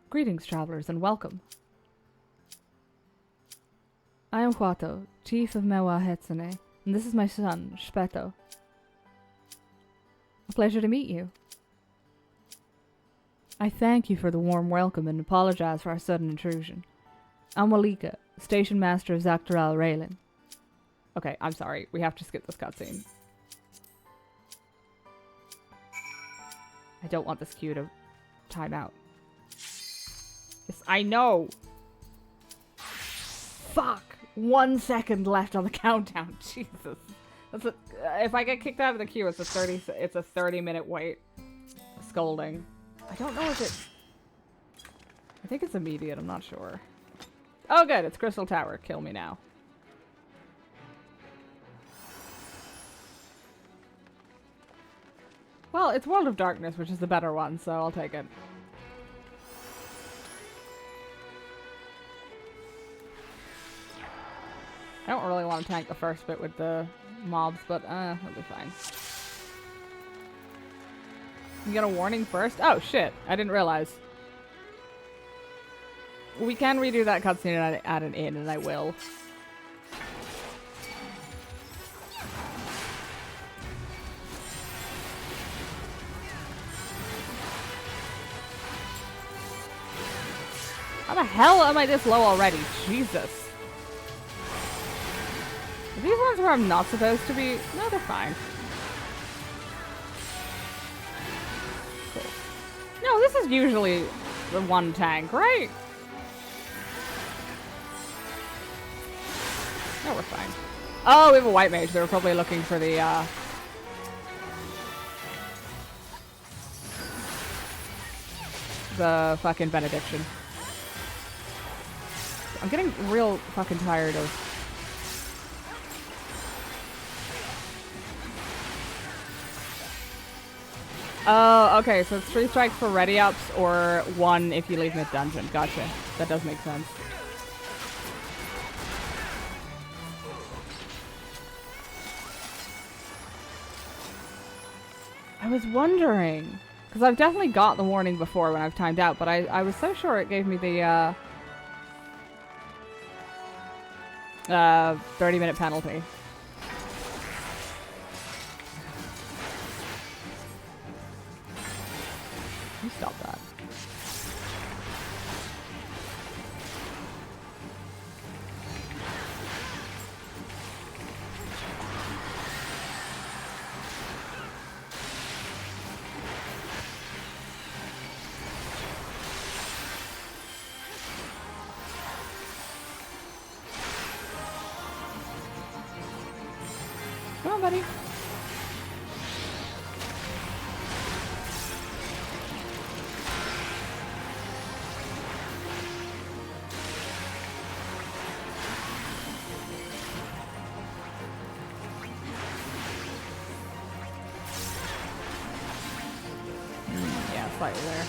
Greetings, travelers, and welcome. I am Huato, chief of Mawetsuan, and this is my son, Shpeto. A pleasure to meet you. I thank you for the warm welcome and apologize for our sudden intrusion. I'm Walika, station master of Dawntrail Raylan. Okay, I'm sorry. We have to skip this cutscene. I don't want this queue to time out. Yes, I know. Fuck. 1 second left on the countdown. Jesus. That's if I get kicked out of the queue, it's a 30-minute wait. Scolding. I don't know if it's... I think it's immediate. I'm not sure. Oh, good. It's Crystal Tower. Kill me now. Well, it's World of Darkness, which is the better one, so I'll take it. I don't really want to tank the first bit with the mobs, but it'll be fine. You get a warning first? Oh, shit. I didn't realize. We can redo that cutscene and add an in, and I will. How the hell am I this low already? Jesus. Are these ones where I'm not supposed to be? No, they're fine. Cool. No, this is usually the one tank, right? No, we're fine. Oh, we have a white mage. They were probably looking for the, the fucking benediction. I'm getting real fucking tired of... Oh, okay, so it's 3 strikes for ready ups or 1 if you leave mid-dungeon. Gotcha. That does make sense. I was wondering, because I've definitely got the warning before when I've timed out, but I was so sure it gave me the 30-minute penalty. You stop that. Come on, buddy. Yeah, slightly there.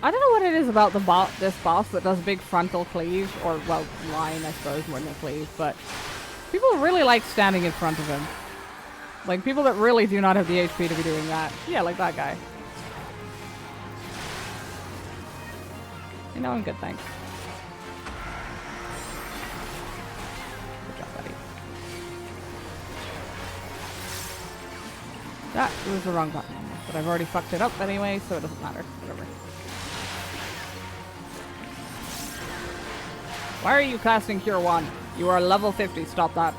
I don't know what it is about this boss that does big frontal cleave, or, well, line, I suppose, more than a cleave, but people really like standing in front of him. Like, people that really do not have the HP to be doing that. Yeah, like that guy. You know, I'm good, thanks. Good job, buddy. That was the wrong button, but I've already fucked it up anyway, so it doesn't matter. Whatever. Why are you casting Cure 1? You are level 50. Stop that.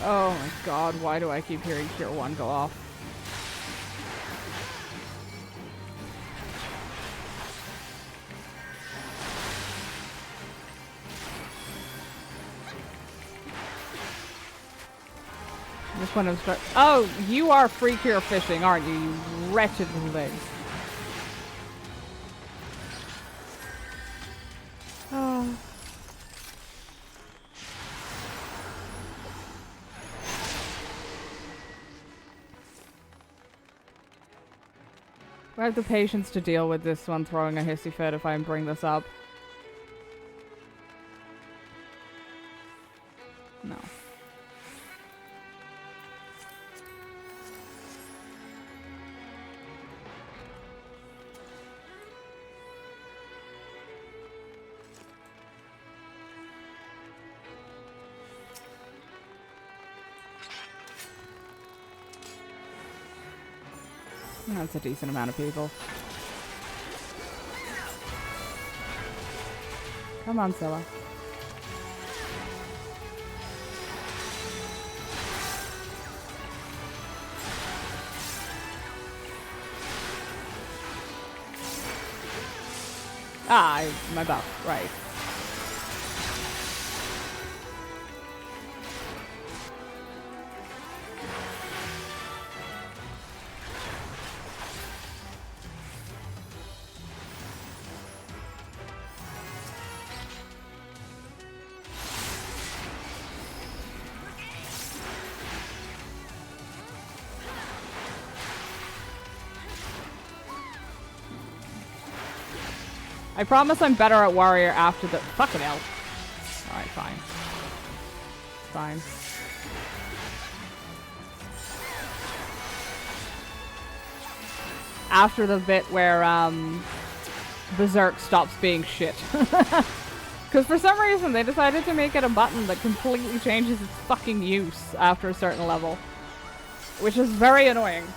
Oh my god, why do I keep hearing Cure 1 go off? This one of start. Oh, you are free cure fishing, aren't you? You wretched little thing. Oh. I have the patience to deal with this one throwing a hissy fit if I bring this up. No. That's a decent amount of people. Come on, Scylla. My buff, right. I promise I'm better at warrior after the fucking hell. Alright, fine. Fine. After the bit where Berserk stops being shit. Because for some reason they decided to make it a button that completely changes its fucking use after a certain level. Which is very annoying.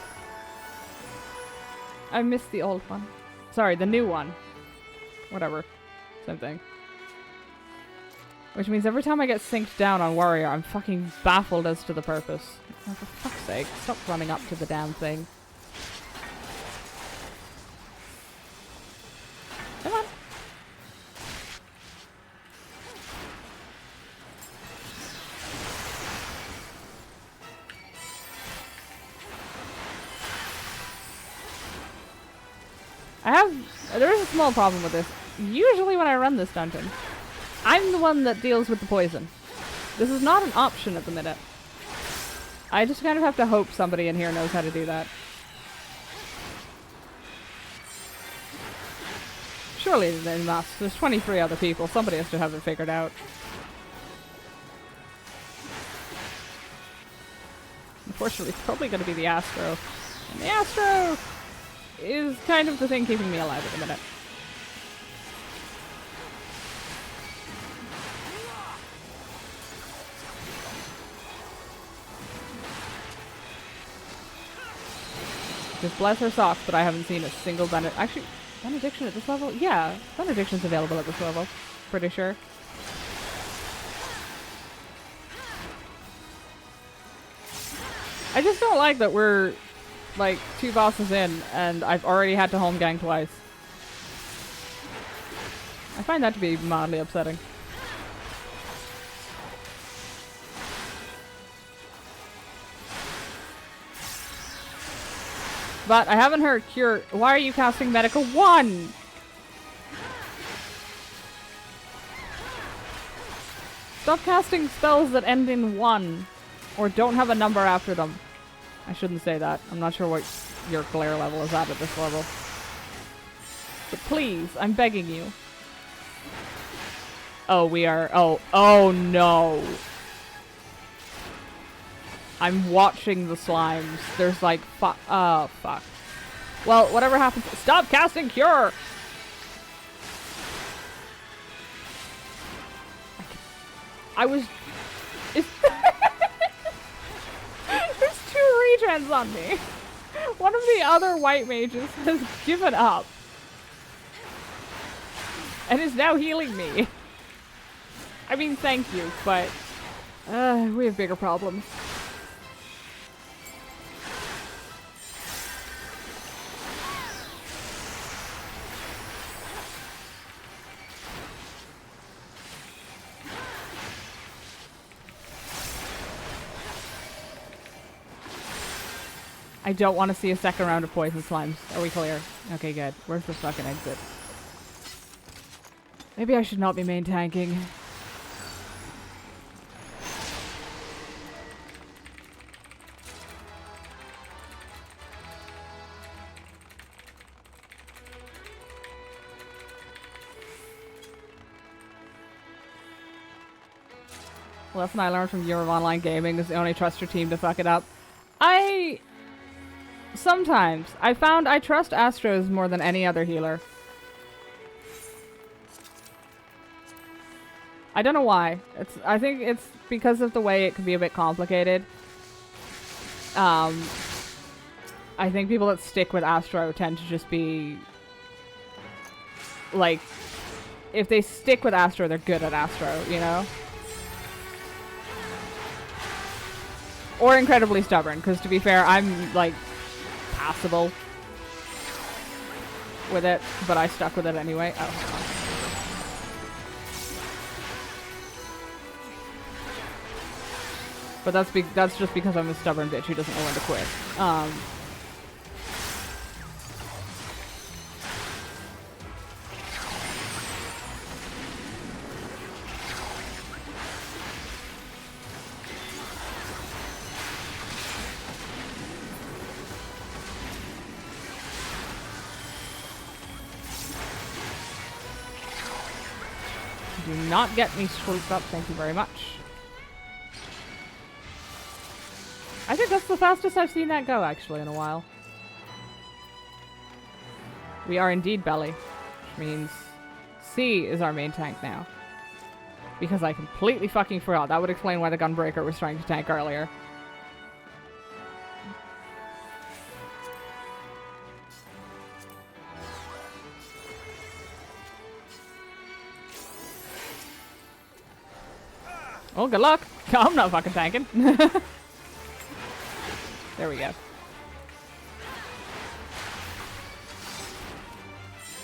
I missed the old one. Sorry, the new one. Whatever. Same thing. Which means every time I get synced down on warrior, I'm fucking baffled as to the purpose. Oh, for fuck's sake, stop running up to the damn thing. Come on. There is a small problem with this. Usually when I run this dungeon, I'm the one that deals with the poison. This is not an option at the minute. I just kind of have to hope somebody in here knows how to do that. Surely they must. There's 23 other people. Somebody has to have it figured out. Unfortunately, it's probably going to be the Astro. And the Astro is kind of the thing keeping me alive at the minute. Just bless her socks, but I haven't seen a single actually, benediction at this level? Yeah, benediction's available at this level. Pretty sure. I just don't like that we're like 2 bosses in and I've already had to home gang twice. I find that to be mildly upsetting. But I haven't heard cure. Why are you casting medical 1? Stop casting spells that end in 1 or don't have a number after them. I shouldn't say that. I'm not sure what your glare level is at this level. But please, I'm begging you. Oh, we are. Oh no. I'm watching the slimes. There's like fuck. Well, whatever happens. Stop casting cure. I was. There's 2 regens on me. One of the other white mages has given up and is now healing me. I mean, thank you, but we have bigger problems. I don't want to see a second round of poison slimes. Are we clear? Okay, good. Where's the fucking exit? Maybe I should not be main tanking. Lesson I learned from Year of Online Gaming is you only trust your team to fuck it up. Sometimes. I found I trust Astros more than any other healer. I don't know why. I think it's because of the way it can be a bit complicated. I think people that stick with Astro tend to just be... like, if they stick with Astro, they're good at Astro, you know? Or incredibly stubborn, because to be fair, I'm, like, passable with it, but I stuck with it anyway. Oh, hold on. But that's just because I'm a stubborn bitch who doesn't know when to quit. Do not get me swooped up, thank you very much. I think that's the fastest I've seen that go, actually, in a while. We are indeed belly, which means C is our main tank now. Because I completely fucking forgot. That would explain why the Gunbreaker was trying to tank earlier. Oh, good luck. I'm not fucking tanking. There we go.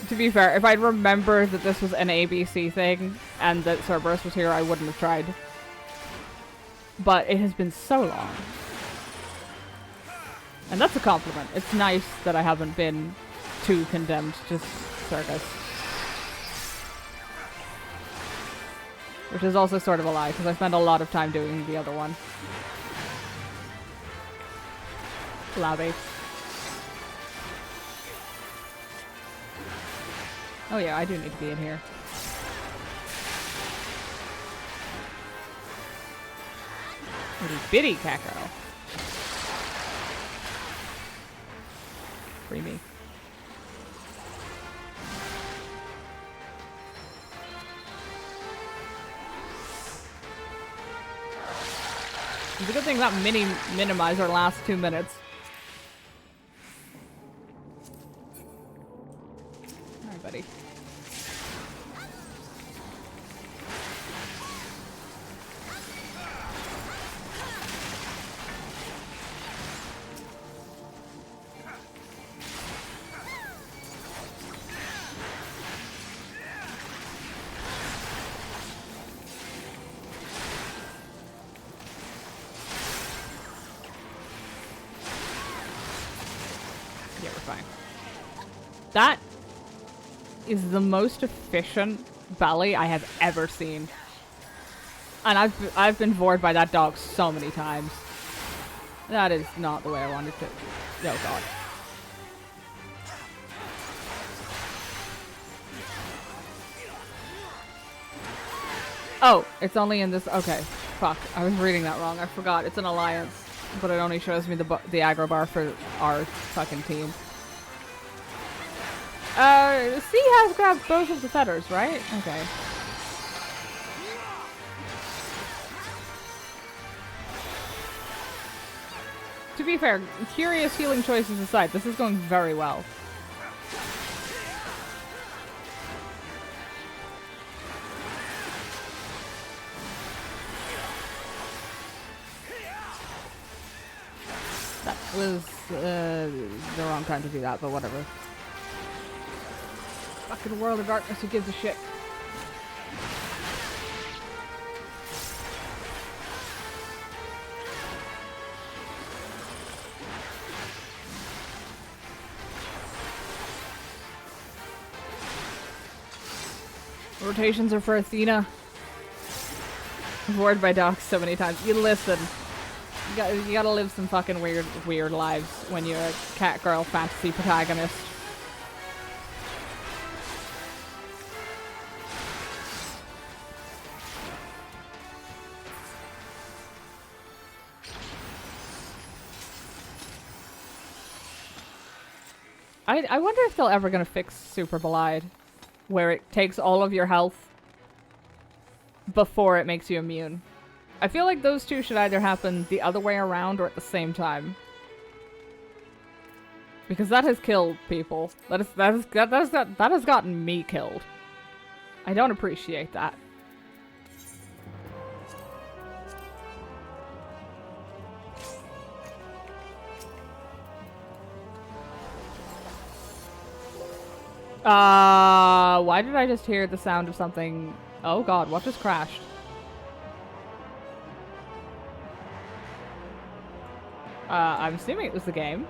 To be fair, if I'd remembered that this was an ABC thing and that Cerberus was here, I wouldn't have tried. But it has been so long. And that's a compliment. It's nice that I haven't been too condemned to Circus. Which is also sort of a lie, because I spent a lot of time doing the other one. Lobby. Oh yeah, I do need to be in here. Little bitty cat girl. Free me. It's a good thing that minimizer lasts 2 minutes. Alright, buddy. Yeah, we're fine. That is the most efficient belly I have ever seen. And I've been bored by that dog so many times. That is not the way I wanted to. Oh god. Oh, it's only in this. Okay, fuck. I was reading that wrong. I forgot. It's an alliance, but it only shows me the aggro bar for our fucking team. C has grabbed both of the feathers, right? Okay. To be fair, curious healing choices aside, this is going very well. That was the wrong time to do that, but whatever. Fucking World of Darkness, who gives a shit? Rotations are for Athena. Bored by dogs so many times. You listen. You gotta live some fucking weird lives when you're a cat girl fantasy protagonist. I wonder if they're ever gonna fix Super Blide, where it takes all of your health before it makes you immune. I feel like those two should either happen the other way around or at the same time. Because that has killed people. That has gotten me killed. I don't appreciate that. Why did I just hear the sound of something? Oh god, what just crashed? I'm assuming it was the game.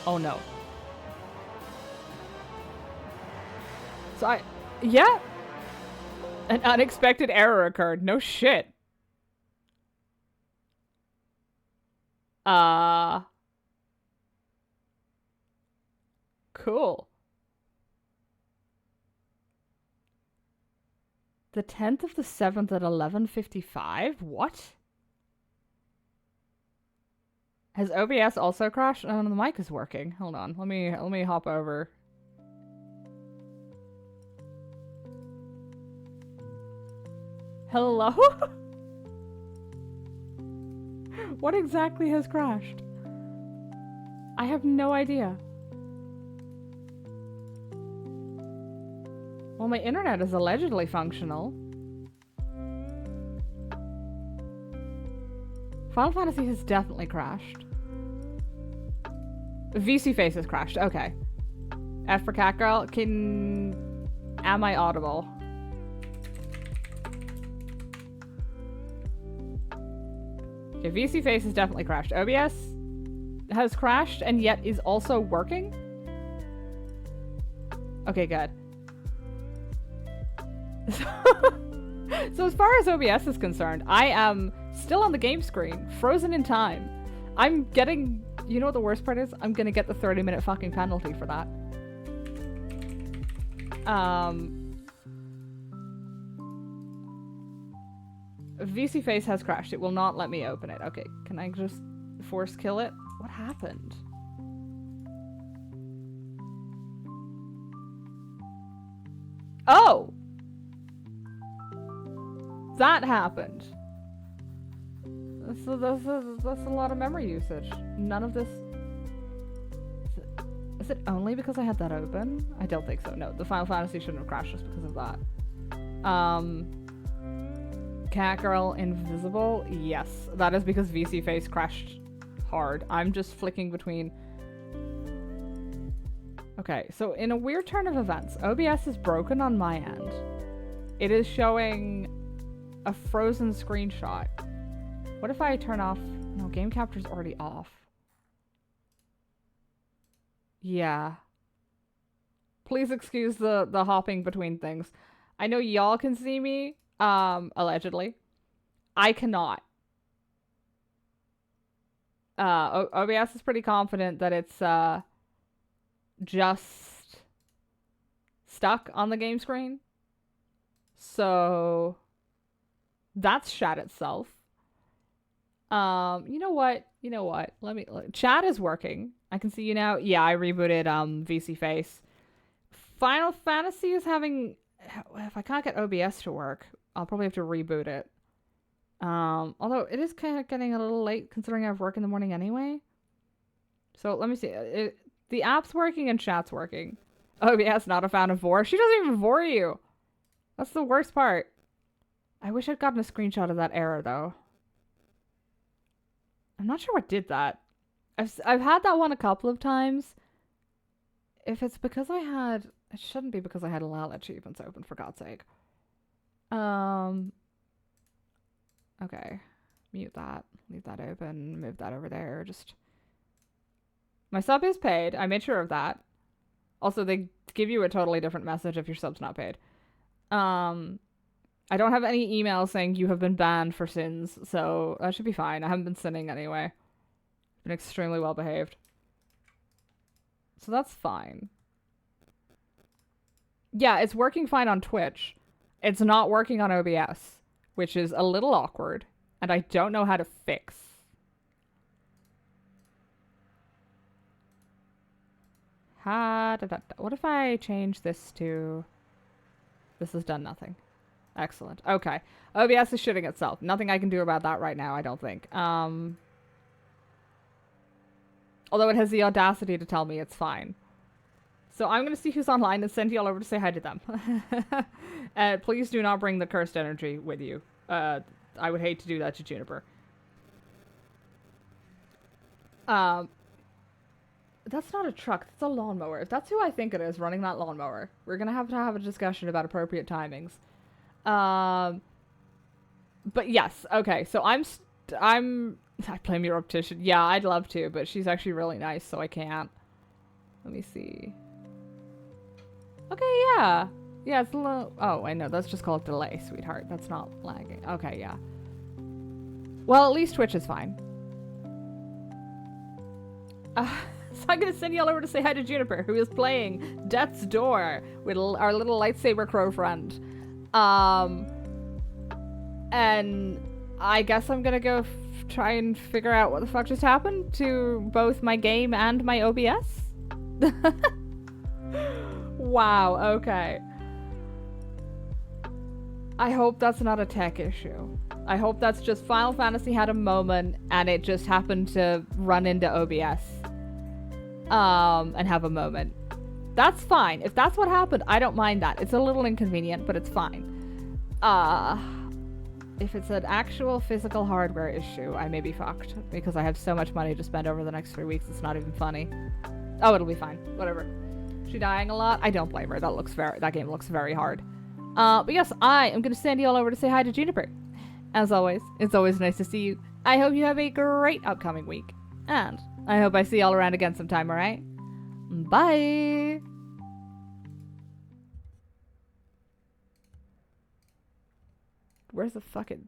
Oh no. So yeah. An unexpected error occurred. No shit. Cool. The 10th of the 7th at 11:55? What? Has OBS also crashed? Oh, the mic is working. Hold on. Let me hop over. Hello? What exactly has crashed? I have no idea. Well, my internet is allegedly functional. Final Fantasy has definitely crashed. VC Face has crashed. Okay. F for Cat Girl. Am I audible? Okay, VC Face has definitely crashed. OBS has crashed and yet is also working? Okay, good. So as far as OBS is concerned, I am still on the game screen, frozen in time. I'm getting... You know what the worst part is? I'm gonna get the 30-minute fucking penalty for that. VC Face has crashed. It will not let me open it. Okay, can I just force kill it? What happened? Oh! That happened. That's a lot of memory usage. None of this... Is it only because I had that open? I don't think so. No, the Final Fantasy shouldn't have crashed just because of that. Cat Girl invisible? Yes. That is because VC Face crashed hard. I'm just flicking between... Okay, so in a weird turn of events, OBS is broken on my end. It is showing a frozen screenshot. What if I turn off... No, game capture's already off. Yeah. Please excuse the hopping between things. I know y'all can see me, allegedly. I cannot. OBS is pretty confident that it's, just stuck on the game screen. So... That's chat itself. You know what? Chat is working. I can see you now. Yeah, I rebooted VC Face. Final Fantasy is having... If I can't get OBS to work, I'll probably have to reboot it. Although it is kind of getting a little late considering I have work in the morning anyway. So let me see. The app's working and chat's working. OBS not a fan of Vor. She doesn't even Vor you. That's the worst part. I wish I'd gotten a screenshot of that error, though. I'm not sure what did that. I've had that one a couple of times. If it's because I had... It shouldn't be because I had a lot of achievements open, for God's sake. Okay. Mute that. Leave that open. Move that over there. Just... My sub is paid. I made sure of that. Also, they give you a totally different message if your sub's not paid. I don't have any emails saying you have been banned for sins, so that should be fine. I haven't been sinning anyway. I've been extremely well behaved. So that's fine. Yeah, it's working fine on Twitch. It's not working on OBS, which is a little awkward, and I don't know how to fix. What if I change this to... This has done nothing. Excellent. Okay. OBS is shitting itself. Nothing I can do about that right now, I don't think. Although it has the audacity to tell me it's fine. So I'm going to see who's online and send you all over to say hi to them. Please do not bring the cursed energy with you. I would hate to do that to Juniper. That's not a truck. That's a lawnmower. If that's who I think it is running that lawnmower, we're going to have a discussion about appropriate timings. But yes. Okay. So I play your optician. Yeah, I'd love to, but she's actually really nice, so I can't. Let me see. Okay, yeah. Yeah, it's a little... Oh, I know. That's just called delay, sweetheart. That's not lagging. Okay, yeah. Well, at least Twitch is fine. So I'm going to send you all over to say hi to Juniper, who is playing Death's Door with our little lightsaber crow friend. And I guess I'm going to go try and figure out what the fuck just happened to both my game and my OBS. Wow, okay. I hope that's not a tech issue. I hope that's just Final Fantasy had a moment and it just happened to run into OBS. And have a moment. That's fine. If that's what happened, I don't mind that. It's a little inconvenient, but it's fine. If it's an actual physical hardware issue, I may be fucked. Because I have so much money to spend over the next 3 weeks, it's not even funny. Oh, it'll be fine. Whatever. She dying a lot? I don't blame her. That game looks very hard. But yes, I am going to send you all over to say hi to Juniper. As always, it's always nice to see you. I hope you have a great upcoming week. And I hope I see y'all around again sometime, alright? Bye! Where's the fucking...